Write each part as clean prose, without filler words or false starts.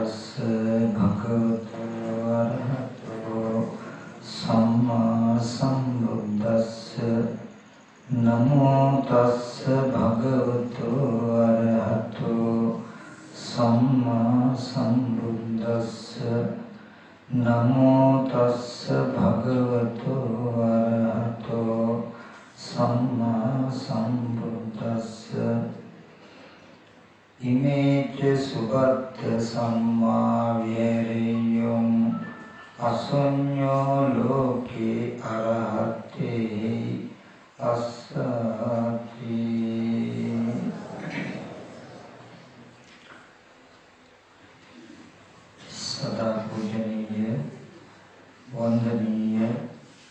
තස්ස භගවතු අරහතෝ සම්මා සම්බුද්දස්ස නමෝ තස්ස භගවතු අරහතෝ සම්මා සම්බුද්දස්ස නමෝ තස්ස භගවතු අරහතෝ සම්මා සම්බුද්දස්ස ඉමේච සුබත්ත සම්මා විහෙරියං අසඤ්ඤෝ ලෝකේ අරහතේ අස්සති. සදා පූජනීය වන්දනීය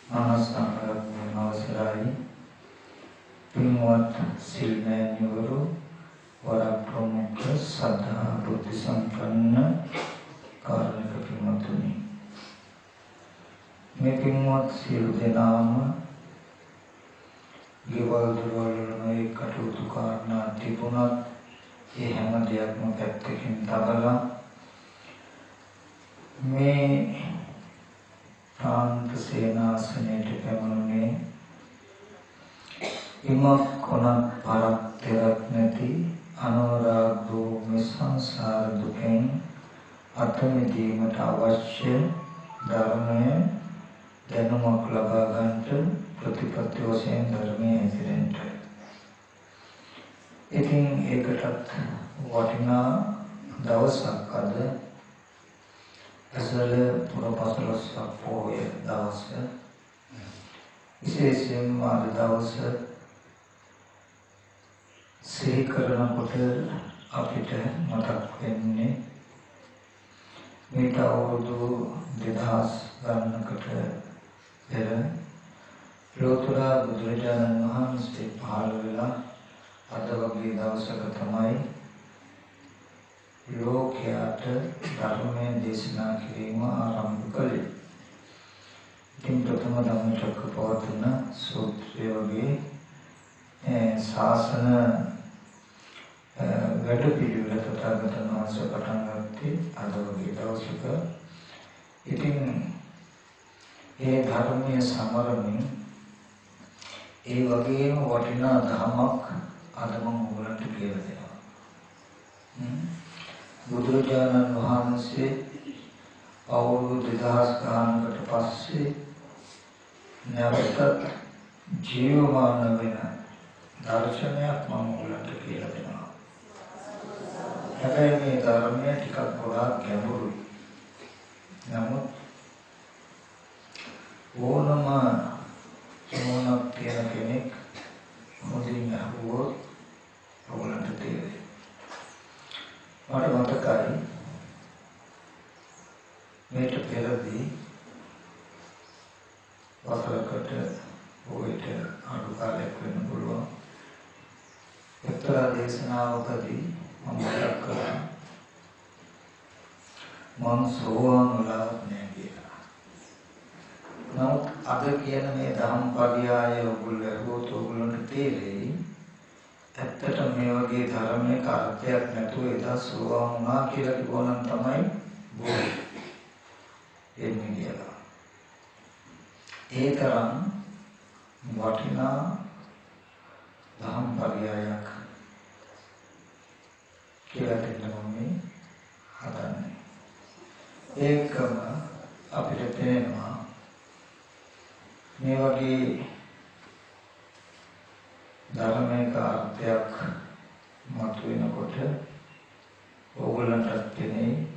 මහසංඝරත්නයන් අවසරයි පින්වත් සිල්මෑණිවරු වරප්‍රමුඛ සදා බුද්ධ සම්පන්න කාරුණික පින්වත්නි, මේ පින්වත් සියලු දෙනාම ගෙවල් දොරවල් වල කටයුතු කාරණා තිබුණත් ඒ හැම දෙයක්ම පැත්තකින් තබලා මේ ප්‍රාන්ත සේනාසනයට පැමිණුනේ ඉමක් කොනක් පරක් තෙරක් නැති අනුරාග වූ මේ සංසාර දුකෙන් අත මිදීමට අවශ්‍ය ධර්මය දැනුමක් ලබා ගන්නට ප්‍රතිපත්ති වශයෙන් ධර්මයේ හැසිරෙන්න. ඉතින් ඒකටත් වටිනා දවසක් අද ඇසළ පුරපසළොස්වක පොහොය දවස. විශේෂයෙන්ම අද දවස සිහි කරනකොට අපිට මතක් වෙන්නේ මේක අවුරුදු 2000 ගණනකට පෙර ලෝතර බුදුරජාණන් වහන්සේ පහළ වෙලා අද වගේ දවසක තමයි ලෝකයට ධර්මය දේශනා කිරීම ආරම්භ කළේ. ඉතින් ප්‍රථම ධම්මචක්කපවත්තන සූත්‍රය වගේ ශාසන වැඩ පිළිවෙල තථාගතයන් වහන්සේ පටන් ගත්තේ අද වගේ දවසක. ඉතින් ඒ ධර්මයේ සමරමින් ඒ වගේම වටිනා ධමයක් අද මම ඔයගලන්ට කියලා දෙනවා. බුදුරජාණන් වහන්සේ අවුරුදු 2000 ගානකට පස්සේ නැවත ජීවමාන වෙන දර්ශනයක් මම ඔයගලන්ට කියලා දෙනවා. හැබැයි මේ ධර්මය ටිකක් ගොඩාක් ගැඹුරුයි. නමුත් ඕනම මොනක් කියන කෙනෙක් හොඳින් අහුවොත් ඔයගලන්ට තේරෙයි. මට මතකයි මේට පෙරදී වසරකට ඔයිට අඩු කාලයක් වෙන්න පුළුවන් එක්තරා දේශනාවකදී මම මතක් කළා මම සෝවාන් වෙලා නැහැ කියලා. නමුත් අද කියන මේ ධම්ම පරියාය ඔයගොල්ලෝ අහුවොත් ඔයගොල්ලන්ට තේරෙයි ඇත්තට මේ වගේ ධර්මයක අර්ථයක් නැතුව එදා සෝවාන් වුණා කියලා කිව්වනම් තමයි බොරු එන්නේ කියලා. ඒ තරම් වටිනා ධම්ම පරියායක් කියලා දෙන්න මම හදන්නේ. ඒකම අපිට තේරෙනවා මේ වගේ ධර්මයක අර්ථයක් මතුවෙනකොට ඕගොල්ලන්ට තේනේ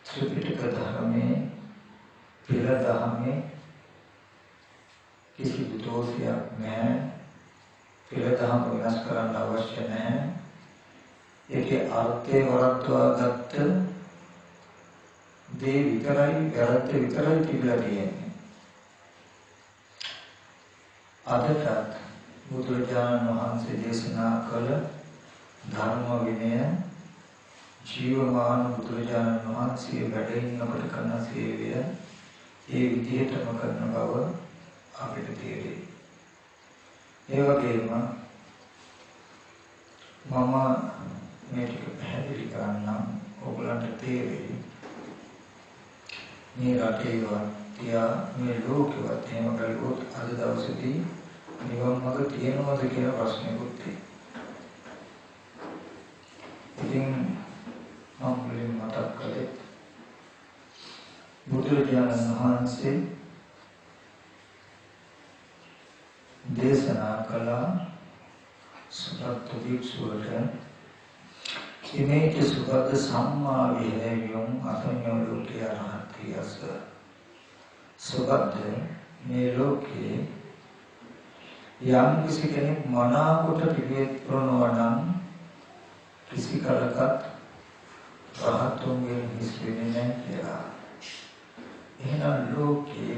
ත්‍රිපිටක ධර්මයේ පෙර දහමේ කිසිදු දෝෂයක් නැහැ. පෙර දහම වෙනස් කරන්න අවශ්‍ය නැහැ. ඒකේ අර්ථය වරද්දවා ගත්ත දේ විතරයි වැරද්ද විතරයි තිබිලා තියෙන්නේ. අදටත් බුදුරජාණන් වහන්සේ දේශනා කළ ධර්ම විනය ජීවමාන බුදුරජාණන් වහන්සේ වැඩ ඉන්නකොට කරන සේවය ඒ විදිහටම කරන බව අපිට තේරෙයි. ඒ වගේම මම මේ ටික පැහැදිලි කරන්නම් ඔයගලන්ට තේරෙයි මේ රටේවත් තියා මේ ලෝකෙවත් එහෙම බැලුවොත් අද දවසේදී නිවන් මාර්ග තියෙනවද කියලා ප්‍රශ්නයකුත් තියෙනවා. ඉතින් මම මුලින්ම මතක් කළේ බුදුරජාණන් වහන්සේ දේශනා කළ සුගත වික්ෂුවට ඉමේක සුගත සම්මා විහෙයම් අසඤ්ඤෝ ලෝකේ අරහතියස සුගත මේ ලෝකේ යම් කිසි කෙනෙක් මනාකොට පිළිවෙත් කරනවා නම් කිසි කලකට රහතුන්ගේ හිස් වෙන්නේ නැහැ කියලා. එහෙනම් ලෝකේ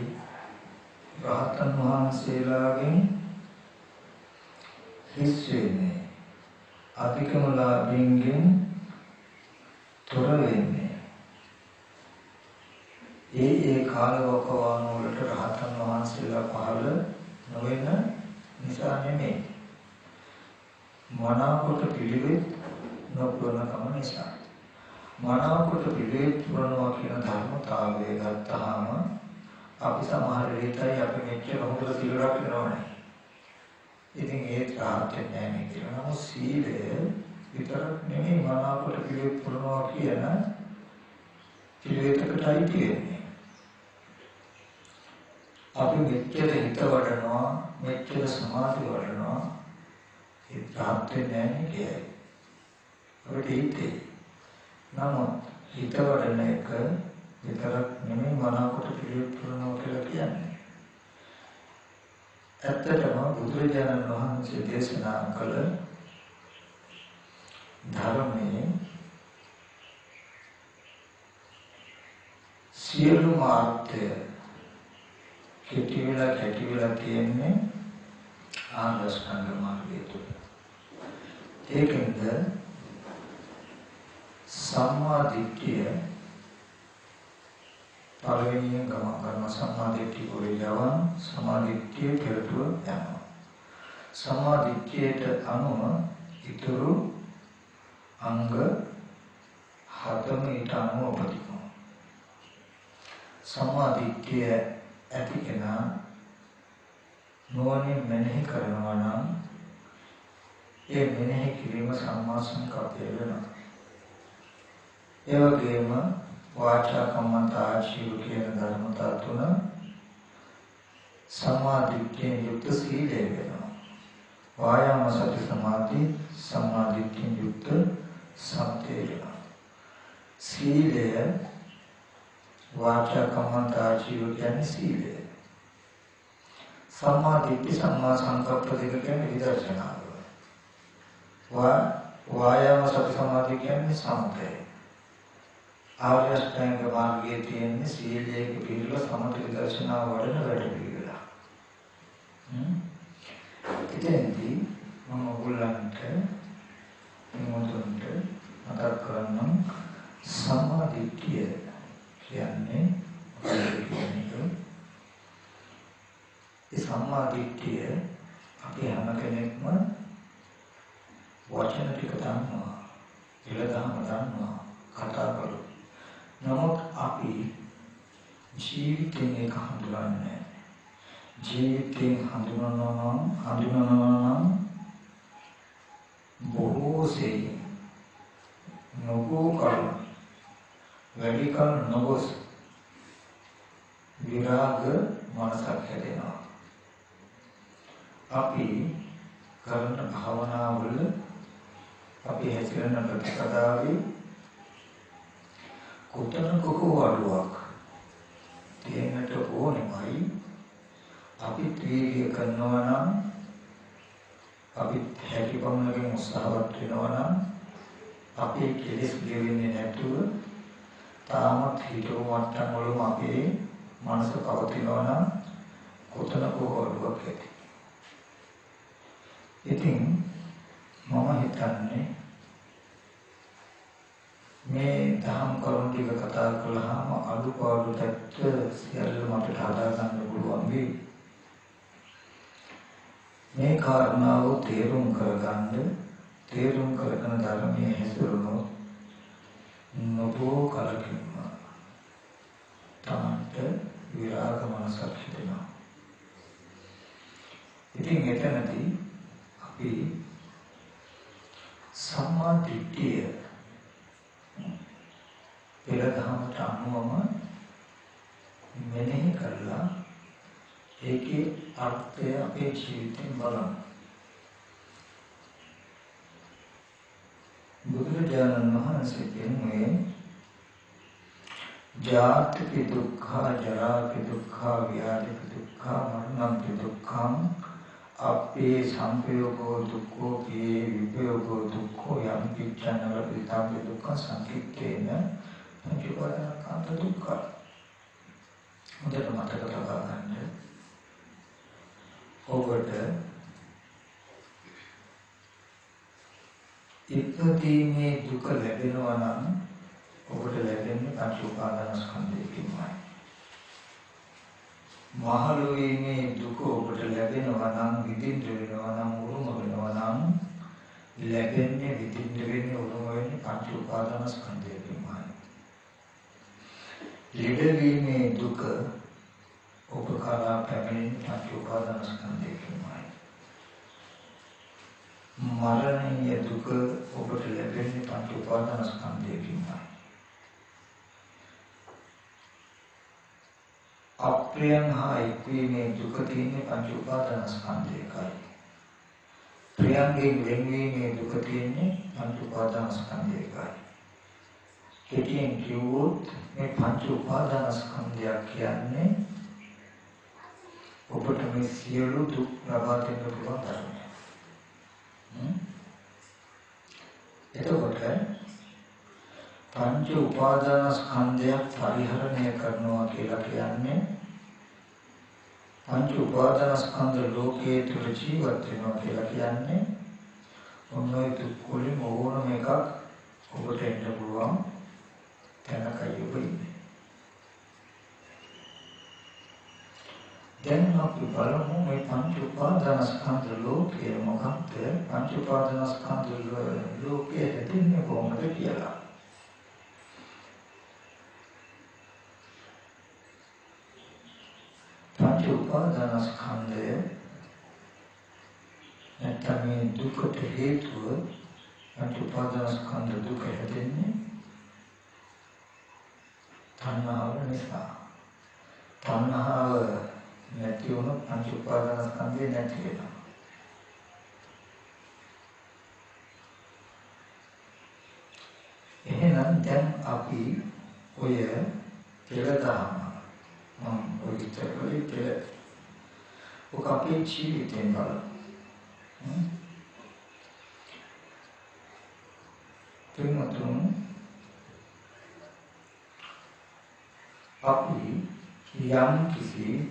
රහතන් වහන්සේලාගෙන් හිස් වෙන්නේ අධිකම ලාභයෙන් තොර වෙන්නේ ඒ කාලවකවාන වලට රහතන් වහන්සේලා පහළ නොවන නිසා නෙමෙයි. මනාකොට පිළිවෙත් නොපුරන කම නිසා. මනාකොට පිළිවෙත් පුරනවා කියන ධර්මතාවය ගත්තාම අපි සමහර විටයි අපි මෙච්චර හොඳට සීල රකින්නවනේ. ඉතින් ඒක තාත්තේ නැහැ කියලා. නමුත් සීලය විතරක් නෙමෙයි මනාකොට පිළිවෙත් පුරනවා කියන පිළිවෙතකටයි තියෙන්නේ. අපි මෙච්චර හිත වඩනවා, මෙච්චර සමාධි වඩනවා, ඒ තාත්තේ නැහැ කියයි. අපිට හිතේ. නමුත් හිත වඩන එක විතරක් නෙමෙයි මනාකොට පිළිවෙත් පුරනවා කියලා කියන්නේ. ඇත්තටම බුදුරජාණන් වහන්සේ දේශනා කළ ධර්මයේ සියලු මාර්ගය කෙටි වෙලා තියෙන්නේ ආර්යසංග මාර්ගය තුල. ඒකෙන්ද සම්මා දිට්ඨිය පළවෙනියෙන් ගමන් කරන සම්මා දිට්ඨිය පොළේජවන් සම්මා දිට්ඨිය පෙරටුව යනවා. සම්මා දිට්ඨියට අනුව ඊතුරු අංග හතම ඊට අනුව උපදිනවා. සම්මා දිට්ඨිය ඇති කෙනා නුවණින් මෙනෙහි කරනවා නම් ඒ මෙනෙහි කිරීම සම්මා සංකප්පය වෙනවා. ඒ වගේම වාචා කම්මන්ත ආජීව කියන ධර්මතා තුන සමාධියෙන් යුක්ත සීලය වෙනවා. වායාම සති සමාධි සමාධියෙන් යුක්ත සම්තේ වෙනවා. සීලය වාචා කම්මන්ත ආජීව කියන්නේ සීලය. සමාධි සම්මා සංකප්ප දෙක කියන්නේ විදර්ශනාව. වායාම සති සමාධි කියන්නේ සම්තේ. ආර්ය අෂ්ටාංග මාර්ගයේ තියෙන සීලයේ පිළිවෙල සමථ විදර්ශනා වඩන වැඩ පිළිවෙල. ඉතින්දී මම ඔයගොල්ලන්ට මොනවද මතක් කරන්නම් සම්මා දිට්ඨිය කියන්නේ ඒ සම්මා දිට්ඨිය අපි හැම කෙනෙක්ම වචන ටික දන්නවා, ඉලදහම දන්නවා, කතා කරලා. නමුත් අපි ජීවිතයෙන් එක හඳුනන්නේ. ජීවිතයෙන් හඳුනනවා නම් බොහෝ සෙයින් නොබෝ කල වැඩි කල නොගොස් විරාග මනසක් හැදෙනවා. අපි කරන භාවනාවල අපි හැසිරෙන ප්‍රතිපදාවේ කොතනක අඩුවක් තියෙන්නට ඕනෙමයි. අපි තීරිය කරනවා නම් අපි හැකි පමණකින් උත්සාහවත් වෙනවා නම් අපේ කෙලෙස් ගෙවෙන්නේ නැතුව තාමත් හිතෝ මට්ටම් වලම අපේ මනස පවතිනවා නම් කොතනක අඩුවක් ඇති. ඉතින් මම හිතන්නේ මේ දහම් කරුණු ටික කතා කළාම අඩුපාඩු පැත්ත සියල්ල මට හදා ගන්න පුළුවන් වෙයි. මේ කාරණාව තේරුම් කරගන්න, තේරුම් කරගෙන ධර්මයේ හැසිරුණොත් සම්මා දිට්ඨිය පෙරදහමට අනුවම මෙනෙහි කරලා ඒකේ අර්ථය අපේ ජීවිතෙන් බලන්න. බුදුරජාණන් වහන්සේ කියන්නේ ජාති දුක්ඛ, ජරා දුක්ඛ, ව්‍යාධි දුක්ඛ, මරණ දුක්ඛං අපේ සංපයෝගෝ දුක්ඛෝ පේ විපයෝගෝ දුක්ඛෝ යම් පිච්ඡනව විතාප දුක්ඛ සංකිට්ඨේන පංචපාදකාන්ත දුක්ඛ. හොඳට මතක තබා ගන්න. ඔබට ඉපදීමේ දුක ලැබෙනවා නම් ඔබට ලැබෙන්නේ පංච උපාදානස්කන්ධයකින්මයි. මහලු වීමේ දුක ඔබට ලැබෙනවා නම් විඳින්න වෙනවා නම් උරුම වෙනවා නම් ලැබෙන්නේ විඳින්න වෙන්නේ උරුම වෙන්නේ පංච උපාදානස්කන්ධයකින්මයි. ලෙඩවීමේ දුක ඔබ කරා පැමිණෙන පංච උපාදානස්කන්ධයකින්මයි. මරණීය දුක ඔබට ලැබෙන්නේ පංච උපාදානස්කන්ධයකින්මයි. අප්‍රියං හා එක්වීමේ දුක තියෙන්නේ පංච උපාදානස්කන්ධයකයි. ප්‍රියංගෙන් වෙන්වීමේ දුක තියෙන්නේ පංච උපාදානස්කන්ධයකයි. කෙටියෙන් කිව්වොත් මේ පංච උපාදානස්කන්ධයක් කියන්නේ ඔබට මේ සියලු දුක් ලබා දෙන්න පුළුවන් ධර්මයක්. එතකොට පංච උපාදානස්කන්ධයක් පරිහරණය කරනවා කියලා කියන්නේ පංච උපාදානස්කන්ධ ලෝකයේ තුල ජීවත් වෙනවා කියලා කියන්නේ ඔන්නෝයි දුක් වලින් ඕනම එකක් ඔබට එන්න පුළුවන් තැනකයි ඔබ ඉන්නේ. දැන් අපි බලමු මේ පංච උපාදානස්කන්ධ ලෝකය මොකක්ද? පංච උපාදානස්කන්ධ ලෝකයේ හැදෙන්නේ කොහොමද කියලා. පංච උපාදානස්කන්ධය නැත්නම් මේ දුකට හේතුව පංච උපාදානස්කන්ධ දුක හැදෙන්නේ තණ්හාව නිසා. තණ්හාව නැති වුණොත් පංච උපාදානස්කන්ධය නැති වෙනවා. එහෙනම් දැන් අපි ඔය පෙරදහම ඔය ඉතරවලි පෙර ඔක අපේ ජීවිතෙන් බලමු. තුන්තුන් අපි යම් කිසි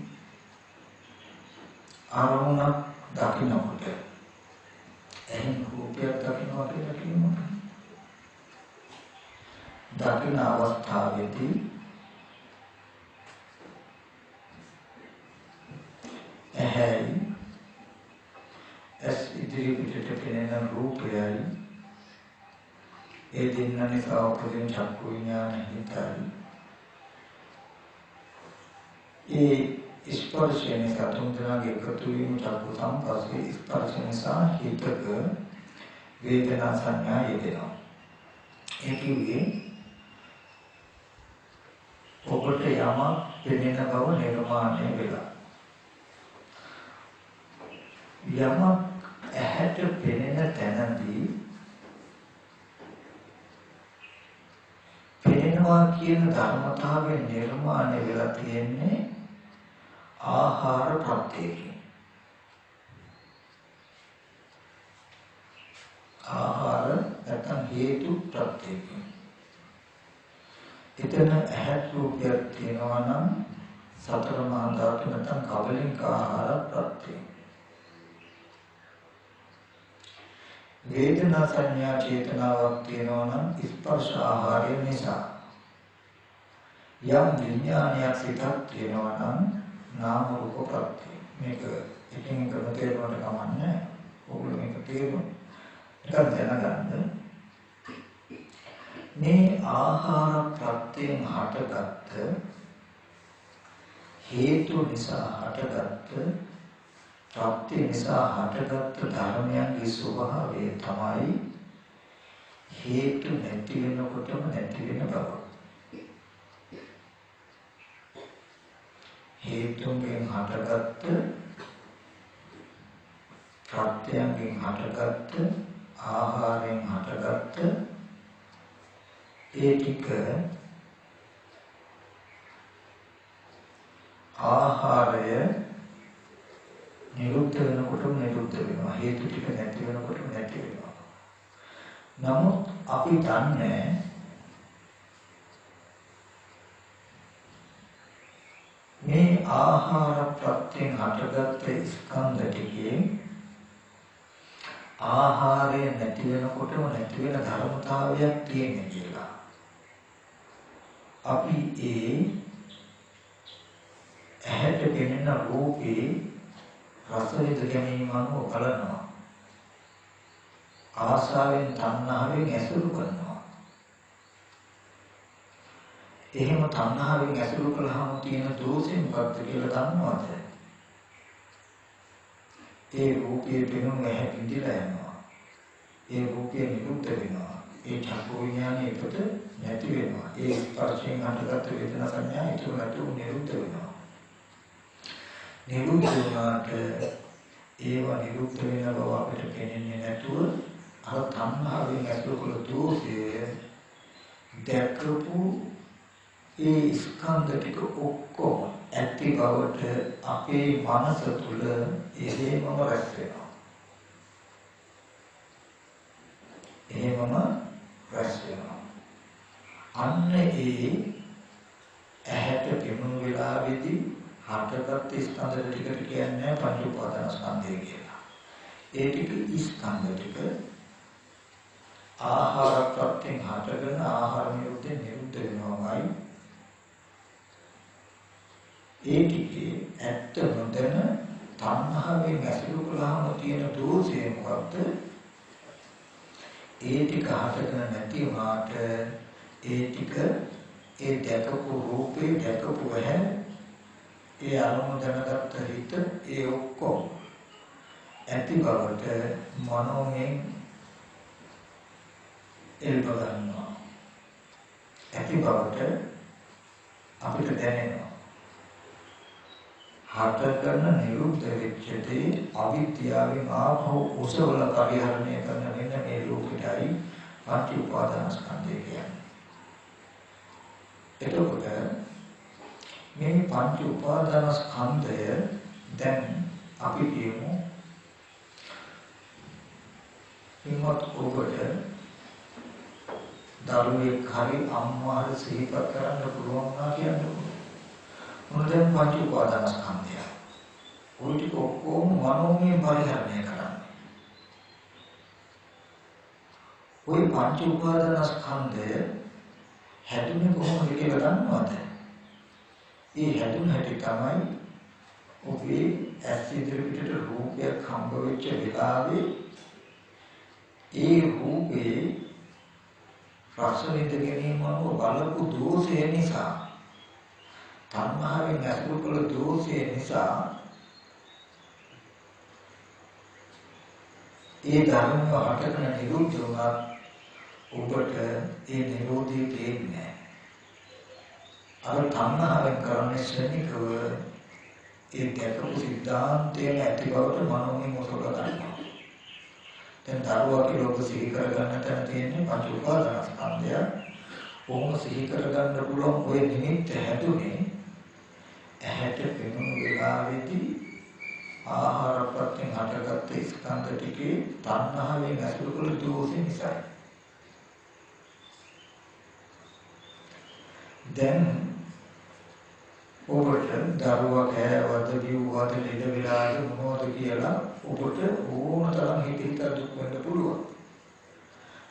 අරමුණක් දකින්නකොට එහෙන් රූපයක් දකින්නවා කියලා කියනවා. දකින්න අවස්ථාවේදී ඇහැයි ඇස් ඉදිරි පිටට පෙනෙන රූපයයි ඒ දෙන්න නිසා උපදින චක්කු විඥාන හිතයි ඒ ස්පර්ශය නිසා තුන්දෙනාගේ එකතු වීම චක්කු සංපස්සේ ස්පර්ශ නිසා හිතක වේදනා සංඥා යෙදෙනවා. ඒ කියන්නේ ඔබට යමක් පෙනෙන බව නිර්මාණය වෙලා. යමක් ඇහැට පෙනෙන තැනදී පෙනෙනවා කියන ධර්මතාවය නිර්මාණය වෙලා තියෙන්නේ ආහාර ප්‍රත්‍යයෙන්. ආහාර නැත්නම් හේතු ප්‍රත්‍යයෙන්. එතන ඇහැට රූපයක් තියෙනවා නම් සතර මහා ධාතු නැත්නම් කබලින්ක ආහාර ප්‍රත්‍යයෙන්. වේදනා සංඥා චේතනාවක් තියෙනවා නම් ස්පර්ශ ආහාරය නිසා. යම් විඥානයක් සිතක් තියෙනවා නම් නාම රූප ප්‍රත්‍ය. මේක එකින් එක තේරුමට කමන්නේ. ඕගොල්ලෝ මේක තේරුම් එකක් දැනගන්න. මේ ආහාර ප්‍රත්‍යයෙන් හටගත්ත හේතු නිසා හටගත්ත ප්‍රත්‍ය නිසා හටගත්ත ධර්මයන්ගේ ස්වභාවය තමයි හේතු නැති වෙනකොටම නැති වෙන බව. හේතුන්ගෙන් හටගත්ත ප්‍රත්‍යයෙන් හටගත්ත ආහාරයෙන් හටගත්ත ඒ ටික ආහාරය නිරුද්ධ වෙනකොටම නිරුද්ධ වෙනවා. හේතු ටික නැති වෙනකොටම නැති වෙනවා. නමුත් අපි දන්නේ මේ ආහාර ප්‍රත්‍යයෙන් හටගත්ත ස්කන්ධ ටිකේ ආහාරය නැති වෙනකොටම නැති වෙන ධර්මතාවයක් තියෙන කියලා. අපි ඒ ඇහැට පෙනෙන රූපේ රස විඳ ගැනීම අනුව බලනවා. ආසාවෙන් තණ්හාවෙන් ඇසුරු කරනවා. එහෙම තණ්හාවෙන් ඇසුරු කළාම තියෙන දෝෂය මොකක්ද කියලා දන්නවද? ඒ රූපයේ පෙනුම ඇහැ පිටිලා යනවා. ඒ රූපය නිරුද්ධ වෙනවා. ඒ චක්කු විඥානය එකට නැති වෙනවා. ඒ ස්පර්ශයෙන් හටගත්ත වේදනා සංඥා ඒක නැතුව නිරුද්ධ වෙනවා. නිරුද්ධ වුණාට ඒව නිරුද්ධ වෙන බව අපිට පේන්නේ නැතුව අර තණ්හාවෙන් ඇසුරු කළ දෝෂය දැකපු ඒ ස්කන්ධ ටික ඔක්කොම ඇති බවට අපේ මනස තුල එහෙමම රැස් වෙනවා. එහෙමම රැස් වෙනවා. අන්න ඒ ඇහැට පෙනුණු වෙලාවේදී හටගත් ස්කන්ධ ටිකට කියන්නේ පංච උපාදානස්කන්ධය කියලා. ඒ ටික ස්කන්ධ ටික ආහාර ප්‍රත්‍යයෙන් හටගෙන ආහාර නිරුද්ධ වෙනවාමයි. ඒ ටිකේ ඇත්ත නොදැන තණ්හාවෙන් ඇසුරු කළාම තියෙන දෝෂය මොකක්ද? ඒ ටික හටගෙන නැති වුණාට ඒ ටික ඒ දැකපු රූපේ දැකපු ඇහැ ඒ අරමුණ දැනගත්ත හිත ඒ ඔක්කොම ඇති බවට මනෝමයෙන් එල්බ ගන්නවා. ඇති බවට අපිට දැනෙනවා. හටගන්න නිරුද්ධ වෙච්ච දේ අවිද්‍යාවෙන් ආපහු ඔසවල පරිහරණය කරන වෙන මේ ලෝකෙටයි පංච උපාදානස්කන්ධය කියන්නේ. එතකොට මේ පංච උපාදානස්කන්ධය දැන් අපි කියමු හිමත් ඔබට දරුවෙක් හරි අම්මා හරි සිහිපත් කරන්න පුළුවන් නා කියන්නේ. මොනදෙන් පංච උපාදානස්කන්ධය. ওই ටික ඔක්කොම මනෝමය පරිහරණය කරන්නේ. ওই පංච උපාදානස්කන්ධය හැදුනේ කොහොමද කියලා දන්නවද? ඒ හැදුන හැටි තමයි ඔබේ ඇස් ඉදිරියට රූපයක් හම්බ වෙච්ච වෙලාවේ ඒ රූපේ රස විඳ ගැනීම අනුව බලපු දෝෂය නිසා තණ්හාවෙන් ඇසුරු කළ දෝෂය නිසා ඒ ධර්මය හටගෙන නිරුද්ධ වුණා. ඔබට ඒ නිරෝධය තේන්නේ අර තණ්හාවෙන් කරන්නේ ශ්‍රේණිකව ඒ දැකපු සිද්ධාන්තයේ ඇති බවට මනෝමය මොසොල ගන්නවා. දැන් දරුවා කියලා ඔබ සිහි කරගන්න තැන තියෙන්නේ පංච උපාදානස්කන්ධය. කොහොම සිහි කරගන්න පුළුවන් ඔය නිමිත්ත හැදුනේ ඇහැට පෙනුණු වෙලාවේදී ආහාර ප්‍රත්‍යයෙන් හටගත්ත ස්කන්ධ ටිකේ තණ්හාවෙන් ඇසුරු කළ දෝෂය නිසා. දැන් ඔබට දරුවා කෑවද බිව්වද ලෙඩ වෙලාද මොනවද කියලා ඔබට ඕන තරම් හිත දුක් වෙන්න පුළුවන්.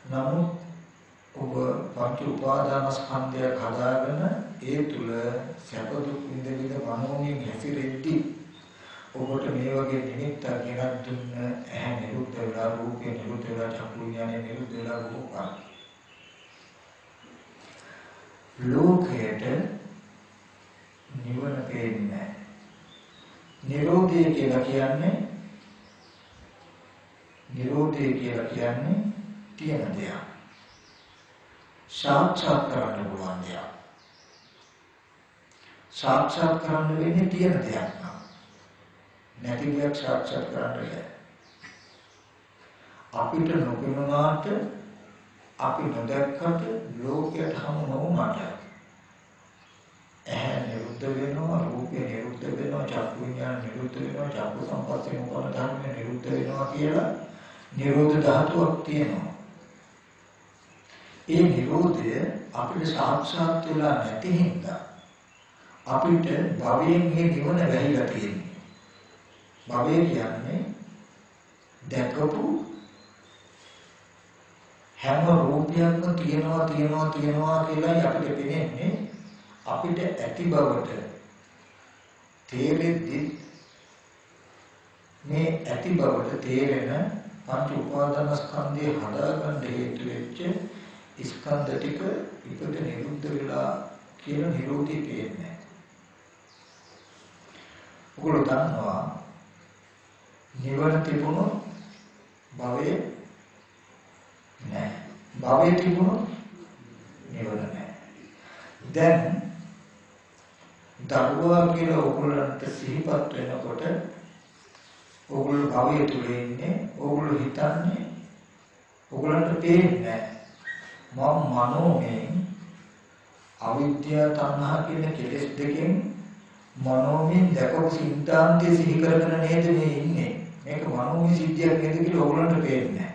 නමුත් ඔබ පංච උපාදානස්කන්ධය හදාගෙන ඒ තුල සැප දුක් විඳින මනෝමය හැසිරෙද්දී ඔබට මේ වගේ නිමිත්තක් ගෙනත් දුන්න ඇහැ නිරුද්ධ වෙලා රූපේ නිරුද්ධ වෙලා චක්කු විඥානය නිරුද්ධ වෙලා රූපා ලෝකයට නිවන පේන්නේ. නිරෝධය කියලා කියන්නේ තියෙන දෙයක්. සාක්ෂාත් කරන්න පුළුවන් දෙයක්. සාක්ෂාත් කරන්න වෙන්නේ තියෙන දෙයක් නම්. නැති දෙයක් සාක්ෂාත් කරන්න බැහැ. අපිට නොපෙනුනාට අපි නොදැක්කට ලෝකයට හමු නොවුනට ඇහැ නිරුද්ධ වෙනවා, රූපය නිරුද්ධ වෙනවා, චක්කු විඤ්ඤාණ නිරුද්ධ වෙනවා, චක්කු සංපස්සේ මොකද ධර්ම නිරුද්ධ වෙනවා කියලා නිරෝධ ධාතුවක් තියෙනවා. ඒ නිරෝධය අපිට සාක්ෂාත් වෙලා නැති හින්දා අපිට භවයෙන් මේ නිවන වැහිලා තියෙන්නේ. භවය කියන්නේ දැකපු හැම රූපයක්ම තියෙනවා කියලායි අපිට පේන්නේ. අපිට ඇති බවට තේරෙද්දි මේ ඇති බවට තේරෙන පංච උපාදානස්කන්ධය හදාගන්න හේතු වෙච්ච ස්කන්ධ ටික ඉපද නිරුද්ධ වෙලා කියන නිරෝධය පේන්නේ. ඔගොල්ලෝ දන්නවා නිවන තිබුණොත් භවය නැහැ. භවය තිබුණොත් නිවන නැහැ. දැන් දරුවා කියලා ඔයගොල්ලන්ට සිහිපත් වෙනකොට ඔයගොල්ලෝ භවය තුල ඉන්නේ. ඔයගොල්ලෝ හිතන්නේ ඔයගොල්ලන්ට පේන්නේ මම මනෝමයෙන් අවිද්‍යාව තණ්හා කියන කෙලෙස් දෙකෙන් මනෝමයෙන් දැකපු සිද්ධාන්තය සිහි කරගෙන නේද මේ ඉන්නේ. මේක මනෝමය සිද්ධියක් නේද කියලා ඔයගොල්ලන්ට පේන්නේ.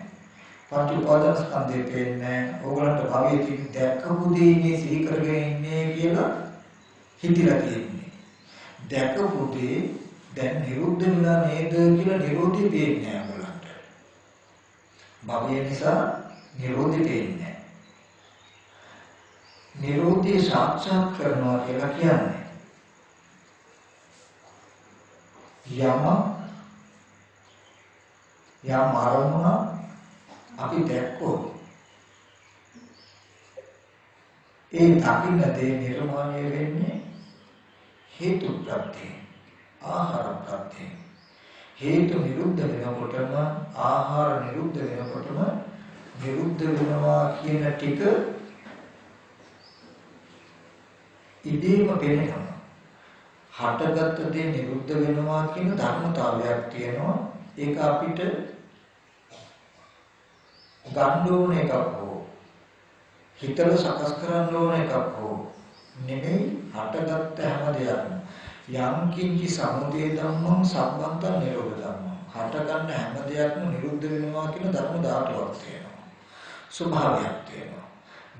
පංච උපාදානස්කන්ධය පේන්නේ. ඔයගොල්ලන්ට භවයේ තියෙන දැකපු දේ මේ සිහි කරගෙන ඉන්නේ කියලා හිතලා තියෙන්නේ. දැකපු දේ දැන් නිරුද්ධ වෙලා නේද කියලා නිරෝධය පේන්නේ ඔයගොල්ලන්ට. භවය නිසා නිරෝධය පේන්නේ. නිරෝධය සාක්ෂාත් කරනවා කියලා කියන්නේ යම් අරමුණ අපි දැක්කොත් ඒ දකින්න දේ නිර්මාණය වෙන්නේ හේතු ප්‍රත්‍යයෙන්, ආහාර ප්‍රත්‍යයෙන්. හේතු නිරුද්ධ වෙනකොටම ආහාර නිරුද්ධ වෙනකොටම නිරුද්ධ වෙනවා කියන ටික ඉදීම පෙනෙනවා. හටගත් දේ නිරුද්ධ වෙනවා කියන ධර්මතාවයක් තියෙනවා. ඒක අපිට ගන්න ඕන එකක් හෝ හිතල සකස් කරන්න ඕන එකක් හෝ නෙමෙයි. හටගත් හැම දෙයක්ම යම් කිංචි සමුදය ධම්මං සම්බන්තං නිරෝධ ධම්මං. හටගන්න හැම දෙයක්ම නිරුද්ධ වෙනවා කියන ධර්ම ධාතුවක් තියෙනවා. ස්වභාවයක් තියෙනවා.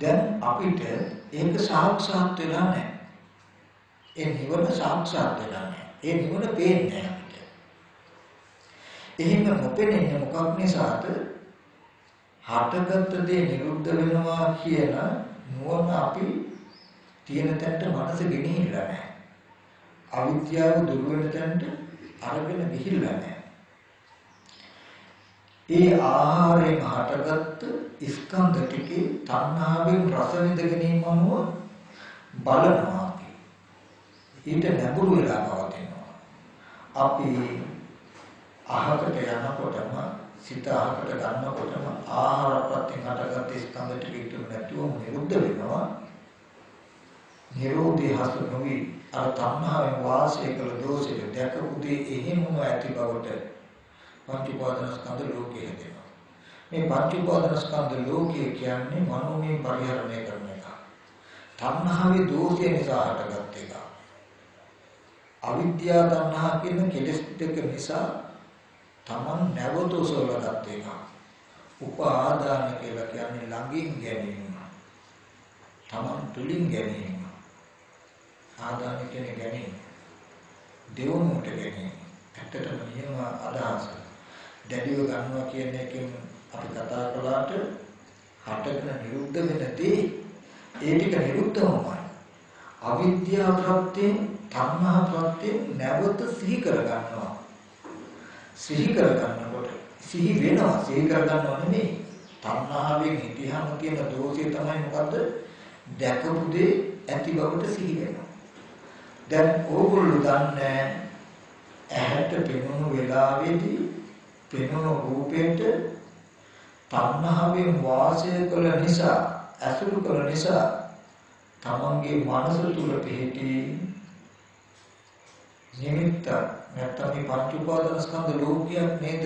දැන් අපිට ඒක සාක්ෂාත් වෙලා නැහැ. ඒ නිවන සාක්ෂාත් වෙලා නැහැ. ඒ නිවන පේන්නේ නැහැ අපිට. එහෙම නොපෙනෙන්නේ මොකක් නිසාද? හටගත් දේ නිරුද්ධ වෙනවා කියන නුවණ අපි තියෙන තැනට මනස ගෙනිහිල්ලා නැහැ. අවිද්‍යාව දුර වෙන තැනට අරගෙන ගිහිල්ලා නැහැ. ඒ ආහාරයෙන් හටගත් ස්කන්ධ ටිකේ තණ්හාවෙන් රස විඳ ගැනීම අනුව බලනවා අපි. ඊට නැඹුරු වෙලා පවතිනවා. අපි අහකට යනකොටම සිත අහකට ගන්නකොටම ආහාර ප්‍රත්‍යයෙන් හටගත් ස්කන්ධ ටික ඉතුරු නැතුව නිරුද්ධ වෙනවා. නිරෝධය හසු නොවි අර තණ්හාවෙන් වාසය කළ දෝෂය දැකපු දේ එහෙමම ඇති බවට පංච උපාදානස්කන්ධ ලෝකය හැදෙනවා. මේ පංච උපාදානස්කන්ධ ලෝකය කියන්නේ මනෝමය පරිහරණය කරන එක. තණ්හාවේ දෝෂය නිසා හටගත් එක. අවිද්‍යාව තණ්හා කියන කෙලෙස් දෙක නිසා තමන් නැවත උසවලගත් එක. උපාදාන කියලා කියන්නේ ළඟින් ගැනීම. තමන් තුලින් ගැනීම. ආදාන කියන්නේ ගැනීම. දෙවොමුට ගැනීම. ඇත්තටම නියම අදහස. දැඩිව ගන්නවා කියන එකෙන් අපි කතා කළාට හටගෙන නිරුද්ධ වෙනදී ඒ ටික නිරුද්ධවමයි. අවිද්‍යාව ප්‍රත්‍යයෙන් තණ්හා ප්‍රත්‍යයෙන් නැවත සිහි කර ගන්නවා. සිහි කර ගන්නකොට සිහි වෙනවා. සිහි කර ගන්නව නෙමෙයි. තණ්හාවෙන් හිතියම තියෙන දෝෂය තමයි මොකද්ද? දැකපු දේ ඇති බවට සිහි වෙනවා. දැන් ඕගොල්ලෝ දන්නේ ඇහැට පෙනුණු වෙලාවේදී පෙනුණු රූපේට තණ්හාවෙන් වාසය කළ නිසා අසුරු කරන නිසා තමන්ගේ මනස තුල පිහිටි නිමිත්ත නැත්නම් මේ පංච උපාදාන ස්කන්ධ ලෝකයක් නේද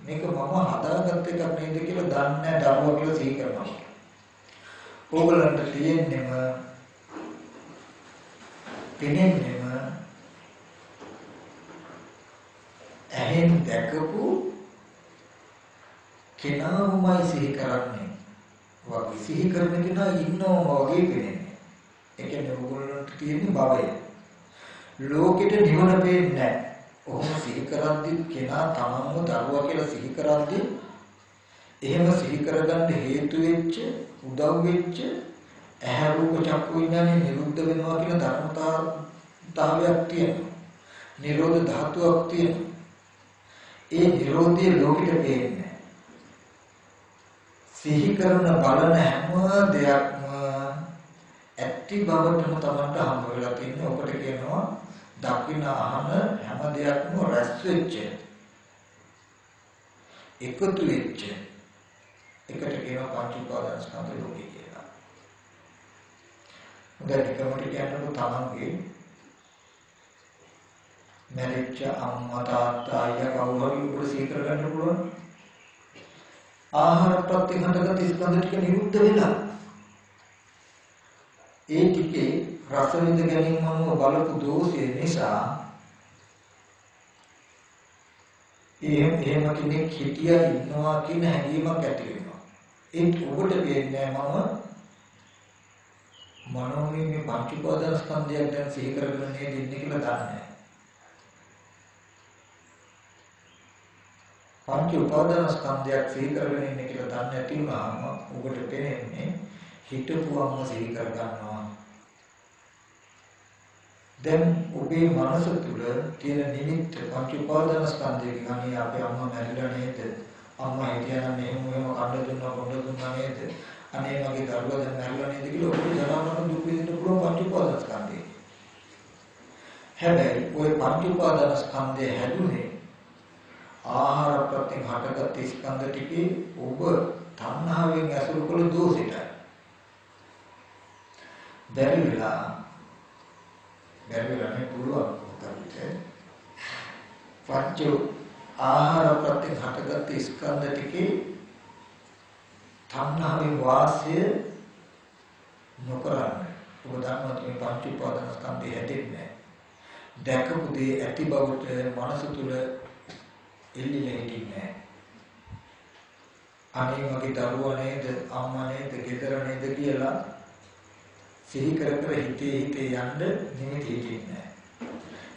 මේක මම හදාගත්ත එකක් නේද කියලා දන්නේ නැහැ දරුවා කියලා සිහි කරනවා. ඕගලන්ට තියෙන්නේම පිනෙන්නේම ඇහෙන් දැකපු කෙනාමයි සිහි කරන්නේ. වගේ සිහි කරන කෙනා ඉන්නවම වගේ පේන්නේ. ඒ කියන්නේ ඕගොල්ලන්ට තියෙන භවය. ලෝකෙට නිවන පේන්නේ නැහැ. ඔහොම සිහි කරද්දි කෙනා තමන්ව දරුවා කියලා සිහි කරද්දි එහෙම සිහි කරගන්න හේතු වෙච්ච උදව් වෙච්ච ඇහැ රූප චක්කු විඥානේ නිරුද්ධ වෙනවා කියන ධර්මතාවයක් තියෙනවා. නිරෝධ ධාතුවක් තියෙනවා. ඒ නිරෝධයේ ලෝකෙට පේන්නේ. සිහි කරන බලන හැම දෙයක්ම ඇත්ති බවටම තමන්ට හම්බ වෙලා තියෙනවා. ඔකට කියනවා දකින අහන හැම දෙයක්ම රැස් වෙච්ච එකතු වෙච්ච එකට කියනවා පංච උපාදාන ස්කන්ධ ලෝකය කියලා. දැන් එකමට කියන්නකො තමන්ගේ මැරිච්ච අම්මා තාත්තා අයියා කවුරු හරි උඹ සීකර ගන්න පුළුවන්. ආහාර ප්‍රත්‍යයෙන් හටගත් ස්කන්ධ ටික නිරුද්ධ වෙලා ඒ ටිකේ රස විඳ ගැනීමම බලපු දෝෂය නිසා එහෙම කෙනෙක් හිටියා ඉන්නවා කියන හැඟීමක් ඇති වෙනවා. ඒත් ඔබට වෙන්නේ මම මනෝමය මේ පංච උපාදාන ස්කන්ධයක් දැන් සිහි කරගෙන නේද ඉන්නේ කියලා දන්නේ. පංච උපාදාන ස්කන්ධයක් සිහි කරගෙන ඉන්නේ කියලා දන්නේ නැති වුණාම ඔබට පේන්නේ හිතපුවම සිහි කර ගන්නවා. දැන් ඔබේ මනස තුල තියෙන නිමිත්ත පංච උපාදාන ස්කන්ධයක ගන්නේ අපේ අම්මා මැරිලා නේද? අම්මා හිටියනම් මෙහෙම කන්න දුන්නා කොණ්ඩ දුන්නා නේද? අනේ මගේ දරුවා දැන් මැරිලා නේද කියලා ඔබ ජනමන දුක් විඳින්න පුළුවන් පංච උපාදාන ස්කන්ධය. හැබැයි ওই පංච උපාදාන ස්කන්ධය හැදුනේ ආහාර ප්‍රත්‍යයෙන් හටගත් ස්කන්ධ ටිකේ ඔබ තණ්හාවෙන් ඇසුරු කළ දෝෂෙටයි. බැරි වෙලා නේ පුළුවන් උත්තරිත පංච ආහාර ප්‍රත්‍යයෙන් හටගත් ස්කන්ධ ටිකේ තණ්හාවේ වාසය නොකරන්න. ඔබ දන්නවා මේ පංච උපාදාන ස්කන්ධය හැදෙන්නේ දැකපු දේ ඇති බවට මනස තුල එල්ලිලා හිටින්නේ. අනේ මගේ දරුවා නේද අම්මා නේද ගෙදර නේද කියලා සිහි කර කර හිතේ යන්න නිමිති හිටින්නේ.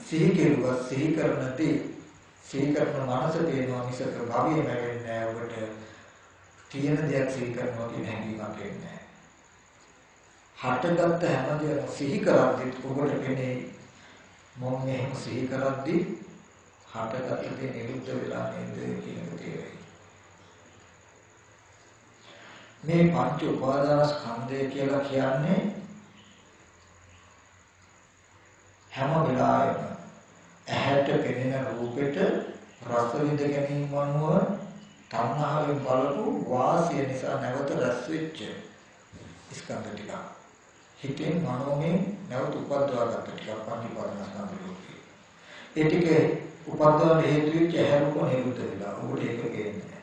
සිහි කෙරුවා සිහි කරනදී සිහි කරන මනස පේනවා මිසක භවය නැවෙන්නේ නැහැ. ඔබට තියෙන දෙයක් සිහි කරනවා කියන හැඟීමක් එන්නේ නැහැ. හටගත්ත හැම දෙයක්ම සිහි කරද්දී ඔබට පේන්නේ මොම් මෙහෙම සිහි කරද්දී හටගත්ත දේ නිරුද්ධ වෙලා නේද කියන එක තේරෙයි. මේ පංච උපාදාන ස්කන්ධය කියලා කියන්නේ හැම වෙලාවෙම ඇහැට පෙනෙන රූපෙට රස විඳ ගැනීම අනුව තණ්හාවෙන් බලපු වාසිය නිසා නැවත රැස් වෙච්ච ස්කන්ධ ටික. හිතෙන් මනෝමයෙන් නැවත උපද්දවා ගන්න ටික පංච උපාදාන ස්කන්ධ ලෝකේ. ඒ ටික උපද්දවන හේතු වෙච්ච ඇහැ රූප නිරුද්ධ වෙලා. ඔබට ඒක කියන්නේ.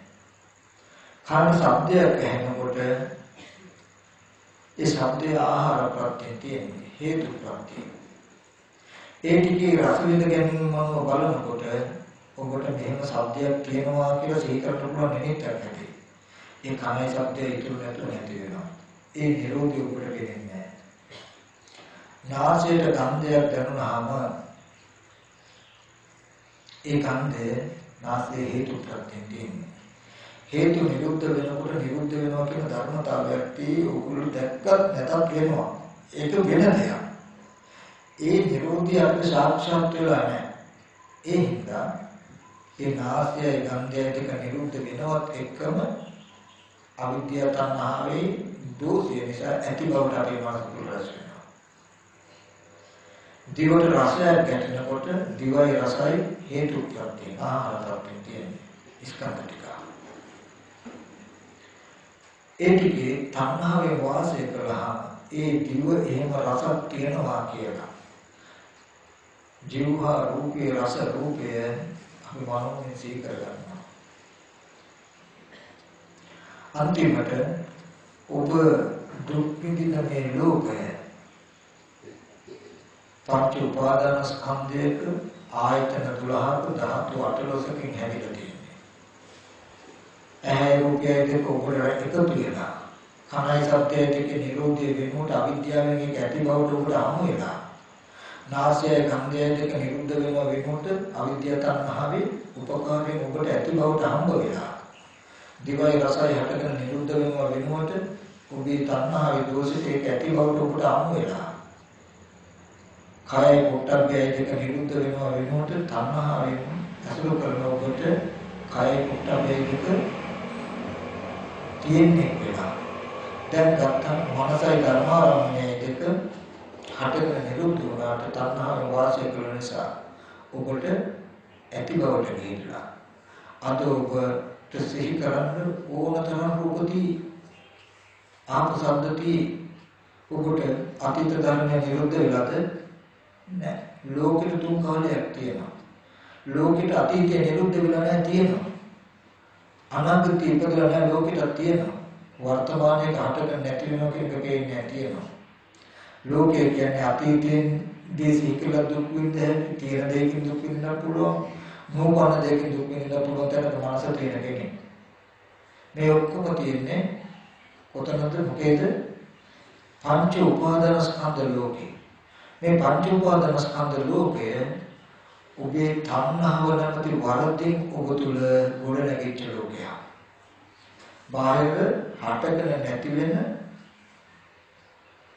කන ශබ්දයක් ඇහෙනකොට ඒ ශබ්දේ ආහාර ප්‍රත්‍යයෙන් තියෙන හේතු ප්‍රත්‍යය. ඒ ටිකේ රස විඳ ගැනීම මම බලනකොට ඔබට මෙහෙම ශබ්දයක් තියෙනවා කියලා සිහි කරන්න පුළුවන් නිමිත්තක් ඇති. ඒ කනේ ශබ්දය ඉතුරු නැති වෙනවා. ඒ නිරෝධය ඔබට වෙන්නේ නැහැ. නාසයට ගන්ධයක් දැනුණාම ඒ ගන්ධය නාසයේ හේතු ප්‍රත්‍යයෙන් තියෙන්නේ. හේතු නිරුද්ධ වෙනකොට නිරුද්ධ වෙනවා කියන ධර්මතාවයක් tie ඔගොල්ලෝ දැක්කත් නැතත් වෙනවා. ඒක වෙන දෙයක්. ඒ නිරෝධය අපිට සාක්ෂාත් වෙලා නැහැ. ඒ හින්දා ඒ නාසයයි ගන්ධයයි දෙක නිරුද්ධ වෙනවත් එක්කම අවිද්‍යාව තණ්හාවේ දෝෂය නිසා ඇති බවට අපේ මනස තුල රැස් වෙනවා. දිවට රසයක් ගැටෙනකොට දිවයි රසයි හේතු ප්‍රත්‍යය ආහාර ප්‍රත්‍යය තියෙන ස්කන්ධ ටික. ඒ ටිකේ තණ්හාවේ වාසය කළාම ඒ දිව එහෙම රසක් තියෙනවා කියලා. ජීවහා රූපේ රස රූපය අපි මනෝමය සිහි කරගන්නවා. අන්තිමට ඔබ දුක් විඳින මේ ලෝකය පංච උපාදාන ස්කන්ධයක ආයතන 12ක ධාතු 18කින් හැදිලා තියෙනවා. ඇහැ රූපය දෙක ඔබට එකතු වෙනවා. කනයි ශබ්දය දෙක නිරෝධය වෙනුවට අවිද්‍යාවෙන් ඒක ඇති බවට ඔබට හමු වෙනවා. නාසය ගන්ධය දෙක නිරුද්ධ වෙනවා වෙනුවට අවිද්‍යාව තණ්හාවේ උපකාරයෙන් ඔබට ඇති බවට හම්බ වෙනවා. දිවයි රසයි හටගෙන නිරුද්ධ වෙනවා වෙනුවට ඔබේ තණ්හාවේ දෝෂෙට ඒක ඇති බවට ඔබට හමු වෙනවා. කාය පොට්ටබ්බය දෙක නිරුද්ධ වෙනවා වෙනුවට තණ්හාවෙන් අසුරු කරන ඔබට කාය පොට්ටබ්බය දෙක තියෙන්නේ වෙනවා. දැන් ගත්තම මනසයි ධර්මාරම්මණය දෙක හටගෙන නිරුද්ධ වුණාට තණ්හාවෙන් වාසය කරන නිසා ඔබට ඇති බවට ගිහිල්ලා අද ඔබට සිහි කරන්න ඕනතරම් රූපති ආපසද්දති ඔබට අතීත ධර්මය නිරුද්ධ වෙලාද නෑ. ලෝකෙට තුන් කාලයක් තියෙනවා. ලෝකෙට අතීතය නිරුද්ධ වෙලා නෑ තියෙනවා. අනාගතය ඉපදලා නෑ ලෝකෙට තියෙනවා. වර්තමානයේ හටගෙන නැති වෙනවා කියන එක පේන්නේ තියෙනවා. ලෝකය කියන්නේ අතීතයෙන් දේශී කියලා දුක් විඳින්න තියෙන දෙයකින් දුක් විඳින්න පුළුවන්. නෝපන දෙයකින් දුක් විඳින්න පුළුවන් තැනක මනස තියෙන කෙනෙක්. මේ ඔක්කොම තියෙන්නේ කොතනද මොකේද? පංච උපාදාන ස්කන්ධ ලෝකේ. මේ පංච උපාදාන ස්කන්ධ ලෝකය ඔබේ තණ්හාව නැමැති වරදින් ඔබ තුල ගොඩනැගිච්ච ලෝකයක්. බාහිර හටගෙන නැති වෙන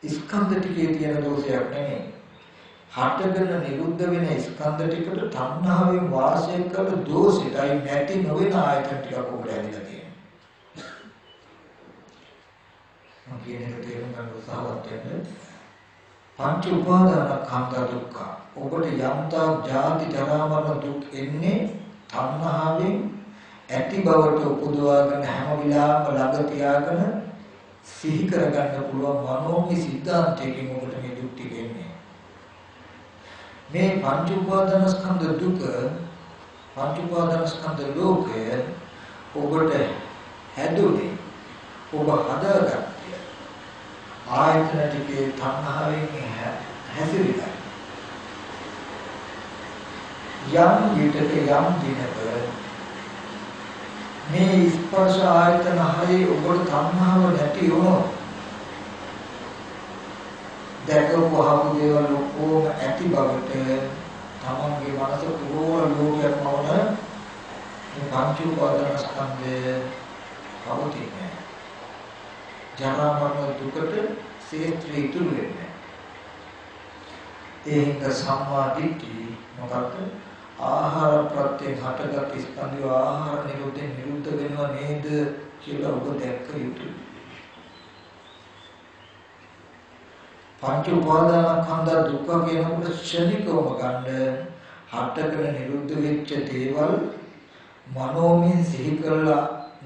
ස්කන්ධ ටිකේ තියෙන දෝෂයක් නෙමෙයි. හටගෙන නිරුද්ධ වෙන ස්කන්ධ ටිකට තණ්හාවෙන් වාසය කළ දෝෂෙටයි නැති නොවන ආයතන ටිකක් ඔබට ඇවිල්ලා තියෙනවා. මම කියන්නේ තේරුම් ගන්න උත්සාහවත් වෙන්න. පංච උපාදාන කන්ද දුක්ඛ. ඔබට යම්තා ජාති ජරා මරණ දුක් එන්නේ තණ්හාවෙන් ඇති බවට උපදවාගෙන හැම විලාම ළඟ තියාගෙන සිහි කරගන්න පුළුවන් මනෝමය සිද්ධාන්තයකින් ඔබට මේ දුක් ටිකෙන්නේ. මේ පංච උපාදාන ස්කන්ධ දුක පංච උපාදාන ස්කන්ධ ලෝකය ඔබට හැදුනේ ඔබ හදාගත්තේ ආයතන ටිකේ තණ්හාවෙන් හැසිරෙලා යම් විටක යම් දිනක මේ ස්පර්ශ ආයතන හයේ ඔබට තණ්හාව නැති වුණොත් දැකපු අහපු දේවල් ඔක්කොම ඇති බවට තමන්ගේ මනස පුරෝණ ලෝකයක් වවන මේ පංච උපාදාන ස්කන්ධය පවතින්නේ. ජරා මරණ දුකට ශේත්‍රය ඉතුරු වෙන්නේ. ඒක සම්මා දිට්ඨි මොකක්ද? ආහාර ප්‍රත්‍යයෙන් හටගත් ස්කන්ධය ආහාර නිරෝධයෙන් නිරුද්ධ වෙනවා නේද කියලා ඔබ දැක්ක යුතුයි. පංච උපාදාන කන්ද දුක්ඛ කියනකොට ක්ෂණිකවම ගන්න හටගෙන නිරුද්ධ වෙච්ච දේවල් මනෝමය සිහි කරලා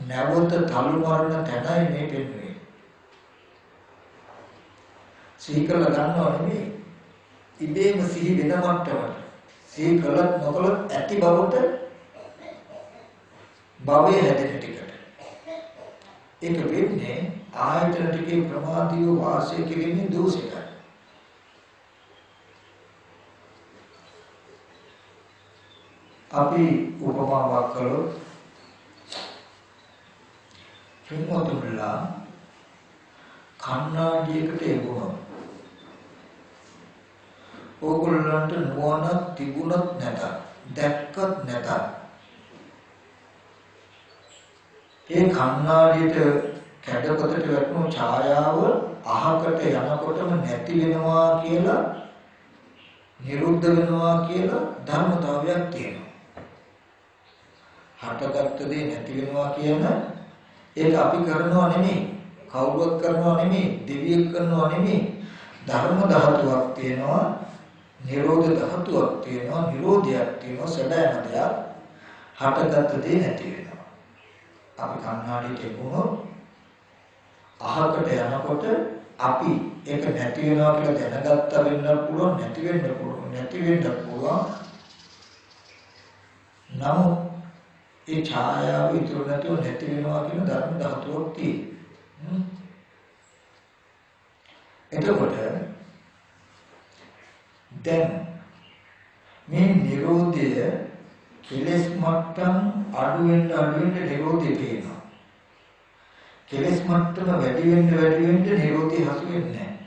නැවත තලු මරණ තැනයි මේ පෙන්වන්නේ. සිහි කරලා ගන්නවා නෙමෙයි. ඉබේම සිහි වෙන මට්ටමට සිහි කළත් නොකළත් ඇති බවට භවයේ හැදෙන ටිකට. ඒක වෙන්නේ ආයතන ටිකේ ප්‍රමාදීව වාසය කිරීමේ දෝෂයයි. අපි උපමාවක් කළොත් පින්වතුන්ලා කන්නාඩියකට එවුණා. ඕගොල්ලන්ට නුවණ තිබුණත් නැතත් දැක්කත් නැතත් ඒ කන්නාඩියට කැඩපතට වැටුණු ඡායාව අහකට යනකොටම නැති වෙනවා කියලා නිරුද්ධ වෙනවා කියලා ධර්මතාවයක් තියෙනවා. හටගත්ත දේ නැති වෙනවා කියන ඒක අපි කරනවා නෙමෙයි, කවුරුත් කරනවා නෙමෙයි, දෙවියෙක් කරනවා නෙමෙයි. ධර්ම ධාතුවක් තියෙනවා, නිරෝධ ධාතුවක් තියෙනවා, නිරෝධයක් තියෙනවා, සැබෑම දෙයක්. හටගත්ත දේ නැති වෙනවා. අපි කන්නාඩියට එමුණොත් අහකට යනකොට අපි ඒක නැති වෙනවා කියලා දැනගත්ත වෙන්න පුළුවන් නැති වෙන්න පුළුවන් නමුත් ඒ ඡායාව ඉතුරු නැතුව නැති වෙනවා කියන ධර්ම ධාතුවක් තියෙනවා. එතකොට දැන් මේ නිරෝධය කෙලෙස් මට්ටම් අඩු වෙන්න නිරෝධය තියෙනවා. කෙලෙස් මට්ටම වැඩි වෙන්න නිරෝධය හසු වෙන්නේ නැහැ.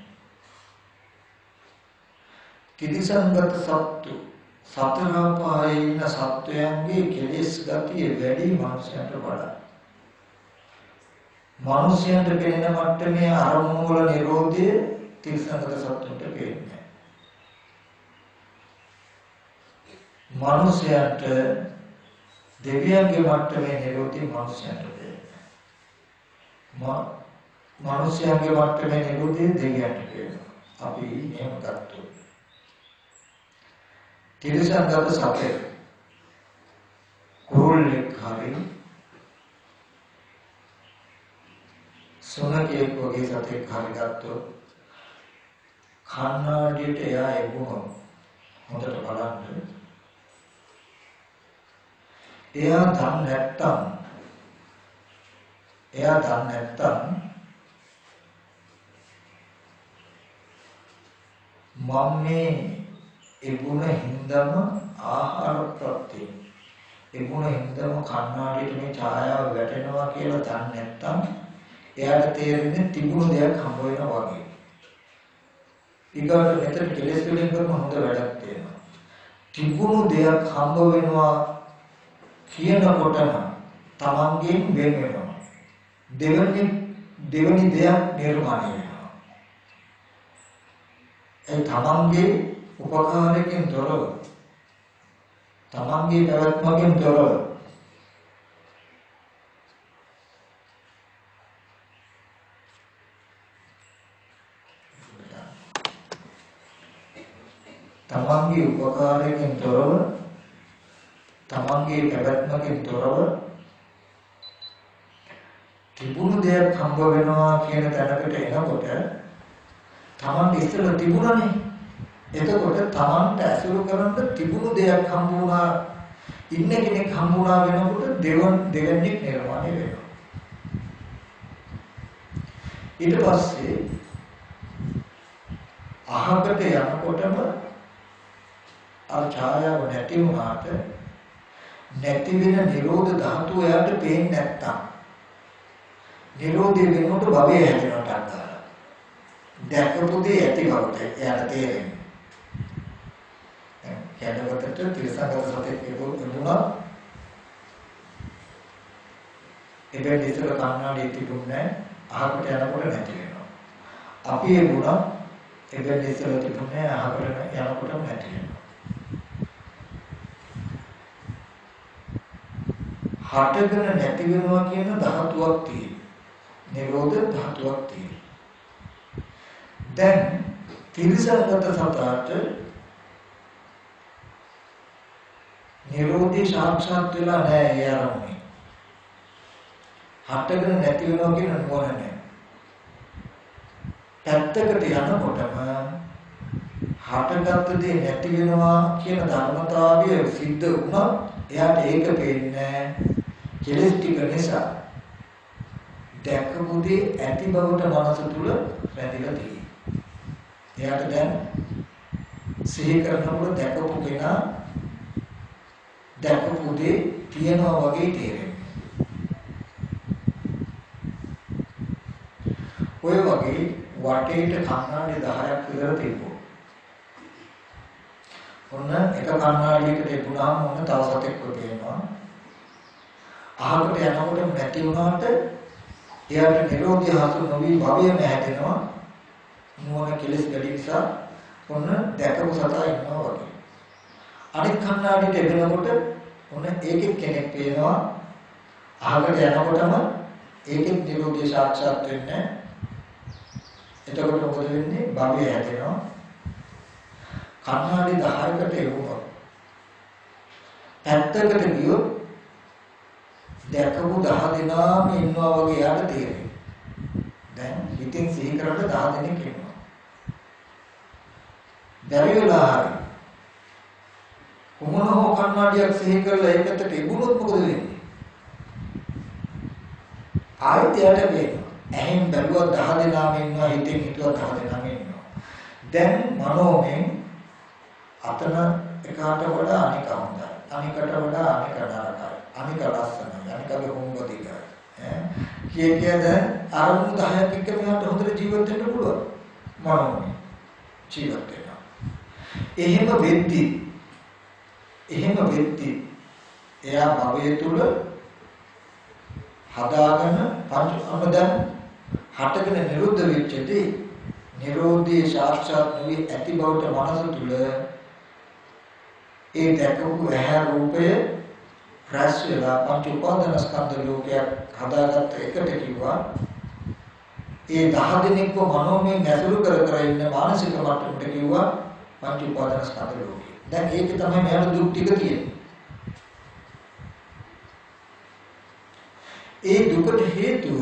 තිරිසංගත සත්තු සතර පායේ ඉන්න සත්වයන්ගේ කෙලෙස් ගතිය වැඩි මනුෂ්‍යයන්ට වඩා. මනුෂ්‍යයන්ට පෙනෙන මට්ටමේ අරමුණු වල නිරෝධය තිරිසංගත සත්තුන්ට පේන්නේ. මනුෂ්‍යයන්ට දෙවියන්ගේ මට්ටමේ නිරෝධය මනුෂ්‍යයන්ට පේන්නේ. මනුෂ්‍යයන්ගේ මට්ටමේ නිරෝධය දෙවියන්ට පේනවා. අපි එහෙම ගත්තොත් තිරිසංගත සතේ කුරුල්ලෙක් හරි සුනකයෙක් වගේ සතෙක් හරි ගත්තොත් කන්නාඩියට එයා එවුනොත් හොඳට බලන්න එයා දන්නේ නැත්තම් මම මේ එගුණ හින්දම ආහාර ප්‍රත්‍ය එගුණ හින්දම කන්නාඩියට මේ ඡායාව වැටෙනවා කියලා දන්නේ නැත්තම් එයාට තේරෙන්නේ තිබුණු දෙයක් හම්බ වෙනවා වගේ. ඊගොල්ලෝ මෙතන කෙලෙස් වලින් කරන හොඳ වැඩක් තියෙනවා. තිබුණු දෙයක් හම්බ වෙනවා කියනකොටම තමන්ගෙන් වෙන වෙනවා. දෙවෙනි දෙයක් නිර්මාණය වෙනවා. ඒ තමන්ගේ උපකාරයෙන් තොරව තමන්ගේ පැවැත්මකින් තොරව තමන්ගේ උපකාරයෙන් තොරව තමන්ගේ පැවැත්මකින් තොරව තිබුණු දෙයක් හම්බ වෙනවා කියන තැනකට එනකොට තමන්ට ඉස්සෙල්ලා තිබුණනේ. එතකොට තමන්ට ඇසුරු කරන්න තිබුණු දෙයක් හම්බ වුණා ඉන්න කෙනෙක් හම්බ වුණා වෙනකොට දෙවන්නේක් නිර්මාණය වෙනවා. ඊට පස්සේ අහකට යනකොටම අර ඡායාව නැති වුණාට නැති වෙන නිරෝධ ධාතුව එයාට පේන්නේ නැත්තම් නිරෝධය වෙනකොට භවය හැදෙනවට අදාළ දැකපු දේ ඇති බවට එයාට තේරෙන්නේ. යනකොටට තිරසංගත සතෙක් වුණා. එබැවින් ඉතල කන්නාඩිය තිබුණේ අහකට යනකොට නැති වෙනවා. අපි ඒ වුණා එබැවින් ඉතල තිබුණේ අහකට යනකොටම නැති වෙනවා. හටගෙන නැති වෙනවා කියන ධාතුවක් තියෙනවා. නිරෝධ ධාතුවක් තියෙනවා. දැන් තිරසංගත සතාට නිරෝධී සාක්ෂාත් වෙලා නැහැ ඒ ආරම්භය. හටගෙන නැති වෙනවා කියන නුවණ නැහැ. පැත්තකට යනකොටම හටගත් දේ නැති වෙනවා කියන ධර්මතාවය සිද්ධ වුණා. එයාට ඒක පේන්නේ කෙලෙස් ටික නිසා දැකපු දේ ඇති බවට මනස තුල රැඳිලා තියෙනවා. එයාට දැන් සිහි කරනකොට දැකපු කෙනා දැකපු දේ තියනවා වගේ තේරෙනවා. ඔය වගේ වටේට කණ්ණාඩි 10ක් විතර තිබුණා. ඔන්න එක කණ්ණාඩියකට තිබුණාම ඔන්න තව සතෙක් වෙනවා. අහකට යනකොට නැති වුණාට එයාට නිරෝධය හසු නොවි භවයම හැදෙනවා. නුවණ කෙලස් වැඩි නිසා ඔන්න දැකපු සතා ඉන්නවා වගේ. අනිත් කණ්ණාඩියට එනකොට ඔන්න ඒකෙත් කෙනෙක් පේනවා. අහකට යනකොටම ඒකෙත් නිරෝධය සාක්ෂාත් වෙන්නේ. එතකොට මොකද වෙන්නේ? භවය හැදෙනවා. කණ්ණාඩි 10කට එවුනොත් පැත්තකට ගියොත් දැකපු 10 දෙනාම ඉන්නවා වගේ යාට තේරෙනවා. දැන් හිතින් සිහි කරලා 10 දෙනෙක් ඉන්නවා. බැරි වෙලා හරි කොමන හෝ කන්නාඩියක් සිහි කරලා ඒකට තිබුණොත් මොකද වෙන්නේ? ආයෙත් යට වෙනවා. ඇහෙන් බැලුවා 10 දෙනාම ඉන්නවා, හිතෙන් හිතුවා 10 දෙනාම ඉන්නවා. දැන් මනෝමෙන් අතන එකාට වඩා අනික හොඳයි. අනිකට වඩා අනික නරකයි. අනික ලස්සනයි. අනිකගේ හොම්බදිකයි. කියද අරමුණු 10ක් එක්ක මෙයාට හොඳට ජීවත් වෙන්න පුළුවන්. මනෝමය ජීවත් වෙනවා. එහෙම වෙද්දි එයා භවය තුල හදාගෙන පංච දැන් හටගෙන නිරුද්ධ වෙච්චදී නිරෝධී සාක්ෂාත් නොවි ඇති බවට මනස තුල ඒ දැකපු ඇහැ රූපය රැස් වෙලා පංච උපාදාන ස්කන්ධ ලෝකයක් හදාගත්ත එකට කිව්වා ඒ 10 දිනක්ව මනෝමය නැසුරු කර ඉන්න මානසික මට්ටමට කිව්වා පංච උපාදාන ස්කන්ධ ලෝකය. දැන් ඒක තමයි මෙයාට දුක් ටික තියෙන්නේ. ඒ දුකට හේතුව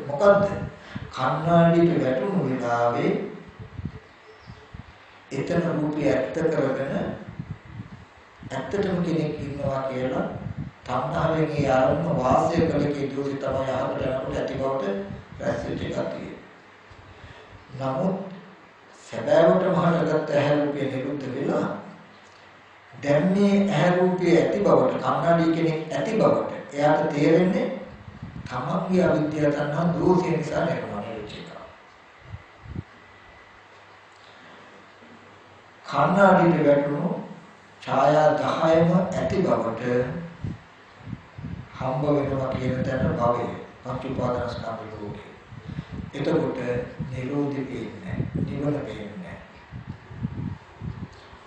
මොකද්ද? කන්නාඩියට වැටුණු වෙලාවේ එතන රූපය ඇත්ත කරගෙන ඇත්තටම කෙනෙක් ඉන්නවා කියලා තණ්හාවෙන් ඒ ආරම්භ වාසය කළ කීතුසි තමයි අහකට යනකොට ඇති බවට රැස්වෙච්ච ගතිය. නමුත් සැබෑවටම හටගත්ත ඇහැ රූපය නිරුද්ධ වෙලා දැන් මේ ඇහැ රූපය ඇති බවට කන්නාඩි කෙනෙක් ඇති බවට එයාට තේරෙන්නේ තමන්ගේ අවිද්‍යාව තණ්හා දෝෂය නිසා නිර්මාණය වෙච්ච එක. කන්නාඩියට වැටුණු ඡායා 10ම ඇති බවට හම්බ වෙනවා කියන තැන භවය පංච උපාදාන ස්කන්ධ ලෝකේ. එතකොට නිරෝධි වෙන්නේ නිවන වෙන්නේ.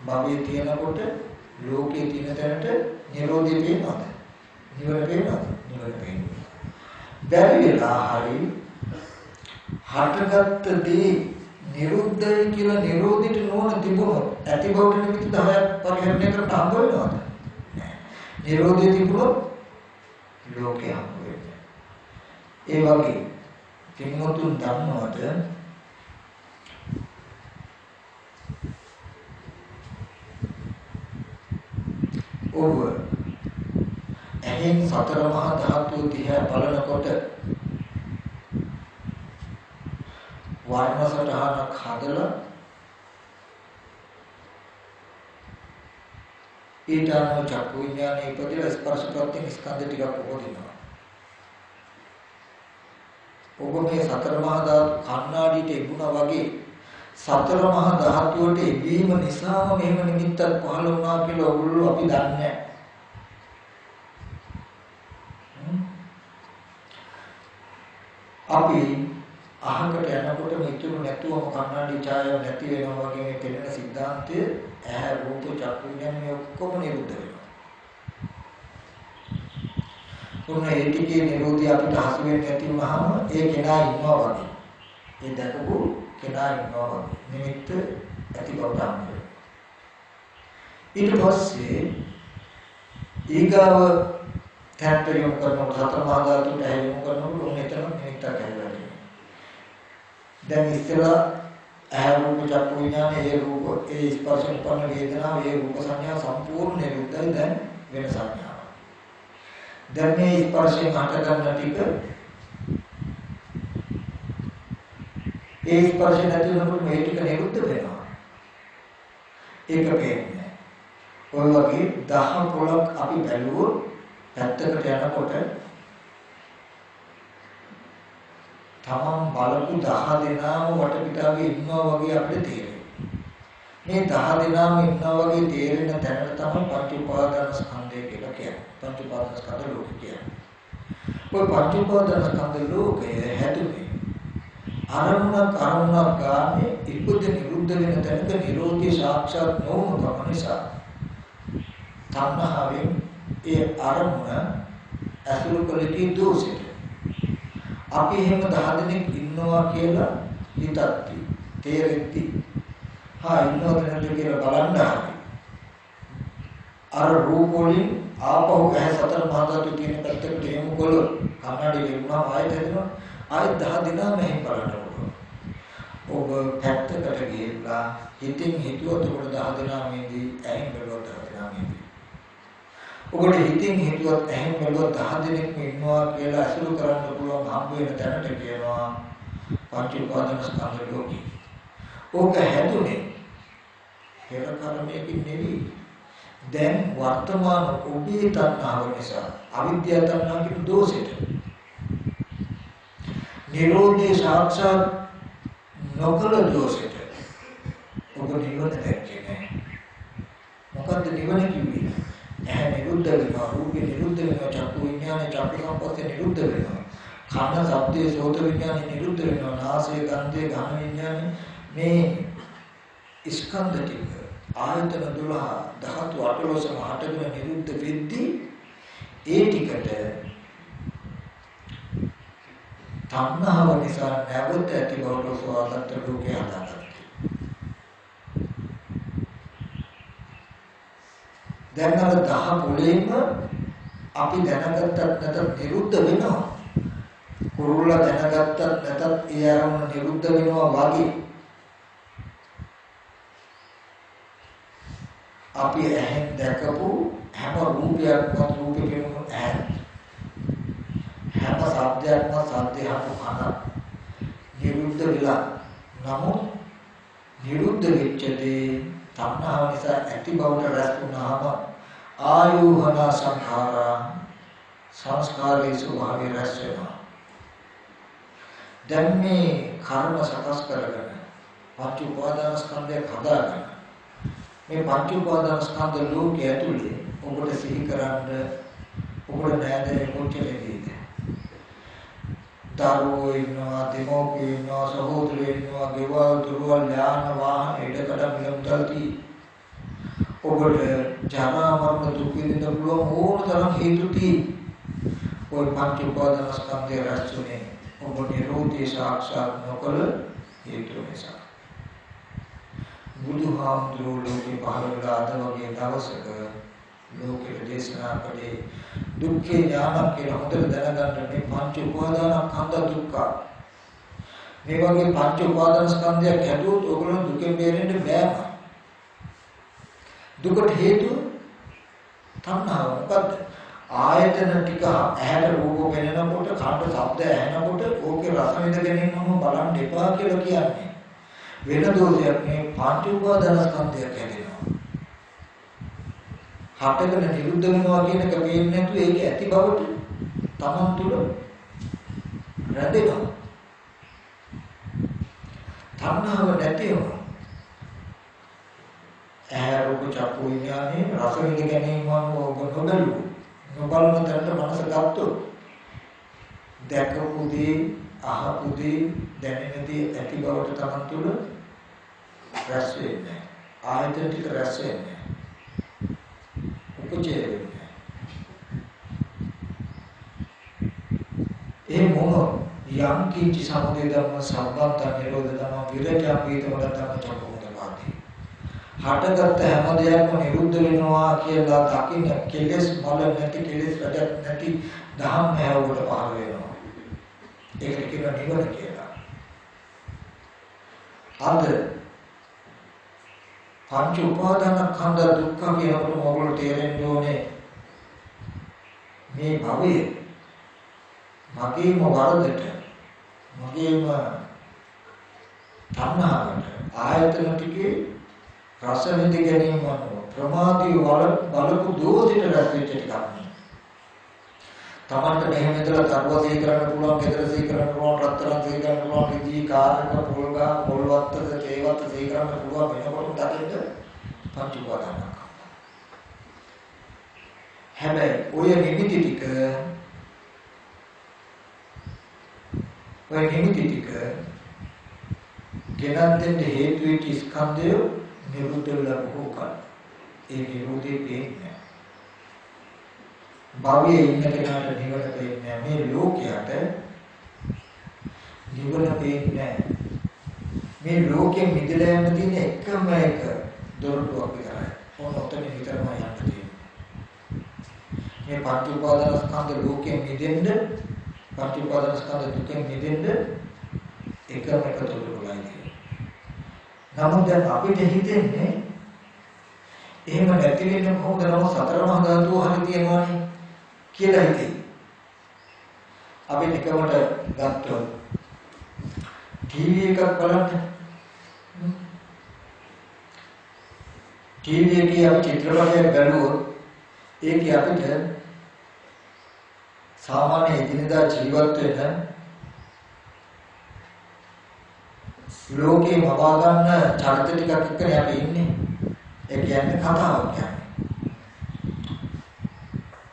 භවයේ තියෙනකොට ලෝකේ තියෙන තැනට නිරෝධි වෙනවද? නිවන වෙනවද? නිවන වෙන්නේ. බැරි වෙලා හරි හටගත්ත දේ නිරුද්ධයි කියලා නිරෝධිත නොවන තිබුණොත් ඇති බවට නිමිති 10ක් පරිහරණය කරන්න හම්බ වෙනවද? නෑ. නිරෝධය තිබුණොත් ලෝකේ හම්බ වෙන්නේ. ඒ වගේ කිමුතුන් දන්නවද ඔබ ඇහෙන් සතර මහා ධාතු දිහා බලනකොට වර්ණසටහනක් හදලා ඊට අනුව චක්කු විඥානයේ ඉපදෙලා ස්පර්ශ ප්‍රත්‍යයෙන් ස්කන්ධ ටිකක් උපදිනවා. ඔබ මේ සතර මහා ධාතු කණ්ණාඩියට ඉබුණා වගේ සතර මහා ධාතුවට ඉබීම නිසාම මෙහෙම නිමිත්තක් පහළ වුණා කියලා ඔගොල්ලෝ අපි දන්නේ නැහැ. අපි අහකට යනකොට මෙතුණු නැතුවම කණ්ණාඩි ඡායාව නැති වෙනවා වගේ මේ පෙළෙන સિદ્ધාන්තය ඇහැ රූප චක්කු විඥාන මේ ඔක්කොම නිරුද්ධ වෙනවා. උන්න ඒ ටිකේ නිරෝධය අපිට හසු වෙන්නේ නැති වුනහම ඒ කෙනා ඉන්නවා වගේ. ඒ දැකපු කෙනා ඉන්නවා වගේ. නිමිත්ත ඇති බවට අනුව. ඊට පස්සේ ඊගාව තැන්ට යොමු කරනකොට හතර මහා ධාතුට යොමු කරනකොට උන් එතන නිමිත්තක් ඇවිල්ලා තියෙනවා. දැන් ඉස්සෙල්ලා ඇහැ රූප චක්කු විඥාන ඒ රූප ඒ ස්පර්ශ උපන්න වේදනාව ඒ රූප සංඥා සම්පූර්ණ නිරුද්ධයි. දැන් වෙන සංඥාවක්. දැන් මේ ස්පර්ශයෙන් හට ගන්න ටික ඒ ස්පර්ශ නැති වෙනකොට මේ ටික නිරුද්ධ වෙනවා. ඒක පේන්නේ. ඔය වගේ 10 පොලක් අපි බැලුවොත් පැත්තකට යනකොට තමන් බලපු 10 දෙනාම වටපිටාවේ ඉන්නවා වගේ අපිට තේරෙනවා. මේ 10 දෙනාම ඉන්නවා වගේ තේරෙන තැනට තමයි පංච උපාදාන ස්කන්ධය කියලා කියන්නේ. පංච උපාදාන ස්කන්ධ ලෝකය කියන්නේ. ඔය පංච උපාදාන ස්කන්ධ ලෝකය හැදුනේ අරමුණක් ගානේ ඉක්ුද්ධ නිරුද්ධ වෙන තැනක නිරෝධී සාක්ෂාත් නොවුන කම නිසා තණ්හාවෙන් ඒ අරමුණ අසුරු කළේ දෝෂෙට. අපි එහෙම 10 දෙනෙක් ඉන්නවා කියලා හිතද්දි තේරෙද්දි ඉන්නවද නැද්ද කියලා බලන්න හරි අර රූප වලින් ආපහු ඇහැ සතර මහා ධාතු තියෙන පැත්තකට යමු කළොත් කන්නඩි ලැබුණාම ආයෙත් හැදෙනවා. ආයෙ 10 දිනා මෙහෙම බලන්න පුළුවන්. ඔබ පැත්තකට ගිහිල්ලා හිතින් හිතුවත් ඔබට 10 දිනා මේදී ඇහෙන් බැලුවත් 10 දිනා මේදී. ඔබට හිතින් හිතුවත් ඇහෙන් බැලුවත් 10 දිනක් ඉන්නවා කියලා අසුරු කරන්න පුළුවන් හම්බ වෙන තැනට කියනවා පංච උපාදාන ස්කන්ධ ලෝකේ. ඕක හැදුනේ පෙර කර්මයකින් නෙවෙයි. දැන් වර්තමාන ඔබේ තණ්හාව නිසා අවිද්‍යාව තණ්හාව කියන දෝෂෙට නිරෝධේ සාක්ෂාත් නොකළ දෝෂෙට ඔබ නිවන දැක්කේ නැහැ. මොකද්ද නිවන කිව්වේ? ඇහැ නිරුද්ධ වෙනවා, රූපේ නිරුද්ධ වෙනවා, චක්කු විඥානේ චක්කු සංපස්සේ නිරුද්ධ වෙනවා. කන ශබ්දේ සෝත විඥානේ නිරුද්ධ වෙනවා, නාසය ගන්ධේ ගහන විඥානේ මේ ස්කන්ධ ටික ආයතන 12 ධාතු 18 හටගෙන නිරුද්ධ වෙද්දී ඒ ටිකට තණ්හාව නිසා නැවත ඇති බවට සෝවාගත ලෝකේ හදාගත්තා. දැන් අර 10 පොළේම අපි දැනගත්තත් නැතත් නිරුද්ධ වෙනවා. කුරුල්ලා දැනගත්තත් නැතත් ඒ අරමුණ නිරුද්ධ වෙනවා වගේ. අපි ඇහෙන් දැකපු හැම රූපයක්ම රූපේ කියනු ඇහැ. හැම ශබ්දයක්ම ශබ්දයක්ම කන නිරුද්ධ වෙලා. නමුත් නිරුද්ධ වෙච්ච දේ තණ්හාව නිසා ඇති බවට රැස් වුණාම ආයෝහන සංඛාරා සංස්කාරයේ ස්වභාවය රැස් වෙනවා. දැන් මේ කර්ම සකස් කරගෙන පංච උපාදාන ස්කන්ධය හදාගෙන මේ පංච උපාදාන ස්කන්ධ ලෝකයේ ඇතුලේ ඔබට සිහි කරන්න ඔබට නෑදේ කොච්චරද? දරුවෝ ඉන්නවා, දෙමෝපියෝ ඉන්නවා, සහෝදරයෝ ඉන්නවා, ගෙවල් දොරවල් යාන වාහන ඉඩකඩ මිලමුදල්ති ඔබට ජරා මරණ දුක් විඳින්න පුළුවන් ඕන තරම් හේතු තියෙනවා. ඔය පංච උපාදාන ස්කන්ධය රැස්ුනේ ඔබ නිරෝධී සාක්ෂාත් නොකළ හේතු නිසා. බුදුහාමුදුරුවෝ ලෝකේ පහළ වෙලා අද වගේ දවසක ලෝකෙට දේශනා කළේ දුක්ඛේ ඥාන කියලා හොඳට දැනගන්න මේ පංච උපාදාන ස්කන්ධ දුක්ඛ. මේ වගේ පංච උපාදාන ස්කන්ධයක් හැදුවොත් ඔයගොල්ලෝ දුකෙන් බේරෙන්න බෑම. දුකට හේතුව තණ්හාව. මොකද්ද? ආයතන ටික ඇහැට රූප පෙනෙනකොට, කනට ශබ්ද ඇහෙනකොට ඕකේ රස විඳ ගැනීමම බලන්න එපා කියලා කියන්නේ. වෙන දෝෂයක් මේ පංච උපාදාන ස්කන්ධයක් හැදෙනවා. හටගෙන නිරුද්ධ වෙනවා කියන එක පේන්නේ නැතුව ඒක ඇති බවට තමන් තුළ රැඳෙනවා. තණ්හාව නැති වෙනවා. ඇහැ රූප චක්කු විඥානේ රස විඳ ගැනීමම ඔබ නොබලන තැනට මනස ගත්තොත් දැකපු දේ අහපු දේ දැනෙන දේ ඇති බවට තමන් තුළ රැස් වෙන්නේ. ආයතන ටික රැස් වෙන්නේ. ඒ මොන යම් කිසි සමුදය ධර්ම සම්බන්ත නිරෝධ ධර්ම විරජා පීතවල ධර්ම චක්කමුදපාති. හටගත් හැම දෙයක්ම නිරුද්ධ වෙනවා කියලා දකින්න කෙලෙස් මල නැති කෙලෙස් වැඩක් නැති ධම්ම හැවුවට පහළ වෙනවා. ඒකට කියනවා නිවන කියලා. අද පංච උපාදාන ස්කන්ධ දුක්ඛ කියනකොට මොකද තේරෙන්න ඕනේ? මේ භවයේ මගේම වරදට මගේම තණ්හාවට ආයතන ටිකේ රස විඳ ගැනීම ප්‍රමාදී බලපු දෝෂිත රැස්වෙච්ච ටිකක් නේ. තමන්ට මෙහෙම ඉඳලා තරවසී කරන්න පුළුවන්, ගෙදර සී කරන්න පුළුවන්, රත්තරන් සී කරන්න පුළුවන්, විදී කාර්යක පොල්ගා පොල්වත්තද තේවත්ත සී කරන්න පුළුවන් වෙනකොට දකින්න පංච උපාදාන. හැබැයි ඔය නිමිති ටික ගෙනත් දෙන්න හේතු වෙච්ච ස්කන්ධය නිරුද්ධ වෙලා බොහෝ කල. ඒ නිරෝධේ පේන්නේ භවයේ ඉන්න කෙනාට නිවන පේන්නේ මේ ලෝකයට නිවන පේන්නේ මේ ලෝකෙ මිදලා යන්න තියෙන එකම එක දොරටුවක් විතරයි. මොන ඔතන විතරම යන්න තියෙන්නේ. මේ පංච උපාදාන ස්කන්ධ ලෝකෙ මිදෙන්න පංච උපාදානස්කන්ධ දුකෙන් මිදෙන්න එකම එක තොරතුරුයි තියෙන්නේ. නමුත් දැන් අපිට හිතෙන්නේ එහෙම නැති වෙන්නේ කොහොමද? නම සතර මහා ධාතුව හරි තියෙනවානේ කියලා හිතේ. අපි නිකමට ගත්තොත් ටීවී එකක් බලන්න. ටීවී එකේ අපි චිත්‍රපටයක් බලුවොත් ඒකේ අපිට සාමාන්‍ය එදිනදා ජීවත් වෙන ලෝකේ මවා ගන්න චරිත ටිකක් එක්කනේ අපි ඉන්නේ. ඒ කියන්නේ කතාවක් කියන්නේ.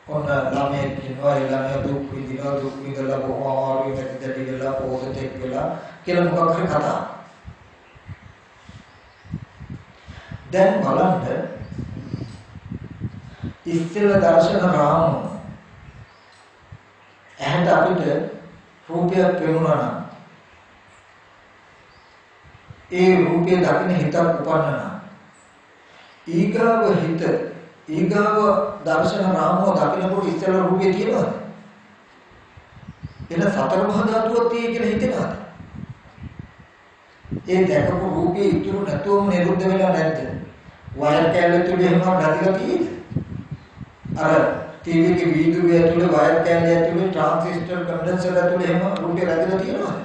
ඔන්න ළමයෙක් ඉන්නවා, ඒ ළමයා දුක් විඳලා බොහෝ අමාරුයි නැතිදටි වෙලා පොහොසතෙක් වෙලා කියලා මොකක් හරි කතාවක්. දැන් බලන්න ඉස්සෙල්ලා දර්ශන රාමුව ඇහැට අපිට රූපයක් පෙනුණා නම් ඒ රූපේ දකින්න හිතක් උපන්නා නම් ඊගාව දර්ශන රාමුව දකින්නකොට ඉස්සෙල්ලා රූපේ තියෙනවද? එන සතර මහා ධාතුවක් තියෙයි කියලා හිතෙනවද? ඒ දැකපු රූපේ ඉතුරු නැතුවම නිරුද්ධ වෙලා නැද්ද? වයර් කැල්ල තුල එහෙම ගතිලා තියෙද? අර ටීවී එකේ වීදුරුව ඇතුලේ වයර් කැල්ල ඇතුලේ ට්‍රාන්සිස්ටර් කන්ඩෙන්සර් ඇතුලේ එහෙම රූපේ රැඳිලා තියෙනවද?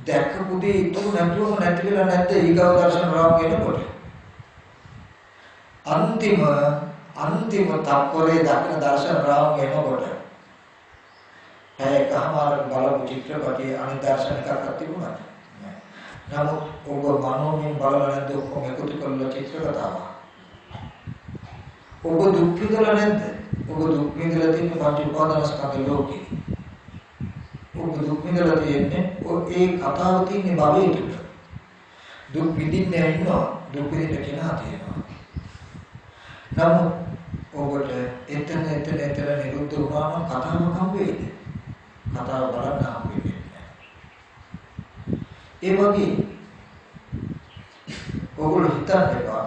දැකපු දේ ඉතුරු නැතුවම නැති වෙලා නැද්ද? ඊගව දර්ශන රාමුව එනකොට අන්තිම තත්පරේ දකින දර්ශන රාමුව එනකොට එකමාරක් බලපු චිත්‍රපටයේ අනිත් දර්ශන එකක් තිබුණාද? නමුත් ඔබ මනෝමය බලලා නැද්ද? ඔක්කොම එකතු කරලා චිත්‍ර කතාවක්. ඔබ දුක් විඳලා නැද්ද? ඔබ දුක් විඳලා තියෙන පංච උපාදානස්කන්ධ ලෝකේ. ඔබ දුක් විඳලා තියෙන්නේ ඒ කතාව තියෙන භවයේ තුල. දුක් විඳින්නේ ඉන්නවා, දුක් විඳින්න කෙනා තියෙනවා. නමුත් ඔබට එතන නිරුද්ධ වුණා නම් කතාවක් හම්බ වෙයිද? කතාව බලන්න හම්බ වෙන්නේ නැහැ. ඒ වගේ ඔගොල්ලෝ හිතන්න එපා.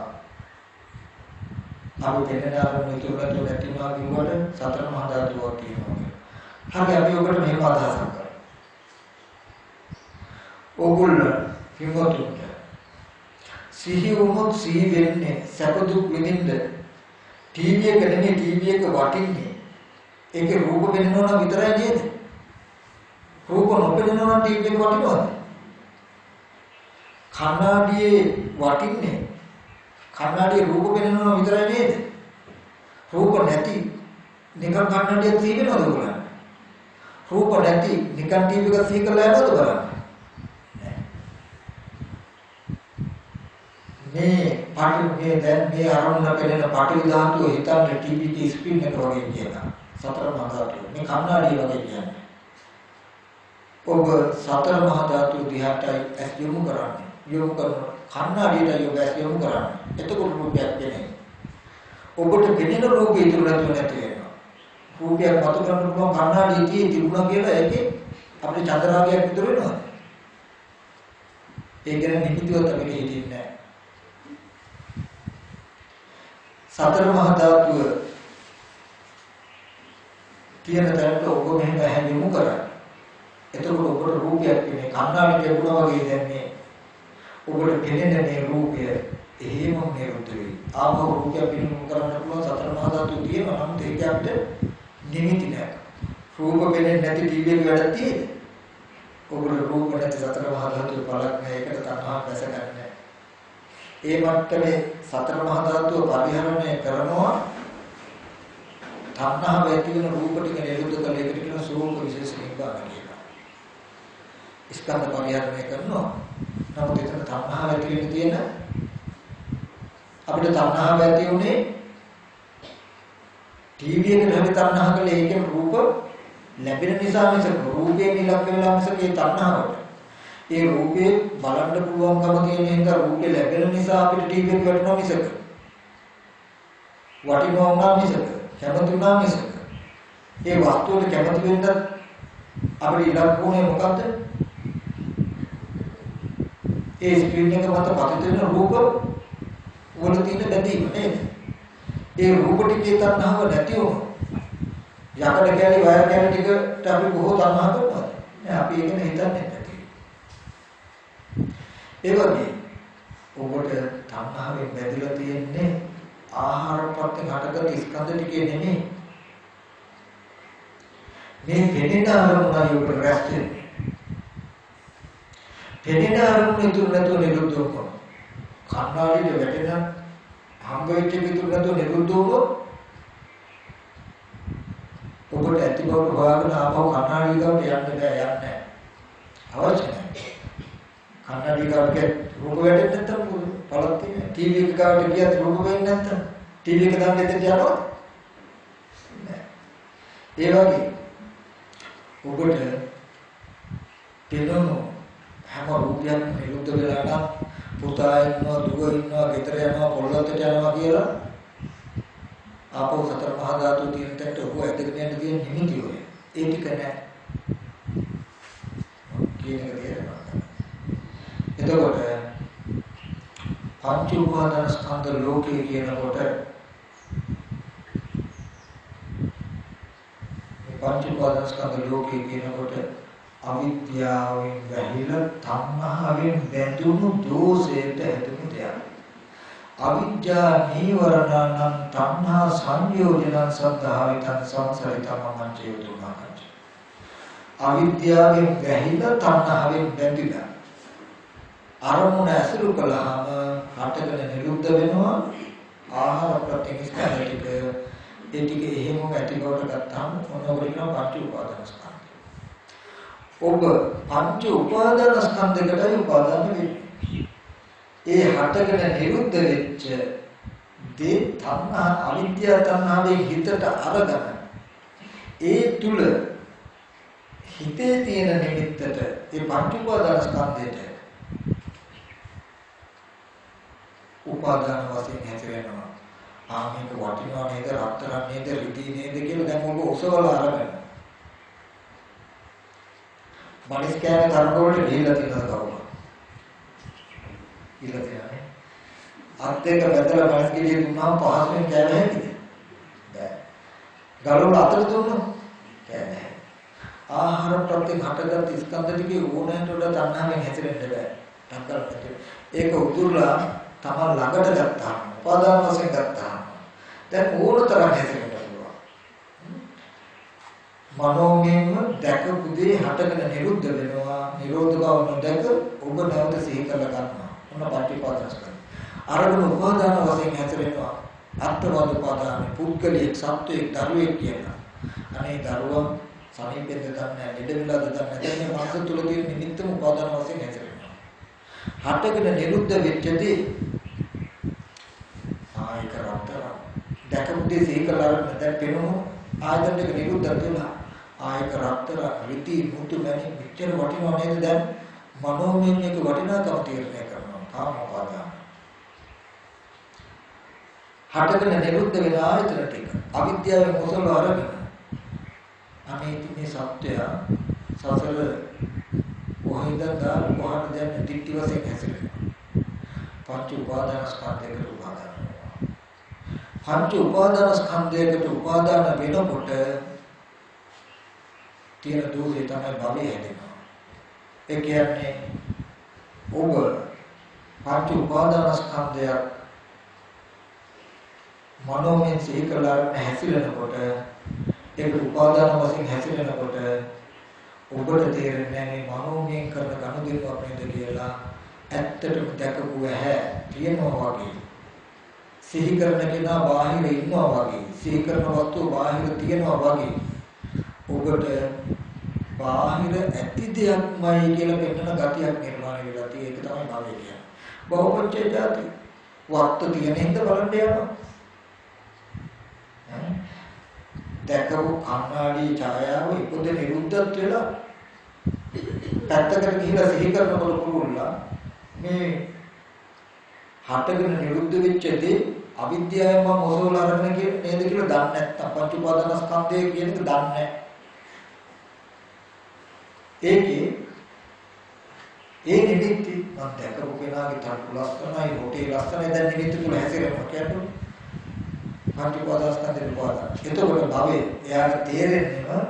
අපි දෙන්න ආරම්භ ඉතුරුට නැතිනවා කිව්වට සතර මහා ධාතුවක් තියෙනවා. හරි අපි ඔබට මේක අදහසක් කරමු. ඔගොල්ලෝ හිමතුන්ට සිහි වුණොත් සිහි වෙන්නේ සැප දුක් විඳින්න ටීවී එක නෙමෙයි ටීවී එක වටින්නේ. ඒකේ රූප වෙනනවා නම් විතරයි නේද? රූප නොපෙනෙනවා නම් ටීවී එක වටිනවද? කණ්ණාඩියේ වටින්නේ කණ්ණාඩියේ රූප වෙනනවා නම් විතරයි නේද? රූප නැති නිකන් කණ්ණාඩියක් තියෙනවද බලන්න? රූප නැති නිකන් ටීවී එක සිහි කරලා යනවද බලන්න? මේ දැන් මේ අරමුණ පෙළෙන පටිවි ධාතුව හිතන්න ටීවී එකේ ස්ක්‍රීන් එක වගේ කියලා. සතර මහා ධාතුව. මේ කණ්ණාඩිය වගේ කියන්නේ. ඔබ සතර මහා ධාතුව දිහාටයි ඇස් යොමු කරන්නේ. යොමු කරන කණ්ණාඩියට ඔබ ඇස් යොමු කරන්නේ. එතකොට රූපයක් පෙනේ. ඔබට පෙනෙන රූපේ ඉතුරු නැති වෙනවා. රූපයක් මතු කරන්න පුළුවන් කණ්ණාඩියේ තිබුණා කියලා ඒකේ අපේ චන්ද්‍රාගයක් ඉතුරු වෙනවා. ඒක ගැන නිමිතිවත් අපිට හිතෙන්නේ නැහැ. සතර මහා ධාතුව තියෙන තැනට ඔබ මෙහෙම හැදෙමු කරා. එතකොට ඔබට රූපයක් කියන්නේ කණ්ණාඩි ලැබුණා වගේ දැන් මේ ඔබට පෙනෙන මේ රූපය එහෙම නිරුද්ධ වෙයි. ආපහු රූපය පිළිම කරන්න පුළුවන් සතර මහා ධාතුව තියෙනවා නම් ඒක අපිට නිමිති නැහැ. රූප පෙනෙන්නේ නැති ටීවී එක වැඩක් තියෙද? ඔබට රූප නැති සතර මහා ධාතුව බලක් නැහැ. ඒකට තණ්හා දැස ගන්නෑ. ඒ මට්ටමේ සතර මහා ධාතුව පරිහරණය කරනවා තණ්හාව ඇති වෙන රූප ටික නිරුද්ධ කරලා ඒකට කියන ස්වરૂප විශේෂ නිබ්බාන කියලා. ස්කන්ධ පරිහරණය කරනවා. නමුත් එතන තණ්හාව ඇති වෙන්න තියෙන අපිට තණ්හාව ඇති උනේ ටීවී එකට හැම තණ්හාව කළේ ඒකේ රූප ලැබෙන නිසා මිසක රූපේ නිලක් වෙනවා මිසක ඒ තණ්හාවට ඒ රූපේ බලන්න පුළුවන්කම තියෙන හින්දා රූපේ ලැබෙන නිසා අපිට ටීවී එක වටනවා මිසක වටිනවා වුණා මිසක කැමති වුණා මිසක ඒ වස්තුවට කැමති වෙන්න අපිට ඉලක්ක උනේ මොකද්ද? ඒ ස්ක්‍රීන් එක මත පතිත වෙන රූප වල තියෙන බැඳීම නේද? ඒ රූප ටිකේ තණ්හාව නැති වුණොත් යකඩ කැලේ වයර් කැලේ ටිකට අපි බොහෝ තණ්හා කරනවා. නෑ අපි ඒක නේ හිතන්නේ නැති. ඒ වගේ ඔබට තණ්හාවෙන් බැඳිලා තියෙන්නේ ආහාරපත්යෙන් හටගත් ස්කන්ධ ටිකේ නෙමෙයි. මේ පෙනෙන අරමුණයි ඔබට රැස් වෙන්නේ. පෙනෙන අරමුණ ඉතුරු නැතුව නිරුද්ධ වෙනවා. කන්නාඩියට වැටෙන හම්බ වෙච්ච ඉතුරු නැතුව නිරුද්ධ වුණොත් ඔබට ඇති බව හොයාගෙන ආපහු කන්නාඩිය ගාවට යන්න බෑ යන්නේ. අවශ්‍ය නැහැ. කන්නාඩිය ගාවට රූප වැටෙන්නේ නැත්නම් පළක් තියෙන ටීවී එක ගාවට ගියත් රූප වෙන්නේ නැත්නම් ටීවී එක දාන්න දෙන්න යනවා. නෑ. ඒ වගේ ඔබට පෙනුණු හැම රූපයක්ම නිරුද්ධ වෙලා නම් පුතා ඉන්නවා දුව ඉන්නවා ගෙදර යනවා පොළොවට යනවා කියලා ආපහු සතර මහා ධාතු තියෙන තැනට ඔබ ඇදගෙන යන්න තියෙන නිමිති ඔය. ඒ ටික නෑ. කියන එක තේරෙනවා. එතකොට පංච උපාදාන ස්කන්ධ ලෝකේ කියනකොට පංච උපාදාන ස්කන්ධ ලෝකේ කියනකොට අවිද්‍යාවෙන් වැහිලා තණ්හාවෙන් බැඳුණු දෝෂයට හැදුණු දෙයක්. අවිද්‍යා නීවරණං තණ්හා සංයෝජනං සද්ධාවිතං සංසරිතං මංචයතුනාං. අවිද්‍යාවෙන් වැහිලා තණ්හාවෙන් බැඳිලා අරමුණ ඇසුරු කළාම හටගෙන නිරුද්ධ වෙනවා. ආහාර ප්‍රතිනිස්කරණ ටික ඒ ටික එහෙම ඇති බවට ගත්තාම මොනවද කියන පංච උපාදාන ස්කන්ධ. ඔබ පංච උපාදාන ස්කන්ධයකට උපාදාන වෙන්නේ. ඒ හටගෙන නිරුද්ධ වෙච්ච දේ තණ්හා අවිද්‍යාව තණ්හාවේ හිතට අරගෙන ඒ තුල හිතේ තියෙන නිමිත්තට ඒ පංච උපාදාන ස්කන්ධයට උපාදාන වශයෙන් හැසිරෙනවා. මේක වටිනවා නේද රත්තරන් නේද රිදී නේද කියලා දැන් ඔබ ඔසවලා අරගෙන මනිස් කෑම තරගවලට ගිහිල්ලා තියෙනවා කවුරු ඉලා තියෙනනේ අත් දෙක බැදලා මනිස් ගෙඩිය දුන්නාම පහසුවෙන් කෑම හැකිද බෑ ගලවල අතට දුන්නොත් කෑම නැහැ ආහාර ප්‍රත්‍යයෙන් හටගත් ස්කන්ධ ටිකේ ඕනෑමට වඩා තණ්හාවෙන් හැසිරෙන්න බෑ තක්කල් ඒක උදුරලා තමන් ළඟට ගත්තාම උපාදාන වශයෙන් ගත්තාම දැන් ඕනතරම් හැසිරෙන්න පුළුවන්. මනෝමයෙන්ම දැකපු දේ හටගෙන නිරුද්ධ වෙනවා. නිරෝධ බව නොදැක ඔබ නැවත සිහි කරලා ගන්නවා. මොන පටිපාදස් කරනවා. අරගෙන උපාදාන වශයෙන් හැසිරෙනවා. අත්වාද උපාදාන පුද්ගලික සත්වයේ දරුවෙක් කියනවා. අනේ දරුවා සමීපෙන්ද ගන්න ලෙඩ වෙලාද ගන්න දැන් මාස තුල තියෙන නිමිත්තම උපාදාන වශයෙන් හැසිරෙනවා. හටගෙන නිරුද්ධ වෙච්චදී ආයක රත්තරන් දැකමුදී සීකලාර දැන් පෙනුණු ආයතන දෙක නිරුද්ධ වෙනවා. ආයක රත්තරන් රිටි මුතු මැනි මෙච්චර වටිනව නේද දැන් මනෝමයෙන් එක වටිනාකම තීරණය කරනවා. කාම උපාදාන. හටගෙන නිරුද්ධ වෙන ආයතන ටික අවිද්‍යාවෙන් මොසල අරගෙන අනේ මේ සත්‍යය සසල කොහෙන්ද කොහොමද දැන් දිට්ඨි වශයෙන් හැසිරෙනවා. පංච උපාදාන ස්කන්ධයකට උපාදාන පංච උපාදාන ස්කන්ධයකට උපාදාන වෙනකොට තියෙන දෝෂය තමයි භවය හැදෙනවා. ඒ කියන්නේ ඔබ පංච උපාදාන ස්කන්ධයක් මනෝමය සීකලන හැසිරෙනකොට ඒක උපාදාන වශයෙන් හැසිරෙනකොට ඔබට තේරෙන්නේ මේ මනෝමයෙන් කරන ගනුදෙනුවක් නේද කියලා ඇත්තටම දැකපු ඇහැ තියෙනවා වගේ සිහි කරන කෙනා බාහිර ඉන්නවා වගේ සිහි කරන වස්තුව බාහිර තියෙනවා වගේ ඔබට බාහිර ඇති දෙයක්මයි කියලා පෙන්වන ගතියක් නිර්මාණය වෙලා තියෙන එක තමයි භවය කියන්නේ. බහුපච්චය જાති වස්තු තියෙන හින්දා බලන්න යනවා. දැකපු කන්නාඩි ඡායාව ඉපද නිරුද්ධත් වෙලා පැත්තකට ගිහිලා සිහි කරනකොට පුළුල්ලා මේ හටගෙන නිරුද්ධ වෙච්ච දේ අවිද්‍යාවෙන් මම ඔසවල අරගෙන නේද කියලා දන්නේ නැත්නම් පංච උපාදාන ස්කන්ධය කියන එක දන්නේ නැහැ. ඒකේ ඒ නිමිති මම දැකපු කෙනාගේ තට්ටු ලස්සනයි හොටේ ලස්සනයි දැන් නිමිති තුල හැසිරෙනවා කියන්නේ පංච උපාදානස්කන්ධේ උපාදාන. එතකොට භවයේ එයාට තේරෙන්නේම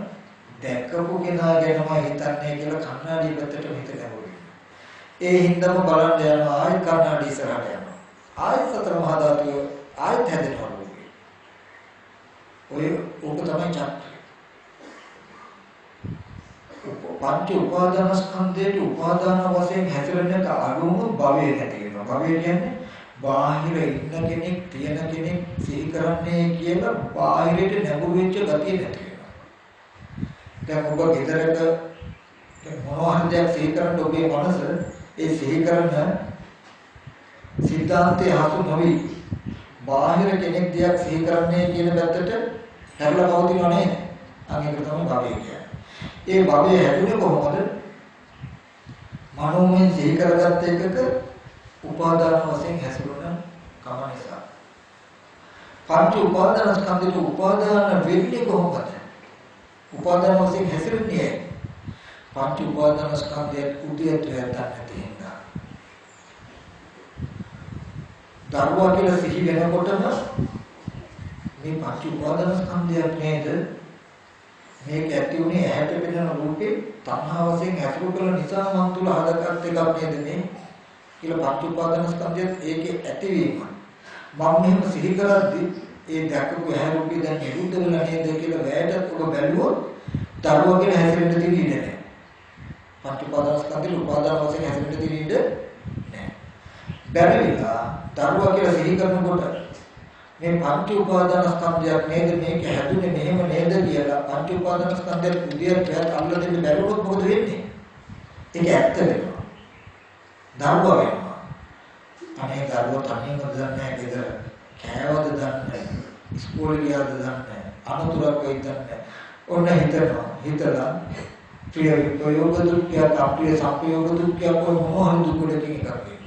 දැකපු කෙනා ගැනම හිතන්නේ කියලා කන්නාඩි පැත්තට හිත ගැඹුරුයි. ඒ හින්දාම බලන්න යනවා ආයෙත් කන්නාඩි ඉස්සරහට යනවා. ආයෙත් සතර මහා ධාතුව ආයෙත් හැදෙනවා. ඔය ඕක තමයි චක්‍රය. පංච උපාදානස්කන්ධයේ උපාදාන වශයෙන් හැසිරෙන්නට අනුව භවයේ නැති වෙනවා. භවය කියන්නේ බාහිර ඉන්න කෙනෙක් තියෙන කෙනෙක් සිහි කරන්නේ කියලා බාහිරට නැඹුරු වෙච්ච ගතිය නැති වෙනවා. දැන් ඔබ ගෙදරක මොනවා හරි දෙයක් සිහි කරන්න ඔබේ මනස ඒ සිහි කරන සිද්ධාන්තයේ හසු නොවි බාහිර කෙනෙක් දෙයක් සිහි කරන්නේ කියන පැත්තට හැරලා පවතිනව නේද? අනික තමයි භවය කියන්නේ. ඒ භවය හැදුනේ කොහොමද? මනෝමය සිහි කරගත්ත එකක උපාදාන වශයෙන් හැසිරුණ කම නිසා. පංච උපාදානස්කන්ධයට උපාදාන වෙන්නේ කොහොමද? උපාදාන වශයෙන් හැසිරෙන්නේ පංච උපාදානස්කන්ධයේ උදේට නැති හින්දා. දරුවා කියලා සිහි වෙනකොටම මේ පංච උපාදානස්කන්ධයක් නේද? මේක ඇති උනේ ඇහැට පෙනෙන රූපේ තණ්හා වශයෙන් ඇසුරු කළ නිසා මන් තුල හදගත් එකක් නේද මේ? කියලා පංච උපාදානස්කන්ධයත් ඒකේ ඇතිවීම. මම මෙහෙම සිහි කරද්දී ඒ දැකපු ඇහැ රූපේ දැන් නිරුද්ධ වෙලා නේද කියලා වැයට ඔබ බැලුවොත් දරුවා කියලා හැසිරෙන්න තියෙන ඉඩ නැහැ. පංච උපාදානස්කන්ධේ උපාදාන වශයෙන් හැසිරෙන්න තියෙන ඉඩ නැහැ. බැරිලා දරුවා කියලා සිහි කරනකොට මේ පංච උපාදානස්කන්ධයක් නේද මේක හැදුනේ මෙහෙම නේද කියලා පංච උපාදානස්කන්ධයේ උදේට අල්ලලා දෙන්න බැලුවොත් මොකද වෙන්නේ? ඒක ඇත්ත වෙනවා. දරුවා වෙනවා. අනේ දරුවා තනියම දන්නේ නැහැ ගෙදර. කෑවද දන්නේ නැහැ. ඉස්කෝලේ ගියාද දන්නේ නැහැ. අනුතරක් වෙයිද දන්නේ නැහැ. ඔන්න හිතලා ප්‍රිය විපයෝග දුක්ඛ අප්‍රිය සංපයෝග දුක්ඛ මොහොන් දුක්ඛකින් එකක් වෙනවා.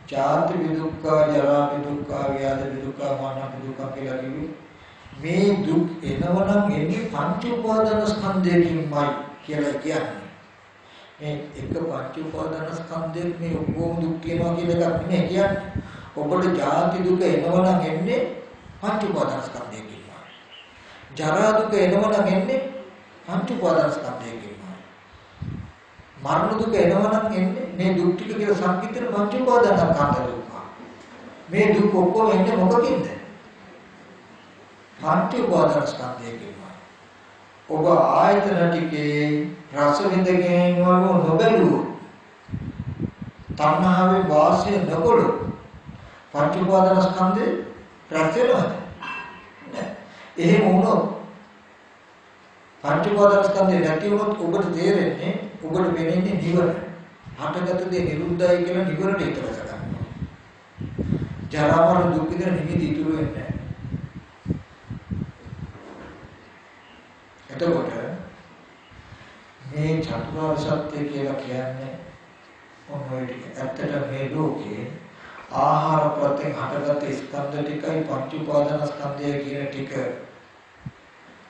ජාති විදුක්ඛ ජරා විදුක්ඛ ව්‍යාධි විදුක්ඛ මරණ විදුක්ඛ කියලා කිව්වේ මේ දුක් එනවනම් එන්නේ පංච උපාදාන ස්කන්ධයකින්මයි කියලා කියන්නේ. මේ එක පංච උපාදාන ස්කන්ධයෙන් මේ ඔක්කොම දුක් කියනවා කියන එකක් නෙමෙයි කියන්නේ. ඔබට ජාති දුක එනවනම් එන්නේ පංච උපාදාන ස්කන්ධයකින්මයි. ජරා දුක එනවනම් එන්නේ පංච උපාදාන ස්කන්ධයකින්මයි. මරණ දුක එනවනම් එන්නේ මේ දුක් ටික කියලා සංකීර්ණ පංච උපාදාන ස්කන්ධ දුක. මේ දුක් ඔක්කොම එන්නේ මොකකින්ද? පංච උපාදාන ස්කන්ධයකින්මයි. ඔබ ආයතන ටිකේ රස විඳගෙන නොබැලුවොත් තණ්හාවේ වාසය නොකොළොත් පංච උපාදාන ස්කන්ධේ ප්‍රත්‍යනවද? නෑ. එහෙම වුණොත් පංච උපාදාන ස්කන්ධේ නැති වුණොත් ඔබට තේරෙන්නේ ඔබට වෙන්නේ නිවන. හටගත් දේ නිරුද්ධයි කියලා නිවනට ඉතරස ගන්නවා. ජරා මරණ දුක් විඳින නිමිති ඉතුරු වෙන්නේ නැහැ. එතකොට මේ චතුරාර්ය සත්‍ය කියලා කියන්නේ මොනවද? ඇත්තට මේ ලෝකේ ආහාර ප්‍රත්‍යයෙන් හටගත් ස්කන්ධ ටිකයි පංච උපාදාන ස්කන්ධය කියන ටික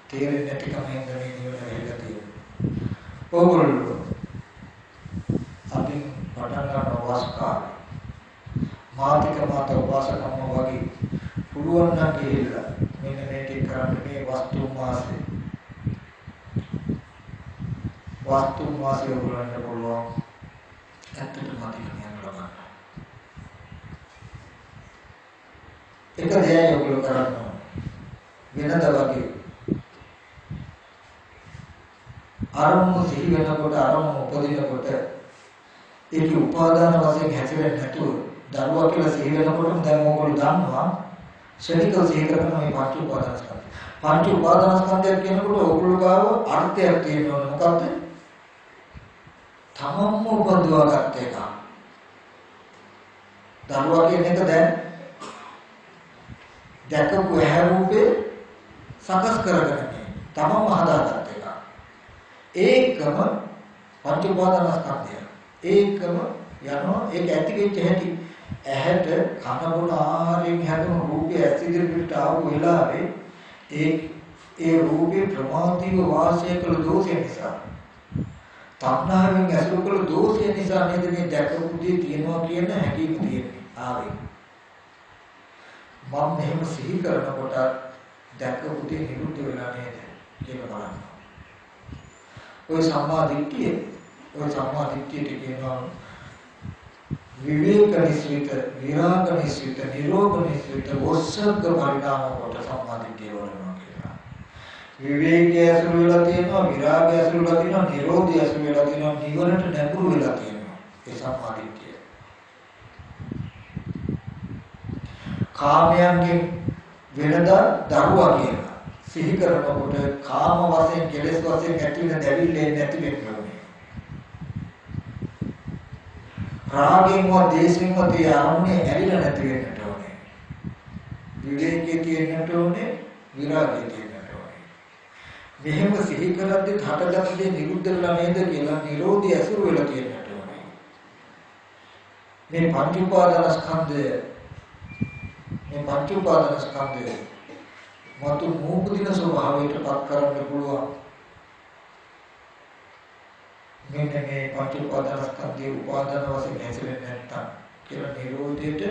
තේරෙන්නේ නැතිකම හින්දා මේ නිවන වෙලා තියෙනවා. ඕගොල්ලෝ අපි පටන් ගන්න වාස්කාරය මාතික මාත උපාසකම්ම වගේ පුළුවන් නම් ගිහිල්ලා මෙන්න මේ ටික කරන්න මේ වස්තු මාසය උගලන්න පුළුවන්. ඇත්තටම මාතික නියම ලබන්න. එක දෙයක් ඔයගොල්ලෝ කරන්න වෙනද වගේ අරමුණු සිහි වෙනකොට අරමුණු උපදිනකොට ඒක උපාදාන වශයෙන් හැසිරෙන්නේ නැතුව දරුවා කියලා සිහි වෙනකොටම දැන් ඕගොල්ලෝ දන්නවා ශනිකව සිහි කරන මේ පංච උපාදාන ස්කන්ධය. පංච උපාදාන ස්කන්ධය කියනකොට ඕගොල්ලෝ ගාව අර්ථයක් තියෙනවා මොකක්ද? තමන්ම උපදවා ගන්න එක. දරුවා කියන එක දැන් දැකපු ඇහැ රූපේ සකස් කරගෙන තමන්ම හදාගත්ත එක. ඒකම පංච උපාදාන ස්කන්ධය. ඒකම යනවා ඒක ඇති වෙච්ච හැටි ඇහැට කන බොන ආහාරයෙන් හැදෙන රූපය ඇස් ඉදිරියට ආව වෙලාවේ ඒ රූපේ ප්‍රමාදීව වාසය කළ දෝෂය නිසා තණ්හාවෙන් ඇසුරු කළ දෝෂය නිසා නේද මේ දැකපු දේ තියනවා කියන හැඟීම තියෙන්නේ ආවේ. මම මෙහෙම සිහි කරනකොට දැක්ක පුතේ නිරුද්ධ වෙලා නේද කියලා බලන්න. ඔය සම්මා දිට්ඨියට කියනවා විවේක නිස්සිත, විරාග නිස්සිත, නිරෝධ නිස්සිත, වස්සග්ග පරිණාම කොට සම්මා දිට්ඨිය වඩනවා කියලා. විවේකය ඇසුරු වෙලා තියෙනවා, විරාගය ඇසුරු වෙලා තියෙනවා, නිරෝධය ඇසුරු වෙලා තියෙනවා, නිවනට නැඹුරු වෙලා තියෙනවා. ඒ සම්මා දිට්ඨිය. කාමයන්ගෙන් වෙනදා දරුවා කියලා සිහි කරනකොට කාම වශයෙන් කෙලෙස් වශයෙන් ඇති වෙන දැවිල්ලේ නැති වෙනවා. රාගෙන්වත් දේශෙන්වත් ඒ ආරම්භයේ ඇලිලා නැති වෙන්නට ඕනේ. විවේකයේ තියෙන්නට ඕනේ, විරාගයේ තියෙන්නට ඕනේ. මෙහෙම සිහි කරද්දී හටගත්තේ නිරුද්ධ වෙලා නේද කියලා නිරෝධය ඇසුරු වෙලා තියෙන්නට ඕනේ. මේ පංච උපාදානස්කන්ධය මතු මූපදින ස්වභාවයට පත් කරන්න පුළුවන්. මෙන්න මේ පංච උපාදානස්කන්ධයේ උපාදාන වශයෙන් හැසිරෙන්නේ නැත්තම් කියලා නිරෝධයට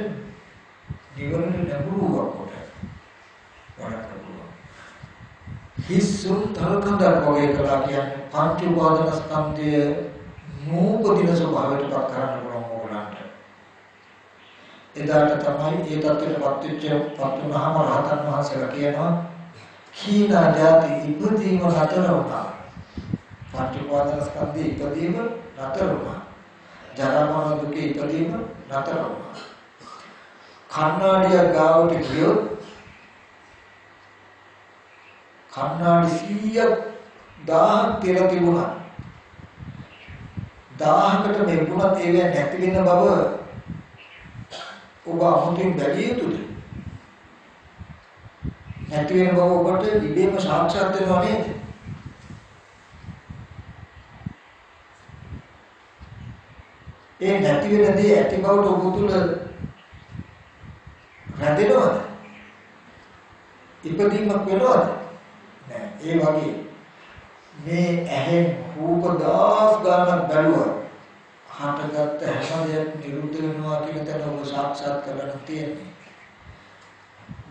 නිවනට නැඹුරුවක් කොට වඩන්න පුළුවන්. හිස්සුන් තලකඳක් වගේ කළා කියන්නේ පංච උපාදානස්කන්ධය නූපදින ස්වභාවයට පත් කරන්න පුළුවන් ඕගලන්ට. එදාට තමයි ඒ தත්ත්වයටපත් වුණාම රහතන් වහන්සේලා කියනවා කීනා જાති ඉපදීම නතර වුණා. පංච උපාදානස්කන්ධයේ ඉපදීම නතර වුණා. ජරා මරණ දුකේ ඉපදීම නතර වුණා. කන්නාඩිය ගාවට ගියොත් කන්නාඩි 100ක් 1000ක් තියලා තිබුණා. 1000කට මෙබුණත් ඒව නැති වෙන බව ඔබ අමුතුවෙන් බැලිය යුතුද? නැති වෙන බව ඔබට ඉබේම සාක්ෂාත් වෙනව නේද? ඒ නැති වෙන දේ ඇති බවට ඔබ තුල රැඳෙනවද? ඉපදීමක් වෙනවද? නෑ. ඒ වගේ මේ ඇහෙන් රූප දාස් ගානක් බැලුවා හටගත්ත හැම දෙයක් නිරුද්ධ වෙනවා කියන තැන ඔබ සාක්ෂාත් කරගන්න තියෙන්නේ.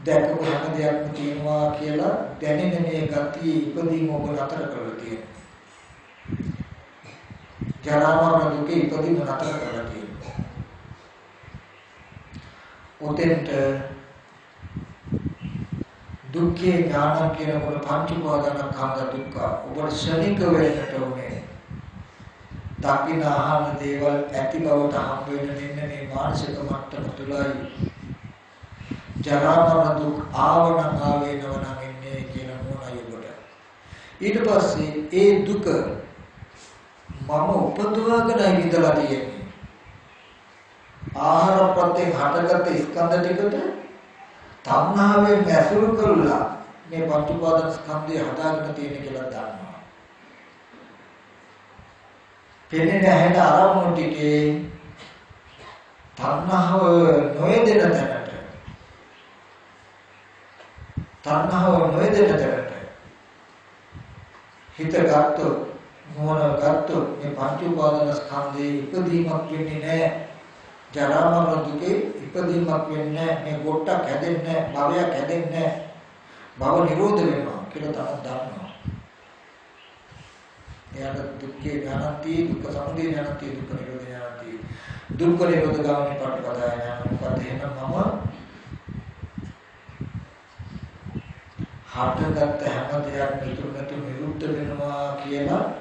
දැකපු හැම දෙයක්ම තියෙනවා කියලා දැනෙන මේ ගතිය ඉපදීම ඔබ නතර කරලා තියෙනවා. ජරා මරණ දුකේ ඉපදීම නතර කරලා තියෙනවා. ඔතෙන්ට දුක්ඛේ ඥාන කියනකොට පංච උපාදානස්කන්ධ දුක්ඛ ඔබට ශනික වෙන්නට ඕනේ. දකින්න ආහන දේවල් ඇති බවට හම් වෙන මෙන්න මේ මානසික මට්ටම තුලයි ජරා මරණ දුක් ආවනම් ආවේ නවනම් එන්නේ කියන මොනයි ඔබට. ඊට පස්සේ ඒ දුක මම උපදවාගෙන ඉඳලා තියෙන්නේ. ආහාර ප්‍රත්‍යයෙන් හටගත්ත ස්කන්ධ ටිකට තණ්හාවෙන් ඇසුරු කරලා මේ පංච උපාදාන ස්කන්ධය හදාගෙන තියෙන කියලා දන්නවා. පෙනෙන හැට අරමුණු ටිකේ තණ්හාව නොයදෙන තැනට හිත ගත්තොත් මොන ගත්තොත් මේ පංච උපාදාන ස්කන්ධේ ඉපදීමක් වෙන්නේ නැහැ. ජරා මරණ දුකේ ඉපදීමක් වෙන්නේ නැහැ. මේ ගොට්ටක් හැදෙන්නේ නැහැ. භවයක් හැදෙන්නේ නැහැ. භව නිරෝධ වෙනවා කියලා තමයි දන්නවා. එයාට දුක්ඛේ ඥානති, දුක්ඛ සමුදය ඥානති, දුක්ඛ නිරෝධ ඥානති. දුක්ඛ නිරෝධ ගාමිනී පටිපදාය ඥාන. මොකද එහෙනම් මම හටගත්ත හැම දෙයක්ම ඉතුරුනතු නිරුද්ධ වෙනවා කියලා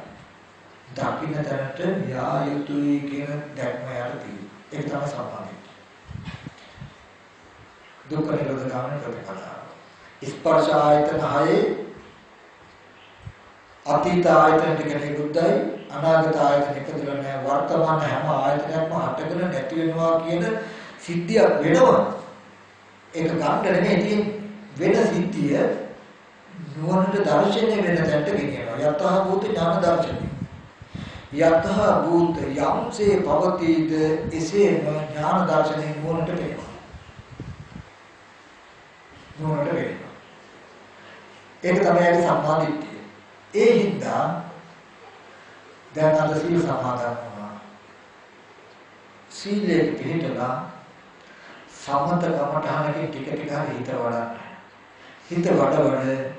දකින්න තැනට යා යුතුයි කියන දැක්ම යට තියෙනවා. ඒක තමයි සම්මාදිට. දුක්ඛ නිරෝධ ගාමිනී ප්‍රතිපදාව. ස්පර්ශ ආයතන 6 අතීත ආයතන ටික නිරුද්ධයි, අනාගත ආයතන ඉපදෙලා නැහැ. වර්තමාන හැම ආයතනයක්ම හටගෙන නැති වෙනවා කියන සිද්ධියක් වෙනවා. ඒක ගන්න නෙමෙයි තියෙන්නේ. වෙන සිද්ධිය නුවණට දර්ශනය වෙන තැනට ගෙනියනවා. යතහ භූත ඥාන දර්ශනය. යතහ භූත යම්සේ පවතීද එසේම ඥාන දර්ශනය නුවණට වෙනවා. නුවණට වෙනවා. ඒක තමයි සම්මාදිට්ඨිය. ඒ හින්දා දැන් අද සීල සමාදන් වුණා. සීලේ පිළිපදලා සමත කමඨහනකින් ටික ටික හරි හිත වඩන්න. හිත වඩ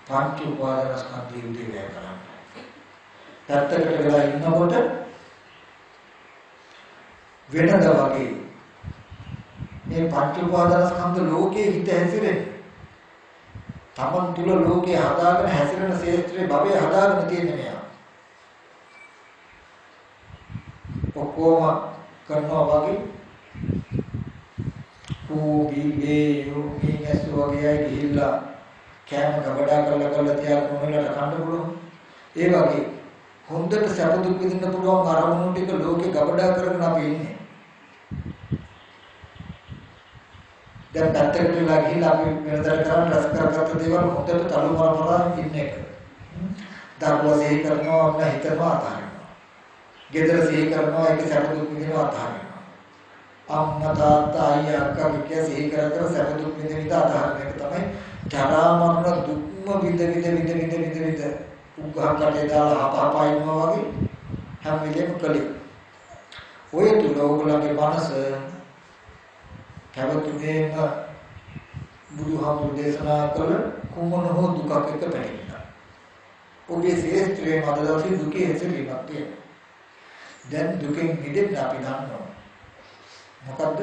පංච උපාදානස්කන්ධය උදේ වැය කරන්න. පැත්තකට වෙලා ඉන්නකොට වෙනද වගේ මේ පංච උපාදානස්කන්ධ ලෝකයේ හිත හැසිරෙන්නේ. තමන් තුල ලෝකේ හදාගෙන හැසිරෙන ශේත්‍රයේ භවය හදාගෙන තියෙන මෙයා. ඔක්කොම කරනවා වගේ කෝබිගේ යෝගී ගැසු වගේ අය ගිහිල්ලා කෑම ගබඩා කරලා තියාගෙන මොනලට කන්න පුළුවන්. ඒ වගේ හොඳට සැප දුක් විඳින්න පුළුවන් අරමුණු ටික ලෝකේ ගබඩා කරගෙන අපි ඉන්නේ. දැන් පැත්තකට වෙලා ගිහිල්ලා අපි වෙනදට කරන් රස කරගත්ත දේවල් හොඳට තලු මරමරා ඉන්න එක. දරුවා සිහි කරනවා අපිට හිතනවා අතහරිනවා. ගෙදර සිහි කරනවා ඒක සැප දුක් විඳිනවා අතහරිනවා. අම්මා තාත්තා අයියා අක්කා කිය සිහි කර සැප දුක් විඳින අතහරින එක තමයි ජරා මරණ දුක්ම විඳ උග්ඝා කටේ දාලා හපහපා ඉන්නවා වගේ හැම වෙලේම කලේ. ඔය තුල ඕගොල්ලන්ගේ මනස කවතුනේම බුදුහාමුදුරු දේශනා කළ කුමන හෝ දුකක් එක පැහැදිලා. ඔබේ ශේත්‍රයේ මදලසි දුකේ හැසිරීමක් තියෙනවා. දැන් දුකෙන් මිදෙන්න අපි දන්නවා. මොකද්ද?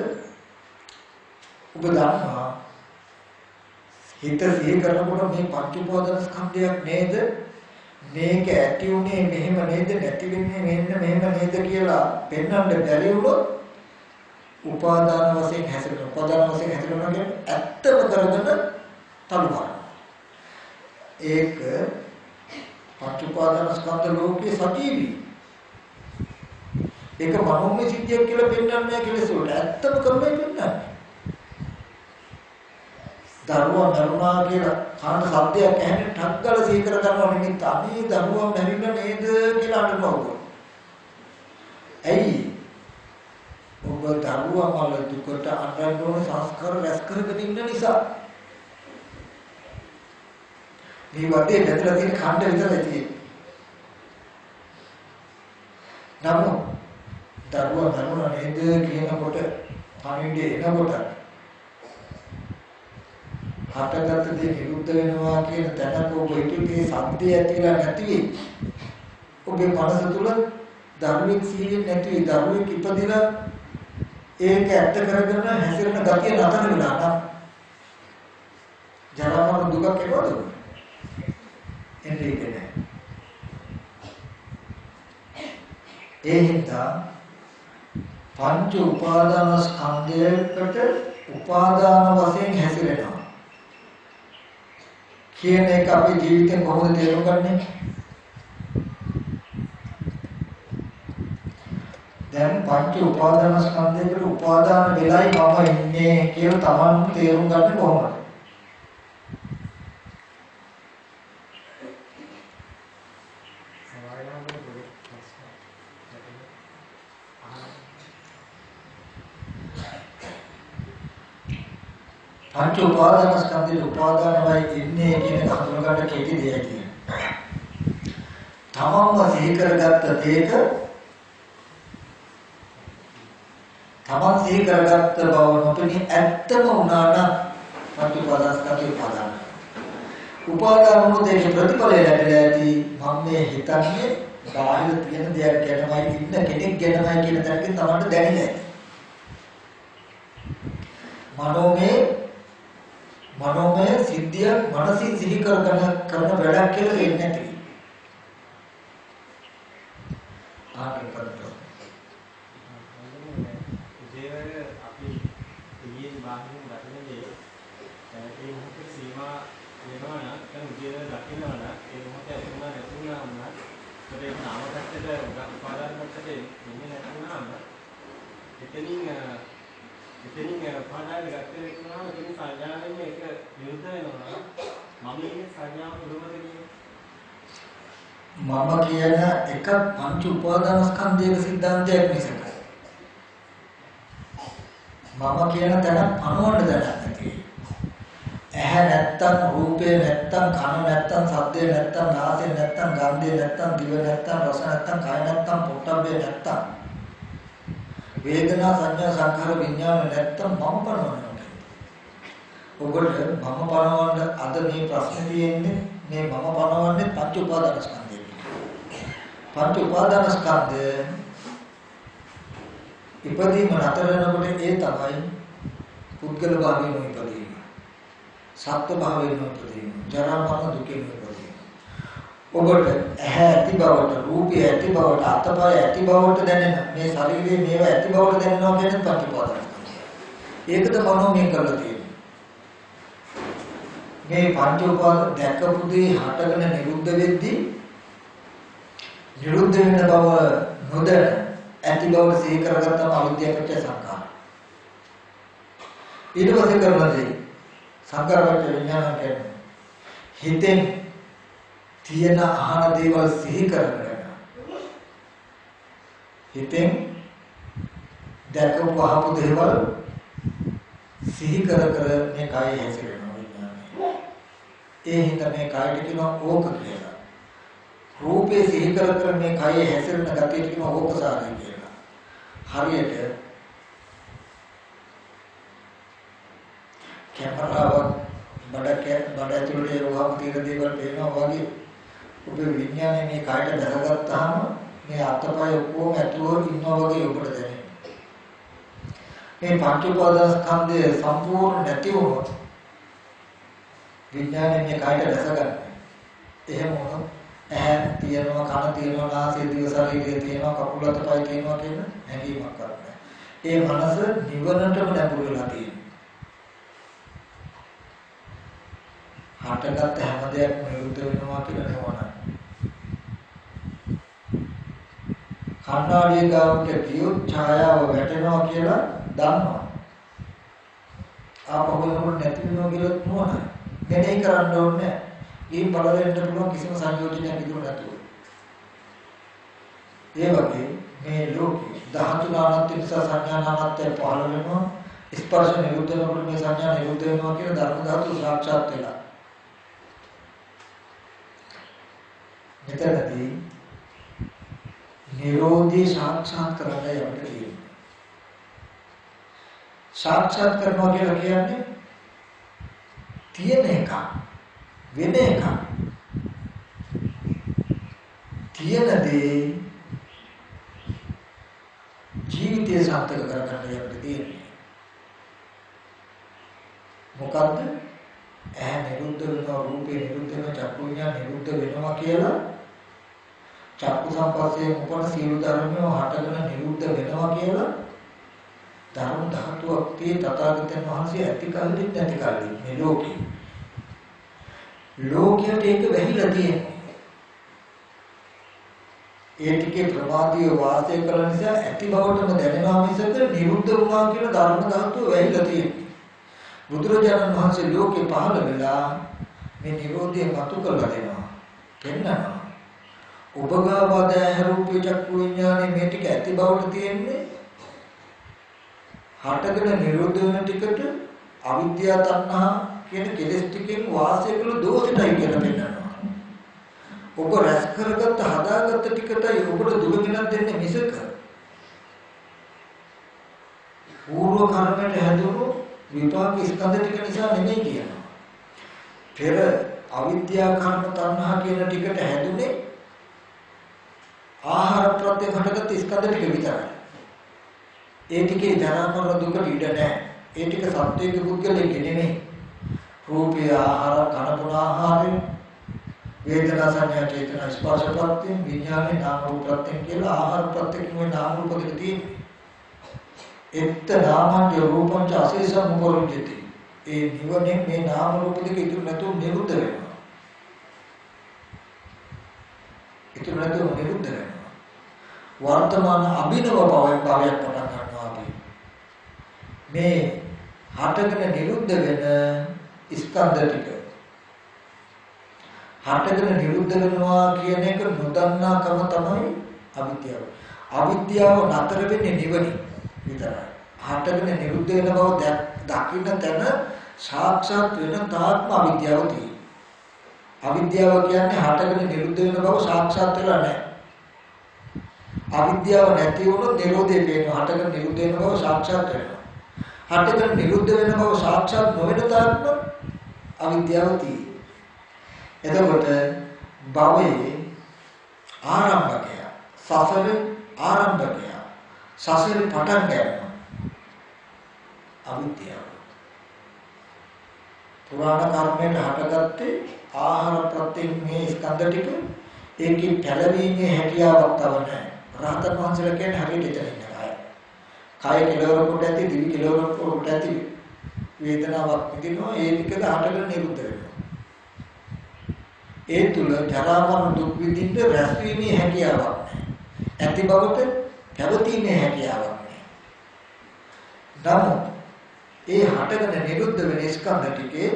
ඔබ දන්නවා හිත සිහි කරනකොට මේ පංච උපාදාන ස්කන්ධයක් නේද? මේක ඇති උනේ මෙහෙම නේද? නැති වෙන්නේ මෙන්න මෙහෙම නේද කියලා පෙන්වන්න බැරි වුණොත් උපාදාන වශයෙන් හැසිරෙනවා. උපාදාන වශයෙන් හැසිරෙනවා කියන්නේ ඇත්තම කරගෙන තලුවා. ඒක පංච උපාදාන ස්කන්ධ ලෝකයේ සජීවී. ඒක මනෝමය සිද්ධියක් කියලා පෙන්වන්නේ නැහැ කියලා සෝට. ඇත්තම කරමයි පෙන්වන්නේ. දරුවා මරුණා කියලා කාණ සද්දයක් ඇහෙන ටග්ගල සීකර කරනවා නිමිත්ත. අනේ දරුවා මැරිලා නේද කියලා අඬනවා. ඇයි? ඔබ දරුවා මල දුකට අඬන සංස්කාර රැස් කරගෙන ඉන්න නිසා. මේ වටේ දැතලා තියෙන ඛණ්ඩ විතරයි තියෙන්නේ. නමුත් දරුවා මරුණා නේද කියනකොට පණිවිඩය එනකොට හටගත් දේ නිරුද්ධ වෙනවා කියන තැනක ඔබ හිතේ සත්‍යය ඇතිලා නැති වෙයි. ඔබේ මනස තුල ධර්මික සීලෙ නැති වෙයි. ධර්මික ඉපදිලා ඒක ඇත්ත කරගෙන හැසිරෙන ගතිය නතර වෙනවා නම් ජරාමරණ දුකක් එනවද? එන්නේ නැහැ. ඒ හින්දා පංච උපාදාන ස්කන්ධයකට උපාදාන වශයෙන් හැසිරෙනවා කියන එක අපේ ජීවිතෙන් කොහොමද තේරුම් ගන්නේ? දැන් පංච උපාදාන ස්කන්ධයකට උපාදාන වෙලයි මම ඉන්නේ කියලා Taman තේරුම් ගන්නේ කොහොමද? පංච උපාදාන ස්කන්ධේ උපාදානවයි ඉන්නේ කියන එක හඳුනගන්න කෙටි දෙයක් තියෙනවා. තමන්ම සිහි කරගත්ත දෙයක තමන් සිහි කරගත්ත බව නොපෙනී ඇත්තම වුණා නම් පංච උපාදාන ස්කන්ධේ උපාදාන. උපාදාන වුණොත් ඒකේ ප්‍රතිඵලය ලැබෙලා ඇති මම මේ හිතන්නේ බාහිර තියෙන දෙයක් ගැනමයි ඉන්න කෙනෙක් ගැනමයි කියන තැනකින් තමන්ට දැනෙන්නේ. මනෝමය සිද්ධිය මනසින් සිහි කරන වැඩක් කියලා වෙන්නේ නැති. ආකල්ප කරනවා. දේවල් අපි ඊයේ බාහිරින් දකින්නේ ඒ මොහොතේ සීමා වෙනවා නම් දැන් උදේවල් දකිනවා නම් ඒ මොහොතේ ඇතුණා නැතුණා නම් ඒක නාමකත්තට උපාදාන කත්තට එන්නේ නැතුණාම එතනින් පාඩාවේ ගැටේ වෙනවා කියන සංඥාවෙන් ඒක විරුද්ධ වෙනවා. මම මේ සංඥාව කොහොමද කියන්නේ? මම කියන එක පංච උපාදාන ස්කන්ධයක සිද්ධාන්තයක් මිසක මම කියන තැන පණවන්න දැනක් නැති. ඇහැ නැත්තම් රූපේ නැත්තම් කන නැත්තම් ශබ්දේ නැත්තම් නාසය නැත්තම් ගන්ධය නැත්තම් දිව නැත්තම් රස නැත්තම් කය නැත්තම් පොට්ටබ්බේ නැත්තම් වේදනා සංඥා සංඛාර විඥාන නැත්තම් මම පනවනවා. ඔබට මම පනවන්න අද මේ ප්‍රශ්නේ තියෙන්නේ මේ මම පනවන්නේ පංච උපාදාන ස්කන්ධය. පංච උපාදාන ස්කන්ධය ඉපදීම නතර වෙනකොට ඒ තමයි පුද්ගල භාවයෙන් ඉපදීම. සත්ත්ව භාවයෙන් ඉපදීම. ජරා මරණ දුකෙන් ඉපදීම. ඔබට ඇහැ ඇති බවට, රූපය ඇති බවට, අතපය ඇති බවට දැනෙන මේ ශරීරයේ මේවා ඇති බවට දැනෙනවා කියන්නේ පංච උපාදාන ස්කන්ධය. ඒකද මනෝමය කරලා තියෙන්නේ. මේ පංච උපාදාන දැකපු දේ හටගෙන නිරුද්ධ වෙද්දී නිරුද්ධ වෙන බව නොදැන ඇති බව සිහි කරගත්තම අවිද්‍යාවපච්ච සංඛාර. ඊට පස්සේ කරනදී සංඛාරපච්ච විඥාන කියන්නේ හිතෙන් තියෙන අහන දේවල් සිහි කරගෙන හිතෙන් දැකපු අහපු දේවල් සිහි කර කර මේ කය හැසිරෙනවා විඥානය. ඒ හිත මේ කයට කියනවා ඕක කියලා. රූපේ සිහි කර කර මේ කයේ හැසිරෙන ගතියට කියනවා ඕකසාරය කියලා. හරියට කැමරාවක් බඩ ඇතුළට යවුවම තියෙන දේවල් පේනවා වගේ ඔබේ විඥානය මේ කයට දැනගත්තාම මේ අතපය ඔක්කොම ඇතුළේ ඉන්නවා වගේ ඔබට දැනෙනවා. මේ පංච උපාදාන ස්කන්ධය සම්පූර්ණ නැති වුණොත් විඥානය මේ කයට දැසගන්න. එහෙම වුණොත් ඇහැ තියෙනවා, කන තියෙනවා, නාසය දිව ශරීරය තියෙනවා, කකුල අතපය තියෙනවා කියන හැඟීමක් කරන්නේ. ඒ මනස නිවනටම නැඹුරු වෙලා තියෙනවා. හටගත් හැම දෙයක්ම නිරුද්ධ වෙනවා කියලා නෝනා. කණ්ණාඩිය ගාවට ගියොත් ඡායාව වැටෙනවා කියලා දන්නවා. ආපහු එනකොට නැති වෙනවා කියලා නෝනා. මෙනෙහි කරන්න ඕනේ. මේ බලවෙන්න පුළුවන් කිසිම සංයෝජනයක් ඉදිරි නැතුව. ඒ වගේ මේ ලෝකේ ධාතු නානත්‍ය නිසා සංඥා නානත්‍ය පහළ වෙනවා. ස්පර්ශ නිරුද්ධ වෙනකොට මේ සංඥා නිරුද්ධ වෙනවා කියන ධර්ම ධාතු සාක්ෂාත් වෙලා. මෙතනදී නිරෝධී සාක්ෂාත් කරගන්න යන්න තියෙනවා. සාක්ෂාත් කරනවා කියලා කියන්නේ තියෙන එක වෙන එක. තියෙන දේ ජීවිතය සාර්ථක කරගන්න යන්න තියෙන්නේ. මොකද්ද? ඇහැ නිරුද්ධ වෙනවා, රූපේ නිරුද්ධ වෙනවා, චක්කු විඤ්ඤාණ නිරුද්ධ වෙනවා කියලා චක්කු සම්පස්සේ උපන සීල ධර්මය හටගෙන නිරුද්ධ වෙනවා කියලා ධර්ම ධාතුවක් tie තථාගතයන් වහන්සේ ඇති කල්ලි නැති කල්ලි මේ ලෝකේ. ලෝකයට ඒක වැහිලා තියෙනවා. ඒ ටිකේ ප්‍රමාදීය වාසය කළ නිසා ඇති බවටම දැනෙනවා මිසක නිරුද්ධ වුණා කියලා ධර්ම ධාතුව වැහිලා තියෙනවා. බුදුරජාණන් වහන්සේ ලෝකේ පහළ වෙලා මේ නිරෝධය මතු කරලා දෙනවා. පෙන්නනවා. ඔබ ගාවද රූපේ චක්කු විඥානේ මේ ටික ඇති බවට තියෙන්නේ හටගෙන නිරෝධ වෙන ටිකට අවිද්‍යාව තණ්හා කියන කෙලෙස් ටිකෙන් වාසය කළ දෝෂයයි කියලා පෙන්නනවා. ඔබ රැස් කරගත්ත හදාගත්ත ටිකටයි ඔබට දුක ගෙනත් දෙන්නේ මිසක පූර්ව කර්මයට හැදුණු විපාක ස්කන්ධ ටික නිසා නෙමෙයි කියනවා. පෙර අවිද්‍යා කර්ම තණ්හා කියන ටිකට හැදුනේ ආහාර ප්‍රත්‍ය හටගත් ස්කන්ධ ටික විතරයි. ඒ ටිකේ ජරා මරණ දුක ඉඩ නැහැ. ඒ ටික සත්‍යයේ පුද්ගලෙක නෙමෙයි. රූපය ආහාර කන පුන ආහාරය වේදනා සංඥා චේතනා ස්පර්ශ ප්‍රත්‍ය විඥානේ නාම රූප ප්‍රත්‍ය කියලා ආහාර ප්‍රත්‍ය කියන නාම රූප දෙක තියෙනවා. එත්ත නාමං රූපං ච අශේෂං උපරිජ්ජති. ඒ නිවනේ මේ නාම රූප දෙක ඉතුරු නැතුව නිරුද්ධ වෙනවා. ඉතුරු නැතුව නිරුද්ධ වෙනවා. වර්තමාන අභිනව භවයක් පටන් ගන්නවා අපි. මේ හටගෙන නිරුද්ධ වෙන ස්කන්ධ ටික හටගෙන නිරුද්ධ වෙනවා කියන එක නොදන්නාකම තමයි අවිද්‍යාව. අවිද්‍යාව නතර වෙන්නේ නිවනින් විතරයි. හටගෙන නිරුද්ධ වෙන බව දකින්න තැන සාක්ෂාත් වෙන තාත්ම අවිද්‍යාව තියෙනවා. අවිද්‍යාව කියන්නේ හටගෙන නිරුද්ධ වෙන බව සාක්ෂාත් වෙලා නැහැ. අවිද්‍යාව නැති වුණොත් නිරෝධය පේනවා. හටගෙන නිරුද්ධ වෙන බව සාක්ෂාත් වෙනවා. හටගෙන නිරුද්ධ වෙන බව සාක්ෂාත් නොවන තාක්ම අවිද්‍යාව තියෙනවා. එතකොට භවයේ ආරම්භකය, සසරේ ආරම්භකය, සසරේ පටන් ගන්නවා අවිද්‍යාව. පුරාණ කර්මයෙන් හටගත්තේ ආහාර ප්‍රත්‍යයෙන් මේ ස්කන්ධ ටික ඒකේ පැලවීමේ හැකියාවක් තව නැහැ. රහතන් වහන්සේලා කියන්නේ හරියට එතන ඉන්නවා. කාය කෙලවර කොට ඇති, දිවි කෙලවර කොට ඇති වේදනාවක් විඳිනවා. ඒ ටිකද හටගෙන නිරුද්ධ වෙනවා. ඒ තුල ජරා මරණ දුක් විඳින්න රැස්වීමේ හැකියාවක් නැහැ. ඇති බවට පැවතීමේ හැකියාවක් නැහැ. නමුත් ඒ හටගෙන නිරුද්ධ වෙන ස්කන්ධ ටිකේ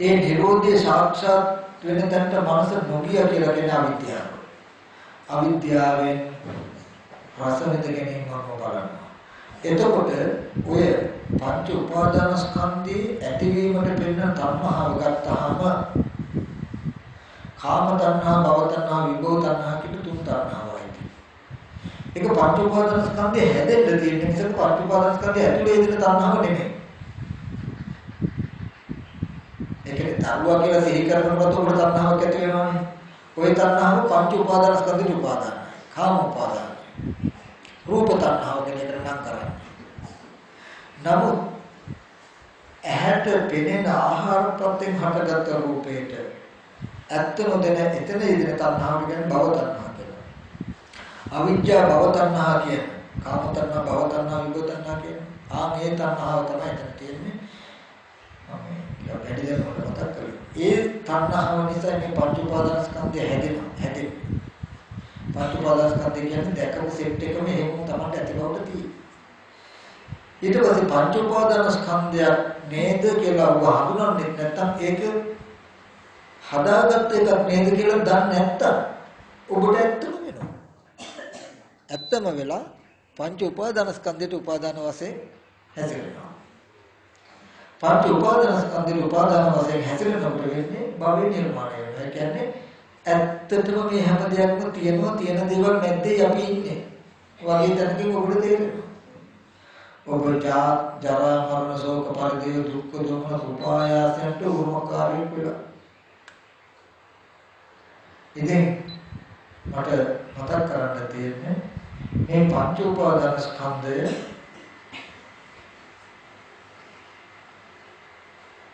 ඒ නිරෝධය සාක්ෂාත් වෙන තැනට මනස නොගිය කියලා කියන අවිද්‍යාව. අවිද්‍යාවෙන් රස විඳ ගැනීම බලනවා. එතකොට ඔය පංච උපාදානස්කන්ධයේ ඇතිවීමට පෙන්න තණ්හාව ගත්තාම කාම තණ්හා, භව තණ්හා, විභව තණ්හා කියන තුන් තණ්හාවයි. ඒක පංච උපාදානස්කන්ධය හැදෙන්න තියෙන නිසා පංච උපාදානස්කන්ධය ඇතුලේ ඉඳන තණ්හාව නෙමෙයි. ඒකේ තරුවා කියලා සිහි කරනකොට උඹට තණ්හාවක් ඇති වෙනවනේ. ওই තණ්හාව පංච උපාදානස්කන්ධේ උපාදානයි. කාම උපාදානයි. රූප තණ්හාව කියන එක නම් කරන්නේ. නමුත් ඇහැට පෙනෙන ආහාර ප්‍රත්‍යයෙන් හටගත් රූපේට ඇත්ත නොදැන එතන ඉදින තණ්හාවට කියන්නේ භව තණ්හා කියලා. අවිජ්ජා භව තණ්හා කියන කාම තණ්හා, භව තණ්හා, විභව තණ්හා කියන මේ තණ්හාව තමයි එතන තියෙන්නේ. වැඩි දෙයක් මතක් කරගන්න. ඒ තණ්හාව නිසා මේ පංච උපාදානස්කන්ධය හැදෙන්නේ. පංච උපාදානස්කන්ධය කියන්නේ දැකපු සෙට් එකම එහෙම තමයි ඇති බවට තියෙන්නේ. ඊට පස්සේ පංච උපාදානස්කන්ධයක් නේද කියලා ඔබ හඳුනන්නේ නැත්නම් ඒක හදාගත්ත එකක් නේද කියලා දන්නේ නැත්නම් ඔබට ඇත්තම වෙනවා. ඇත්තම වෙලා පංච උපාදානස්කන්ධයට උපාදාන වශයෙන් හැසිරෙනවා. පංච උපාදානස්කන්ධේ උපාදාන වශයෙන් හැසිරෙනකොට වෙන්නේ භවය නිර්මාණය වෙනවා. ඒ කියන්නේ ඇත්තටම මේ හැම දෙයක්ම තියෙනවා, තියෙන දේවල් නැද්දේ අපි ඉන්නේ. වගේ තැනකින් ඔබට තේරෙනවා. ඔබ ජරා මරණ ශෝක පරිදේව දුක්ඛ දෝමන උපායාසයන්ට උරුමකාරී වෙලා. ඉතින් මට මතක් කරන්න තියෙන්නේ මේ පංච උපාදානස්කන්ධය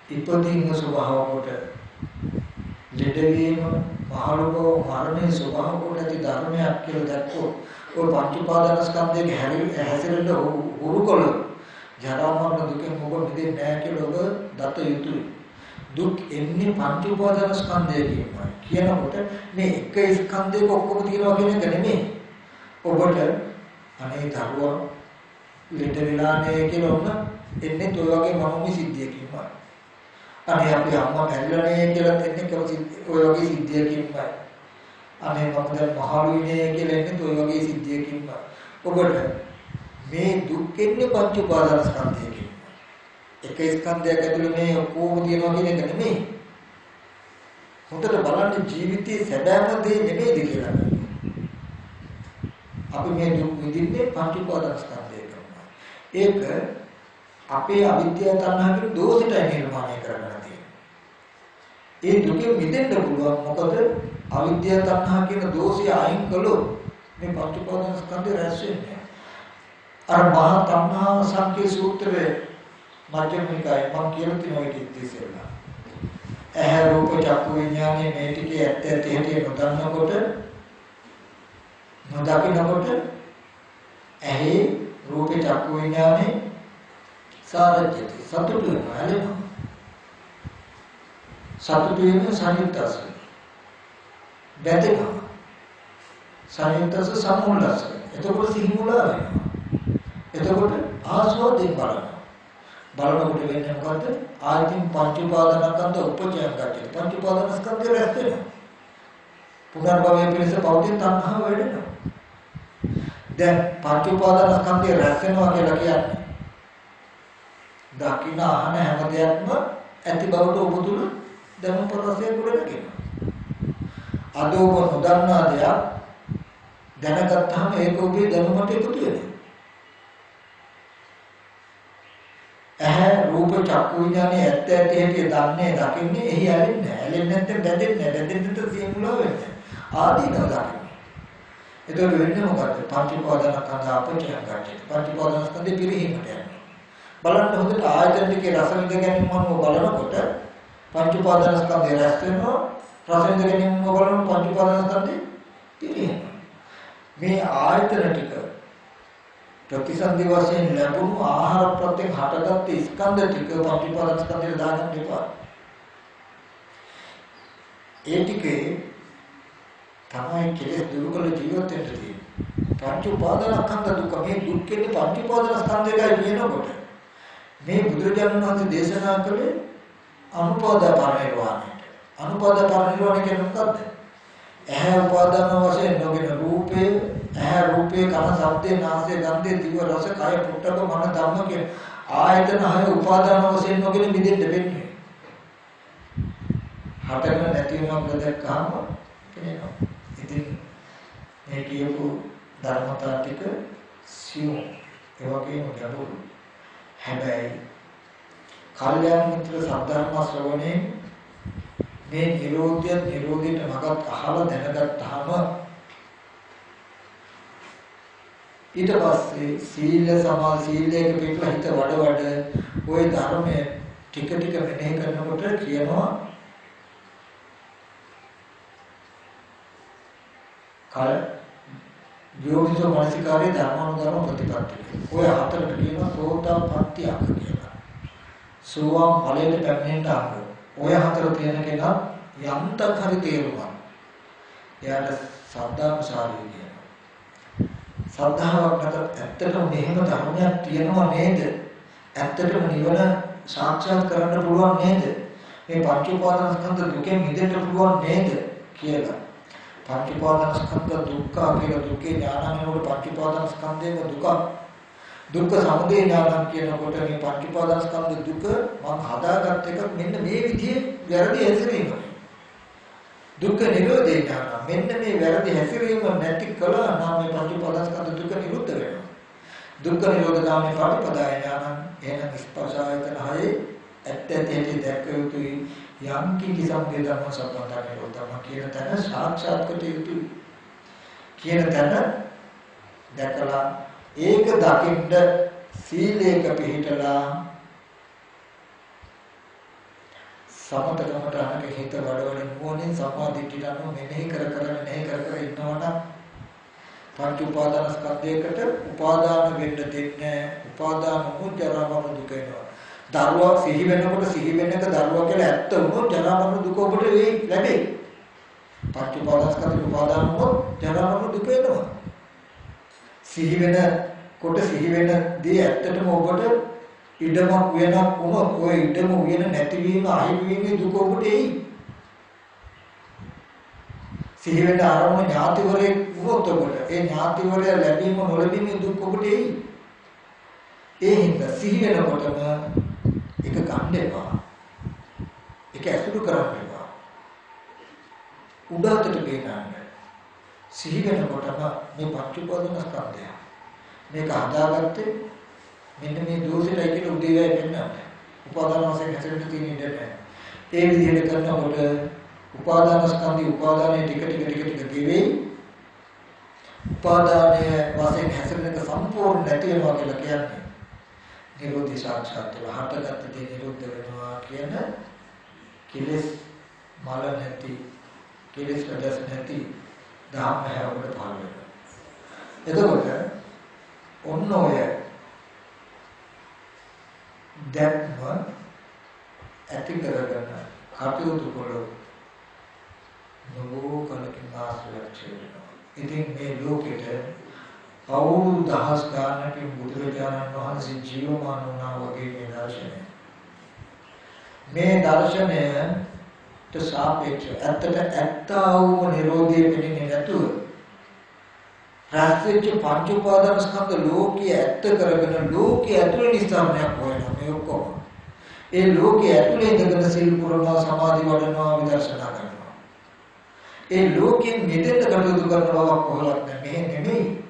ඉපදීම ස්වභාව කොට ලෙඩවීම මහලු බව මරණයේ ස්වභාව කොට ඇති ධර්මයක් කියලා දැක්කොත් ඔය පංච උපාදානස්කන්ධයේ හැසිරෙන්න උරුකොල ජරා මරණ දුකෙන් ඔබ මිදෙන්නේ නැහැ කියලා ඔබ දත යුතුයි. දුක් එන්නේ පංච උපාදානස්කන්ධයකින්මයි කියනකොට මේ එක ස්කන්ධයක ඔක්කොම තියෙනවා කියන එක නෙමෙයි. ඔබට අනේ දරුවා ලෙඩ වෙලානේ කියලා ඔන්න එන්නේ toy වගේ මනෝමය සිද්ධියකින්මයි. අනේ අපි අම්මා මැරිලානේ කියලා එන්නේ ඔය වගේ සිද්ධියකින්මයි. අනේ මම දැන් මහලුයිනේ කියලා එන්නේ ඔය වගේ සිද්ධියකින්මයි. ඔබට මේ දුක් එන්නේ පංච උපාදානස්කන්ධයකින්. එක ස්කන්ධයක් ඇතුළේ මේ ඔක්කොම තියෙනවා කියන එක නෙමෙයි. හොඳට බලන්න ජීවිතයේ සැබෑම දේ නෙමෙයිද කියලා. අපි මේ දුක් විඳින්නේ පංච උපාදානස්කන්ධයකින්. ඒක අපේ අවිද්‍යාව තණ්හා කියන දෝෂයට නිර්මාණය කරගන්න තියෙනවා. ඒ දුකෙන් මිදෙන්න පුළුවන් මොකද අවිද්‍යාව තණ්හා කියන දෝෂය අයින් කළොත් මේ පංච උපාදානස්කන්ධය රැස් වෙන්නේ. අර මහා තණ්හා සංකේ සූත්‍රයේ මධ්‍යම නිකායේ මම කියලා තියෙනවා ඒක ඉතිසෙල්ලා. ඇහැ රූප චක්කු විඥානේ මේ ටිකේ ඇත්ත ඇති හැටි නොදන්නකොට නොදකින්නකොට ඇහි රූප චක්කු විඥානේ සාරජ්‍යති සතුටු වෙනවා හැලෙනවා. සතුටු වෙන සංයුක්තස බැඳෙනවා. සංයුක්තස සමුල්ලස. එතකොට සිහිමුලා වෙනවා. එතකොට ආස්වාදයෙන් බලනවා. බලනකොට වෙන්නේ මොකද්ද? ආයතින් පංච උපාදානස්කන්ධ උපචයන් ගන්න. පංච උපාදානස්කන්ධය රැස් වෙනවා. පුනර්භවයේ පිණිස පෞද්ගලික තණ්හාව වැඩෙනවා. දැන් පංච උපාදානස්කන්ධය රැස් වෙනවා කියලා කියන්නේ දකින්න අහන හැම දෙයක්ම ඇති බවට ඔබ තුල දැනුම් ප්‍රසය ගොඩනගෙනවා. අද ඔබ නොදන්නා දෙයක් දැනගත්තාම ඒක ඔබේ දැනුමට එකතු වෙනවා. ඇහැ රූප චක්කු විඥානේ ඇත්ත ඇති හැටි දන්නේ දකින්නේ එහි ඇලෙන්නේ නැහැ. ඇලෙන්නේ නැත්නම් බැඳෙන්නේ නැහැ. බැඳෙන්නේ නැත්නම් සියමුලා වෙන්නේ. ආදීනව දකින්නේ. ඒතකොට වෙන්නේ මොකද්ද? පංච උපාදානස්කන්ධ අපචයන් ගන්න. පංච උපාදානස්කන්ධේ පිරිහීමට යනවා. බලන්න හොඳට ආයතන ටිකේ රස විඳ ගැනීම මොනව බලනකොට පංච උපාදානස්කන්ධය රැස් වෙනවා. රස විඳ ගැනීම බලන පංච උපාදානස්කන්ධේ පිරිහෙනවා. මේ ආයතන ටික ප්‍රතිසන්දි වශයෙන් ලැබුණු ආහාර ප්‍රත්‍යයෙන් හටගත් ස්කන්ධ ටික පංච උපාදානස්කන්ධයට දාගන්න එපා. ඒ ටිකේ තමයි කෙලෙස් දුරු කළ ජීවිත වෙන්න තියෙන්නේ. පංච උපාදානස්කන්ධ දුක මේ දුක්ඛේ පංච උපාදානස්කන්ධයයි කියනකොට මේ බුදුරජාණන් වහන්සේ දේශනා කළේ අනුපාදා පරිනිර්වාණයට. අනුපාදා පරිනිර්වාණය කියන්නේ මොකද්ද? ඇහැ උපාදාන වශයෙන් නොගෙන රූපේ, ඇහැ රූපේ, කන ශබ්දේ, නාසය ගන්ධේ, දිව රස, කය පුට්ටක මන ධම්ම කියන ආයතන හය උපාදාන වශයෙන් නොගෙන මිදෙන්න වෙන්නේ. හටගෙන නැති වෙනවා දැක්කම කියනවා. ඉතින් මේ කියපු ධර්මතා ටික සියුම් ඒ වගේම ගැඹුරු. හැබැයි කල්යාණ මිත්‍ර සද්ධර්ම ශ්‍රවණේ මේ නිරෝධයට මගක් අහලා දැනගත්තාම ඊට පස්සේ සීල සමාධි සීලයක පිටලා හිත වඩ ওই ධර්මයේ ටික ටික මෙනෙහි කරනකොට කියනවා කල යෝනිසෝ මනසිකාරයේ ධර්මානුධර්ම ප්‍රතිපත්තිය. ඔය හතරට කියනවා සෝතාපට්ටි අංග කියලා. සෝවාන් ඵලයට පැමිණෙන්න අංග. ඔය හතර තියෙන කෙනා යන්තම් හරි තේරුවා. එයාට සද්ධානුසාරී කියනවා. සද්ධාාවක් නැත ඇත්තටම මෙහෙම ධර්මයක් තියෙනවා නේද? ඇත්තටම නිවන සාක්ෂාත් කරන්න පුළුවන් නේද? මේ පංච උපාදානස්කන්ධ දුකෙන් මිදෙන්න පුළුවන් නේද කියලා. පංච උපාදානස්කන්ධ දුක්ඛ කියලා දුකේ ඥානනෝട് පංච උපාදානස්කන්ධේම දුක්ඛ සමුදය ඥානම් කියනකොට මේ පංච උපාදානස්කන්ධ දුක මම හදාගත්ත එක මෙන්න මේ විදිහේ වැරදි හැසිරීම. දුක්ඛ නිරෝධය ඥාන මෙන්න මේ වැරදි හැසිරීම නැති කළා නම් මේ පංච උපාදානස්කන්ධ දුක නිරුද්ධ වෙනවා. දුක්ඛ නිරෝධ ගාමී පාටිපදාය ඥාන එන ස්පර්ශායතන හයේ ඇත්ත ඇති දැක්ක යුතුයි. යම් කිසි සම්පේදම සම්බන්ධ නිරෝධම කියන තැන සාක්ෂාත් කොට යුතුයි. කියන තැන දැකලා ඒක දකින්න සීලයක පිළිපදලා සමතකමට අනක හිත වඩවල නුවණින් සමාධියට අනුව මෙනෙහි කර ඉන්නවනම් පංච උපාදානස්කන්ධයකට උපාදාන වෙන්න දෙන්නේ උපාදාන මුජරාවම දුක වෙනවා. දරුවා සිහි වෙනකොට සිහි වෙනක දරුවා කියලා ඇත්ත වුණොත් ජරාමරණ දුක ඔබට ලැබෙයි. පංච උපාදානස්කන්ධ උපාදාන වුණොත් ජරාමරණ දුක වෙනවා. සිහි වෙනකොට සිහි වෙන දේ ඇත්තටම ඔබට ඉඩමක් වෙනක් වුණොත් ඔය ඉඩම වෙන නැතිවීම අහිමිවීමේ දුක ඔබට එයි. සිහි වෙන ආරම්භ ඥාතිවරේ වුණොත් ඔබට ඒ ඥාතිවරය ලැබීම නොලැබීමේ දුක ඔබට එයි. ඒ හින්දා සිහි වෙනකොටම ඒක ගන්න එපා. ඒක ඇසුරු කරන්න එපා. උඩටට ගේනන්න. සිහි වෙනකොටම මේ පංච උපාදානස්කන්ධය මේක හදාගත්තේ මෙන්න මේ දෝෂෙටයි කියලා උදේවැය වෙන්නන්නේ. උපාදාන වශයෙන් හැදෙන්න තියෙන ඉඩ නැහැ. ඒ විදිහට කරනකොට උපාදානස්කන්ධي උපාදානයේ ටික ගෙවෙයි. උපාදානයේ වශයෙන් හැදෙන්නක සම්පූර්ණ නැති වෙනවා කියලා කියන්නේ නිරෝධි සාක්ෂාත් වෙලා හටගත්ත දේ නිරුද්ධ වෙනවා කියන කෙලෙස් මල නැති කෙලෙස් රජස් නැති ධම්ම හැවකට පහළ වෙනවා. එතකොට ඔන්න ඔය දැක්ම ඇති කරගන්න කටයුතු කළොත් නෝ කලකින් ආශ්‍රයක් වෙනවා. ඉතින් මේ ලෝකෙට අවුරුදු දහස් ගානකින් බුදුරජාණන් වහන්සේ ජීවමාන වුණා වගේ මේ දර්ශනය. මේ දර්ශනයට සාපේක්ෂව ඇත්තට වූ නිරෝධය පිළිගන්නේ නැතුව රාජ්‍යච්ච පංච උපාදානස්කන්ධ ලෝකයේ ඇත්ත කරගෙන ලෝකයේ ඇතුළේ නිස්සාරණයක් හොයනවා මේ ඔක්කොම. ඒ ලෝකයේ ඇතුළේ ඉඳගෙන සිල් පුරනවා සමාධි වඩනවා විදර්ශනා කරනවා. ඒ ලෝකයෙන් මිදෙන්න කටයුතු කරන බවක් කොහොමද මේ නෙමෙයි.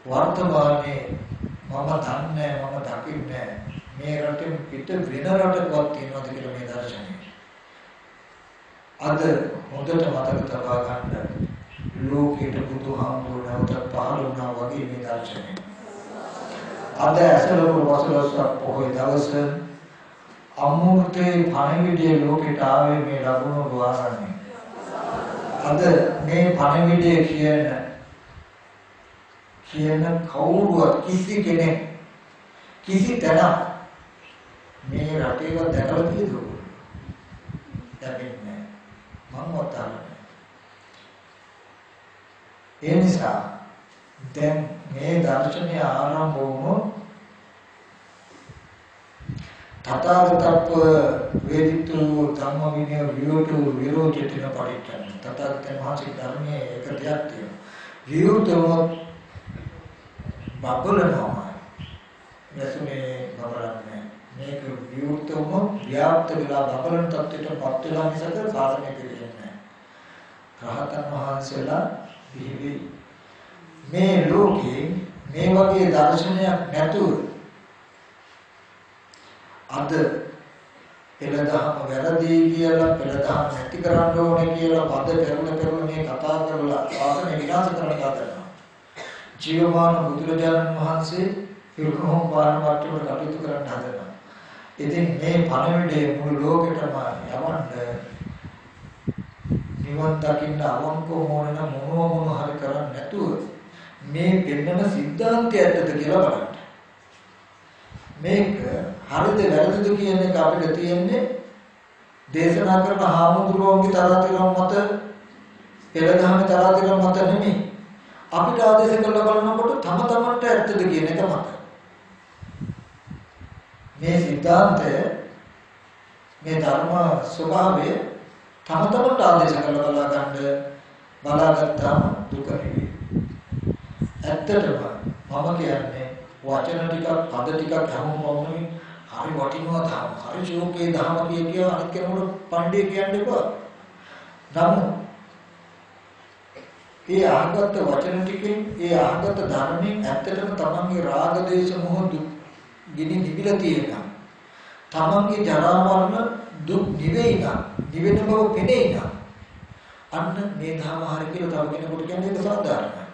වර්තමානයේ මම දන්නේ මම දකින්නේ මේ රටෙන් පිට වෙන රටකවත් තියෙනවද කියලා මේ දර්ශනය. අද හොඳට මතක තබා ගන්න ලෝකෙට බුදුහාමුදුරුවෝ නැවත පහළ වුණා වගේ මේ දර්ශනය. අද ඇසලපුර වසලස්වක් පොහොය දවසේ අමූර්තේ පණිවිඩයේ ලෝකෙට ආවේ මේ ලැබුණු වාරණේ. අද මේ පණිවිඩය කියන කවුරුවත් කිසි කෙනෙක් කිසි තැනක් මේ රටේවත් දැකලා තියෙද? දැකන්නේ මම වතාවනේ. ඒ නිසා දැන් මේ දර්ශනය ආරම්භ වුණොත් තථාගතත්ව වේදිතු ධම්ම විනය විරෝධ විරෝධිතින පරිච්ඡන්න. තථාගතයන් වහන්සේ ධර්මයේ එක දෙයක් තියෙනවා. විරුද්ධව බබලනවා. නැසුනේ බබලන්නේ. මේක විරුද්ධව ව්‍යාප්ත වෙලා බබලන තත්ත්වයටපත් වෙලා මිසක සාධනය කෙරෙන්නේ නැහැ. රහතන් වහන්සේලා විහිවි මේ ලෝකේ මේ වගේ දර්ශනයක් නැතුව අද පෙළදහම වැරදි කියලා පෙළදහම නැති කරන්න ඕනේ කියලා පද පෙරල මේ කතා කරලා ආසන විනාශ කරන කතාවක්. ජීවමාන බුදුරජාණන් වහන්සේ පිරුණෝ පාරණ වට්ටුවට කටයුතු කරන්න හදනවා. ඉතින් මේ පණවිඩේ මුළු ලෝකෙටම යවන්න නිවන් දකින්න අවංකව මොන හරි කරන්නේ නැතුව මේ දෙන්නම සිද්ධාන්තය ඇත්තද කියලා බලන්න. මේක හරිද වැරදිද කියන එක අපිට තියෙන්නේ දේශනා කරන හාමුදුරුවෝගේ තරාතිරම් මත පෙළදහම තරාතිරම් මත නෙමෙයි. අපිට ආදේශ කරලා බලනකොට තම තමන්ට ඇත්තද කියන එක මත. මේ සිද්ධාන්තය මේ ධර්ම ස්වභාවය තම තමන්ට ආදේශ කරලා බලාගත්තාම දුක නෙවෙයි. ඇත්තටම මම කියන්නේ වචන ටිකක් පද ටිකක් හැමෝම හරි වටිනවා තාම හරි ශෝකේ දහම කිය අනිත් කෙනෙකුට පණ්ඩිය කියන්න එපා. නමුත් ඒ අහගත්ත වචන ටිකෙන් ඒ අහගත්ත ධර්මයෙන් ඇත්තටම තමන්ගේ රාග දේශ මොහ දුක් ගිනි නිවිලා තියෙනවා. තමන්ගේ ජරා මරණ දුක් නිවෙයිනා නිවෙන බව පෙනෙයිනා. අන්න මේ ධර්ම හරි කියලා තව කෙනෙකුට කියන්නේ ඒක සාධාරණයි.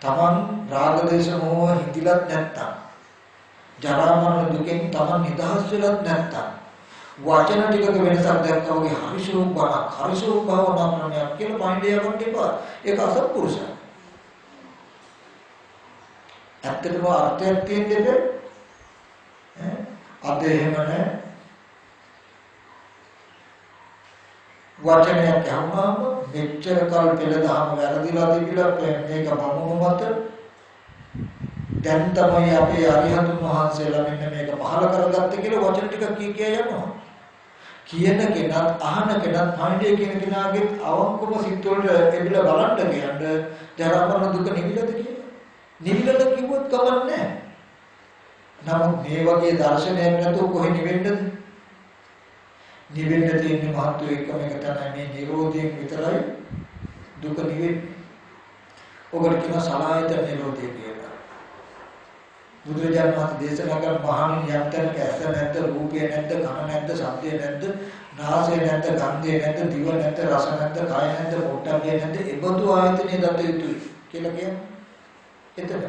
තමන් රාග දේශ මොහ හිතිලත් නැත්තම් ජරා මරණ දුකෙන් තමන් නිදහස් වෙලත් නැත්තම් වචන ටිකක වෙනසක් දැක්කම වගේ හරිසෝක් බණක් හරිසෝක් භාවනා ක්‍රමයක් කියලා පණ්ඩිය යවන්න එපා. ඒක අසත්පුරුෂයි. ඇත්තටම අර්ථයක් තියෙන දෙක අද එහෙම නැහැ. වචනයක් යවුවාම මෙච්චර කල් පෙළදහම වැරදිලා තිබිලා මේක බමුණු මත දැන් තමයි අපේ අරිහතුන් වහන්සේලා මෙන්න මේක පහල කරගත්තේ කියලා වචන ටික කිය යනවා. කියන කෙනත් අහන කෙනත් පණ්ඩිය කියන කෙනාගේ අවංකව සිත් වලට එබිලා බලන්න කියන්නේ ජරා මරණ දුක නිවිලද කියලා. නිවිලද කිව්වොත් කමක් නැහැ. නමුත් මේ වගේ දර්ශනයක් නැතුව කොහෙ නිවෙන්නද? නිවෙන්න තියෙන මහත්ව එකම එක තමයි මේ නිරෝධයෙන් විතරයි දුක නිවෙන්නේ. ඔකට කියන සලායත නිරෝධය කියලා. බුදුරජාණන් වහන්සේ දේශනා කරන මහණෙනි යම් තැනක ඇස නැද්ද, රූපය නැද්ද, කන නැද්ද, ශබ්දය නැද්ද, නාසය නැද්ද, ගන්ධය නැද්ද, දිව නැද්ද, රස නැද්ද, කය නැද්ද, පොට්ටබ්බය නැද්ද, ඒබඳු ආයතනෙ දත යුතුයි කියලා කියන්නේ. එතන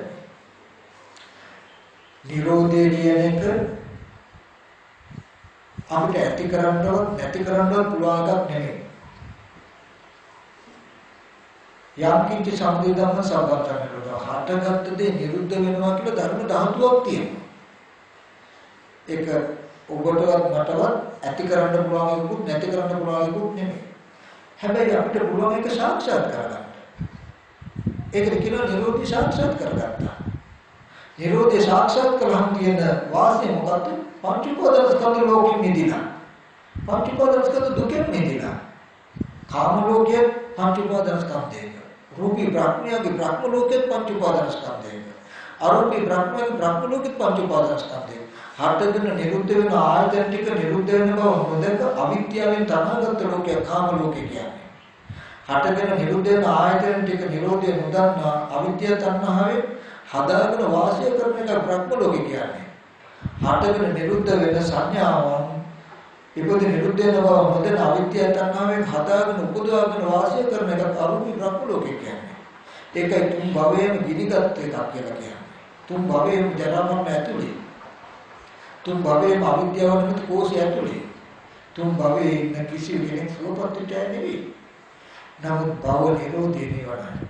නිරෝධය කියන එක අපිට ඇති කරන්නවත් නැති කරන්නවත් පුළුවන් එකක් නෙමෙයි. යම් කිසි සම්පූර්ණ ධර්ම සම්බන්ධනකට හටගත්ත දේ නිරුද්ධ වෙනවා කියලා ධර්ම ධාතුවක් තියෙනවා. ඒක ඔබටවත් මටවත් ඇති කරන්න පුළුවන් එකකුත් නැති කරන්න පුළුවන් එකකුත් නෙමෙයි. හැබැයි අපිට පුළුවන් එක සාක්ෂාත් කරගන්න. ඒකට කියනවා නිරෝධය සාක්ෂාත් කරගත්තා. නිරෝධය සාක්ෂාත් කරගන්න තියෙන වාසිය මොකක්ද? පංච උපාදානස්කන්ධ ලෝකෙ මිදිලා. පංච උපාදානස්කන්ධ දුකෙන් මිදිලා. කාම ලෝකයේ පංච උපාදානස්කන්ධය. රූපී ප්‍රඥාගේ බ්‍රහ්ම ලෝකයේ පංච උපාදානස්කන්ධය. අරූපී බ්‍රහ්ම ලෝකෙත් පංච උපාදානස්කන්ධය. හටගෙන නිරුද්ධ වෙන ආයතන ටික නිරුද්ධ වෙන බව නොදක අවිද්‍යාවෙන් තනාගත ලෝකය කාම ලෝකය කියන්නේ. හටගෙන නිරුද්ධ වෙන ආයතන ටික නිරෝධය නොදන්නා අවිද්‍යාව තණ්හාවෙන් හදාගෙන වාසය කරන එක බ්‍රහ්ම ලෝකය කියන්නේ. හටගෙන නිරුද්ධ වෙන සංඥාවන් ඉපද නිරුද්ධ වෙන බව නොදන්න අවිද්‍යාව තණ්හාවෙන් හදාගෙන උපදවාගෙන වාසය කරන එක අරූපී බ්‍රහ්ම ලෝකය කියන්නේ. ඒකයි තුන් භවයේම ගිනිගත් එකක් කියලා කියන්නේ. තුන් භවයේම ජරා මරණ ඇතුලේ. තුන් භවයේම අවිද්‍යාව නිමිති කෝෂය ඇතුලේ. තුන් භවයේ ඉන්න කිසි කෙනෙක් සුවපත් වෙන්නේ නෙවෙයි. නමුත් භව නිරෝධය නිවනයි.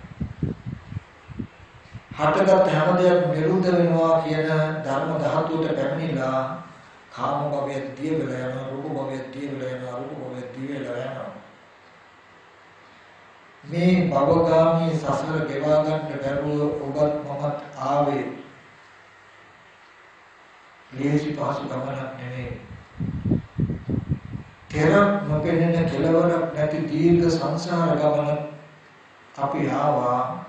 හටගත් හැම දෙයක්ම නිරුද්ධ වෙනවා කියන ධර්ම ධාතුවට පැමිණිලා කාම භවයේ දිය වෙලා යනවා, රූප භවයේ දිය වෙලා යනවා, අරූප භවයේ දිය වෙලා යනවා. මේ භවගාමී සසර ගෙවා ගන්න බැරුව ඔබත් මමත් ආවේ ලේසි පහසු ගමනක් නෙමෙයි. කෙරක් නොපෙනෙන කෙලවරක් නැති දීර්ඝ සංසාර ගමන අපි ආවා.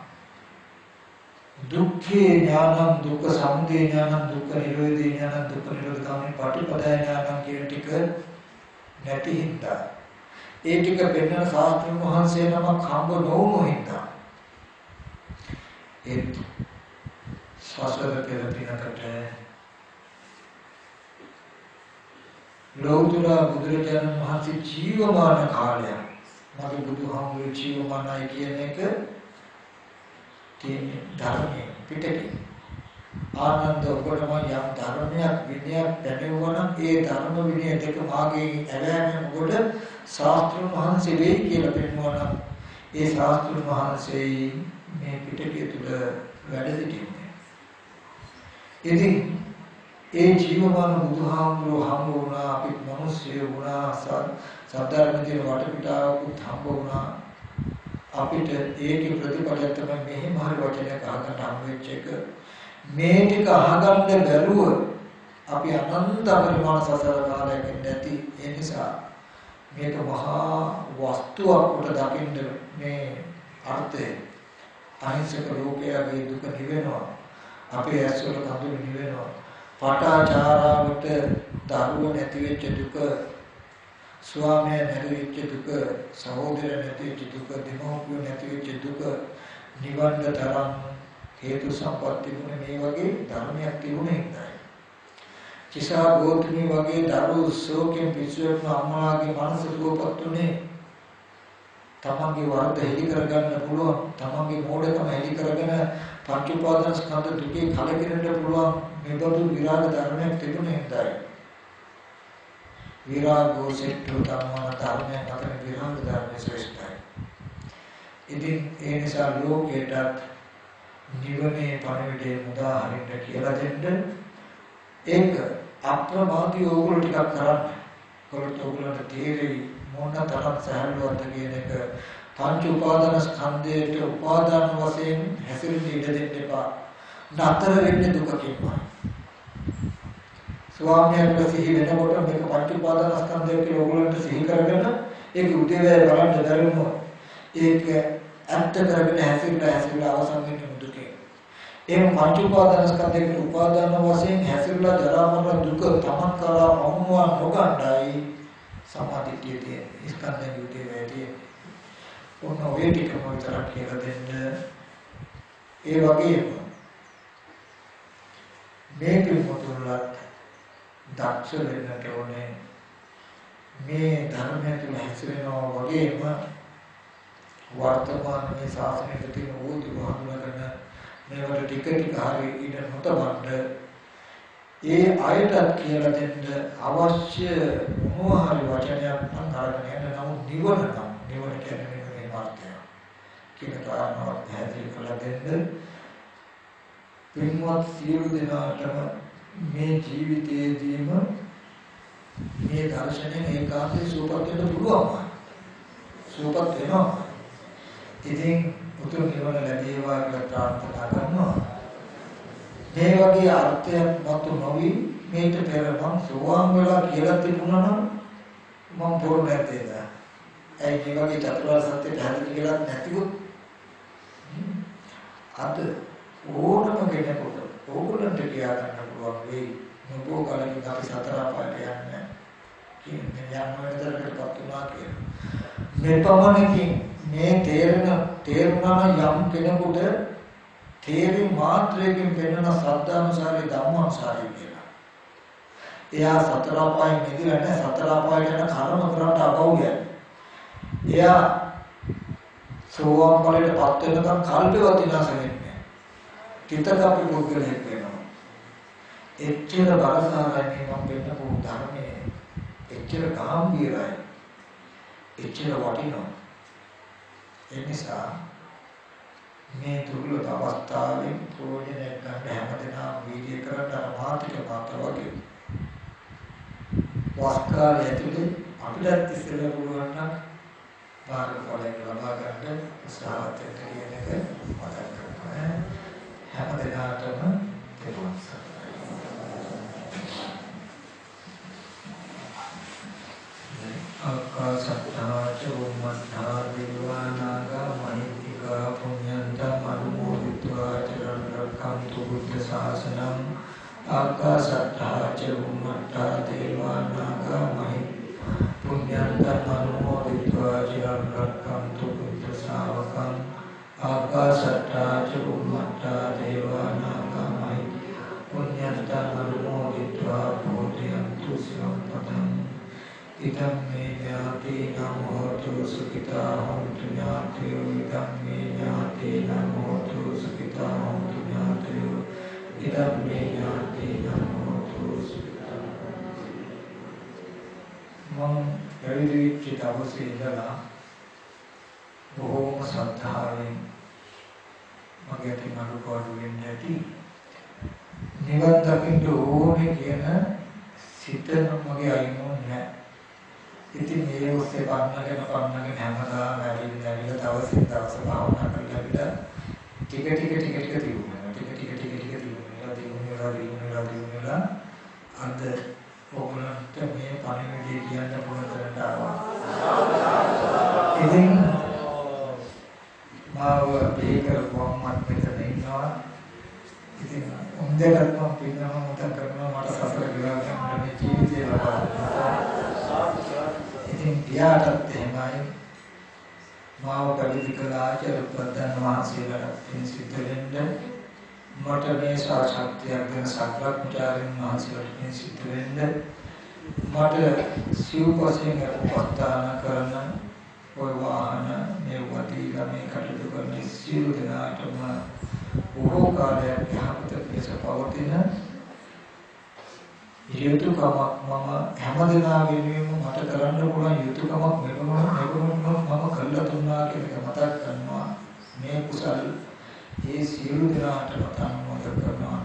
දුක්ඛේ ඥානං දුක්ඛ සමුදය ඥානං දුක්ඛ නිරෝධේ ඥානං දුක්ඛ නිරෝධ ගාමී පටිපදා ඥානං කියන ටික නැති හින්දා ඒ ටික පෙන්වන ශාස්ත්‍රඥ වහන්සේ නමක් හම්බ නොවුණු හින්දා ඒ සසර පෙරපිනකට ලෞතර බුදුරජාණන් වහන්සේ ජීවමාන කාලය මගේ බුදුහාමුදුරුවෝ ජීවමානයි කියන එක තියෙන ධර්මයේ පිටකේ ආනන්ද ඔබටම යම් ධර්මයක් විනයක් දැනෙවුවා නම් ඒ ධර්ම විනය දෙක මාගේ ඇලෑමෙන් ඔබට ශාස්ත්‍රඥ වහන්සේ වෙයි කියලා පෙන්වනවා නම් ඒ ශාස්ත්‍රඥ වහන්සේ මේ පිටකයේ තුල වැඩ සිටින්නේ. ඉතින් ඒ ජීවමාන බුදුහාමුදුරුවෝ හම්බ වුණා, අපිත් මිනිස්සු වුණා, සද්ධර්මයේ වටපිටාවකුත් හම්බ වුණා. අපිට ඒකේ ප්‍රතිඵලය තමයි මෙහෙම හරි වචනයක් අහකට හම් වෙච්ච එක. මේ ටික අහගන්න බැරුව අපි අනන්ත පරිමාණ සසර කාලයක නැති. ඒ නිසා මේක මහා වස්තුවක් කොට දකින්න මේ අර්ථය අහිංසක ලෝකයේ දුක නිවෙනවා. අපේ ඇස්වල කඳුළු නිවෙනවා. පාඨාචාරාවට දරුවෝ නැති වෙච්ච දුක, ස්වාමියා නැති වෙච්ච දුක, සහෝදරය නැති වෙච්ච දුක, දෙමව්පියෝ නැති වෙච්ච දුක නිවන්න තරම් හේතු සම්පatti ගුණ මේ වගේ ධර්මයක් තිබුණේ නැහැ. කිසා ගෝත්‍රි වගේ දරුවෝ ශෝකයෙන් පිස්සුවෙන් අම්මාගේ මනස දුවපත් උනේ. තමන්ගේ වරද හෙලි කරගන්න පුළුවන්, තමන්ගේ මෝඩකම හෙලි කරගෙන පංච උපාදාන ස්කන්ධ දුකේ කලකිරෙන්න පුළුවන් මෙබඳු විරාග ධර්මයක් තිබුණේ නැතයි. විරාගෝ සෙට්ඨෝ ධම්මන ධර්මයන් අතර විරාග ධර්මයේ ශ්‍රේෂ්ඨයි. ඉතින් ඒ නිසා ලෝකයට නිවනේ පණිවිඩය මුදා හරින්න කියලා දෙන්න ඒක අප්‍රමාදී ඕගොල්ලෝ ටිකක් කරන්න. ඔයගොල්ලන්ට තේරෙයි මොන තරම් සහැල්ලුවක්ද කියන එක. පංච උපාදාන ස්කන්ධයට උපාදාන වශයෙන් හැසිරෙන්න ඉඩ දෙන්න එපා. නතර වෙන්න දුකකින්මයි. ස්වාමීන් සිහි වෙනකොට මේක පංච උපාදාන ස්කන්ධය කියලා ඕගොල්ලන්ට සිහි කරගෙන ඒක උදේවැය බලන්න දරුණු ඒක ඇත්ත කරගෙන හැසිරලා අවසන් වෙන්න දුකේ. එහෙම පංච උපාදාන ස්කන්ධයක උපාදාන වශයෙන් හැසිරලා ජරා මරණ දුක තමන් කරා වමුවා නොගන්නයි සමාධිය තියෙන්නේ. ස්කන්ධයේ උදේවැය තියෙන්නේ. ඔන්න ඔය ටිකම විතරක් කියලා දෙන්න. ඒ වගේම මේ පිළිපොතුලත් දක්ෂ වෙන්නට ඕනේ. මේ ධර්මය තුළ හැසිරෙනවා වගේම වර්තමාන මේ ශාසනයේ තියෙන ඕදි වහලගෙන මේවට ටික ටික හරි ඉඳ නොතබන්න ඒ අයටත් කියලා දෙන්න අවශ්‍ය මොනවා හරි වචනයක් නම් අරගෙන යන්න. නමුත් නිවන කියන්නේ මේ මාර්ගය කියන කාරණාව පැහැදිලි කරලා දෙන්න. පින්වත් සියලු දෙනාටම මේ ජීවිතයේදීම මේ දර්ශනයෙන් ඒකාන්තයෙන් සූපත් වෙන්න පුළුවන්. සූපත් වෙනවා. ඉතින් උතුම් නිවන ලැබේවා කියලා ප්‍රාර්ථනා කරනවා. මේ වගේ අර්ථයක් මතු නොවි මේට පෙර මම සෝවාන් වෙලා කියලා තිබුණා නම් මම බොරු නැතේද? ඒ වගේ චතුරාර්ය සත්‍ය පැහැදිලි කියලා නැතිව අද ඕනම කෙනෙකුට කියා ගන්න පුළුවන් වෙයි. නොබෝ කාලෙකින් අපි සතර අපායට යන්නේ කියන්නේ යන්නවතරකටපත් වුණා කියලා. මේ පමණකින් මේ තේරුණා යම් කෙනෙකුට තේරුම් මාත්‍රයෙන් පෙන්වන සත්‍යානුසාරී ධම්මානුසාරී කියලා. එයා සතර අපායෙන් මිදෙලා නැහැ. සතර අපායට යන කර්ම කරාට අභෞයයි. එයා සෝවාන් ඵලයටපත් වෙනකම් කල්පවත් විනාශ වෙන්නේ. තිතකපි පුද්ගලයෙක් වෙනවා. එච්චර බලසාරයි මම වෙන්නපු ධර්මයේ එච්චර ගැඹීරයි. එච්චර වටිනවා. ඒ නිසා මේ දුර්ලභ අවස්ථාවෙන් ප්‍රයෝජනයක් ගන්න හැමදෙනාම වීඩියෝ කරලා මාතික මාත වගේ වාස්කාරය ඇතුලේ අපිටත් ඉස්සෙල්ලා පුළුවන් නම් මාර්ගඵලයක් ලබා ගන්න උත්සාහවත් වෙන්න කියන එක මතක් කරගන්න. හැමදෙනාටම තෙරුවන් සරණයි. ආකාශත්තා චුම්මත්තා දිවානාගා මහිත්‍තිකා පුඤ්ඤන්තං අනුමෝදිत्वा චිරන් රක්ඛන්තු බුද්ධ ශාසනං. ආකාශත්තා චුම්මත්තා දිවානාගා මහිත්‍තිකා පුඤ්ඤන්තං අනුමෝදිत्वा චිරන් රක්ඛන්තු බුද්ධ ශාවකං. ආකාශත්තා චුම්මත්තා දිවානාගා මහිත්‍තිකා පුඤ්ඤන්තං අනුමෝදිत्वा බෝධියන්තු සිවම්පතං. ඉදම් මේ ඥාතීනං හෝතු සුඛිතා හොන්තු ඥාතයෝ. ඉදම් මේ ඥාතීනං හෝතු සුඛිතා හොන්තු ඥාතයෝ. ඉදම් මේ ඥාතීනං හෝතු සුඛිතා. මම පැවිදිච්ච දවසේ ඉඳලා බොහෝම ශ්‍රද්ධාවෙන් මගේ අතින් අනුකෝඩු වෙන්නේ නැති නිවන් දකින්න ඕනේ කියන සිතන මගේ අයිනෝ නැහැ. ඉතින් මේ ඔස්සේ පන්නගෙන හැමදාම ඇවිල්ලා දවසින් දවස භාවනා කරලා ටික ටික දිනුනලා අද ඔයගොල්ලන්ට මේ පණිවිඩය කියන්න පුළුවන් තරමට ආවා. ඉතින් මාව බේකරපුවම මෙතන ඉන්නවා. ඉතින් උන්දේකට මම පින්නම මතක් කරනවා මට සසර ගියා ගන්න මේ ජීවිතේ ලබා. ඉතින් පියාටත් එහෙමයි. මාව පැවිදි කළ ආචාර්ය ප්‍රධාන වහන්සේලාට පින් සිද්ධ වෙන්න මට මේ ශාස්ත්‍රයක් ගැන සාකච්ඡාවෙන් වහන්සේලාට පින් සිද්ධ වෙන්න මට සිව්පසෙන් උපස්ථාන කරන ඔය වාහන මේ වදීලා මේ කටයුතු කරන සියලු දෙනාටම බොහෝ කාලයක් යහපත පිණිස පවතින යුතුයකමක් මම හැමදෙනා වෙනුවෙන්ම මට කරන්න පුළුවන් යුතුයකමක් මෙවුනොත් මම කළා දුන්නා කියලා මතක් කරනවා. මේ කුසල් ඒ සියලු දෙනාටම අනුමෝදන් කරනවා.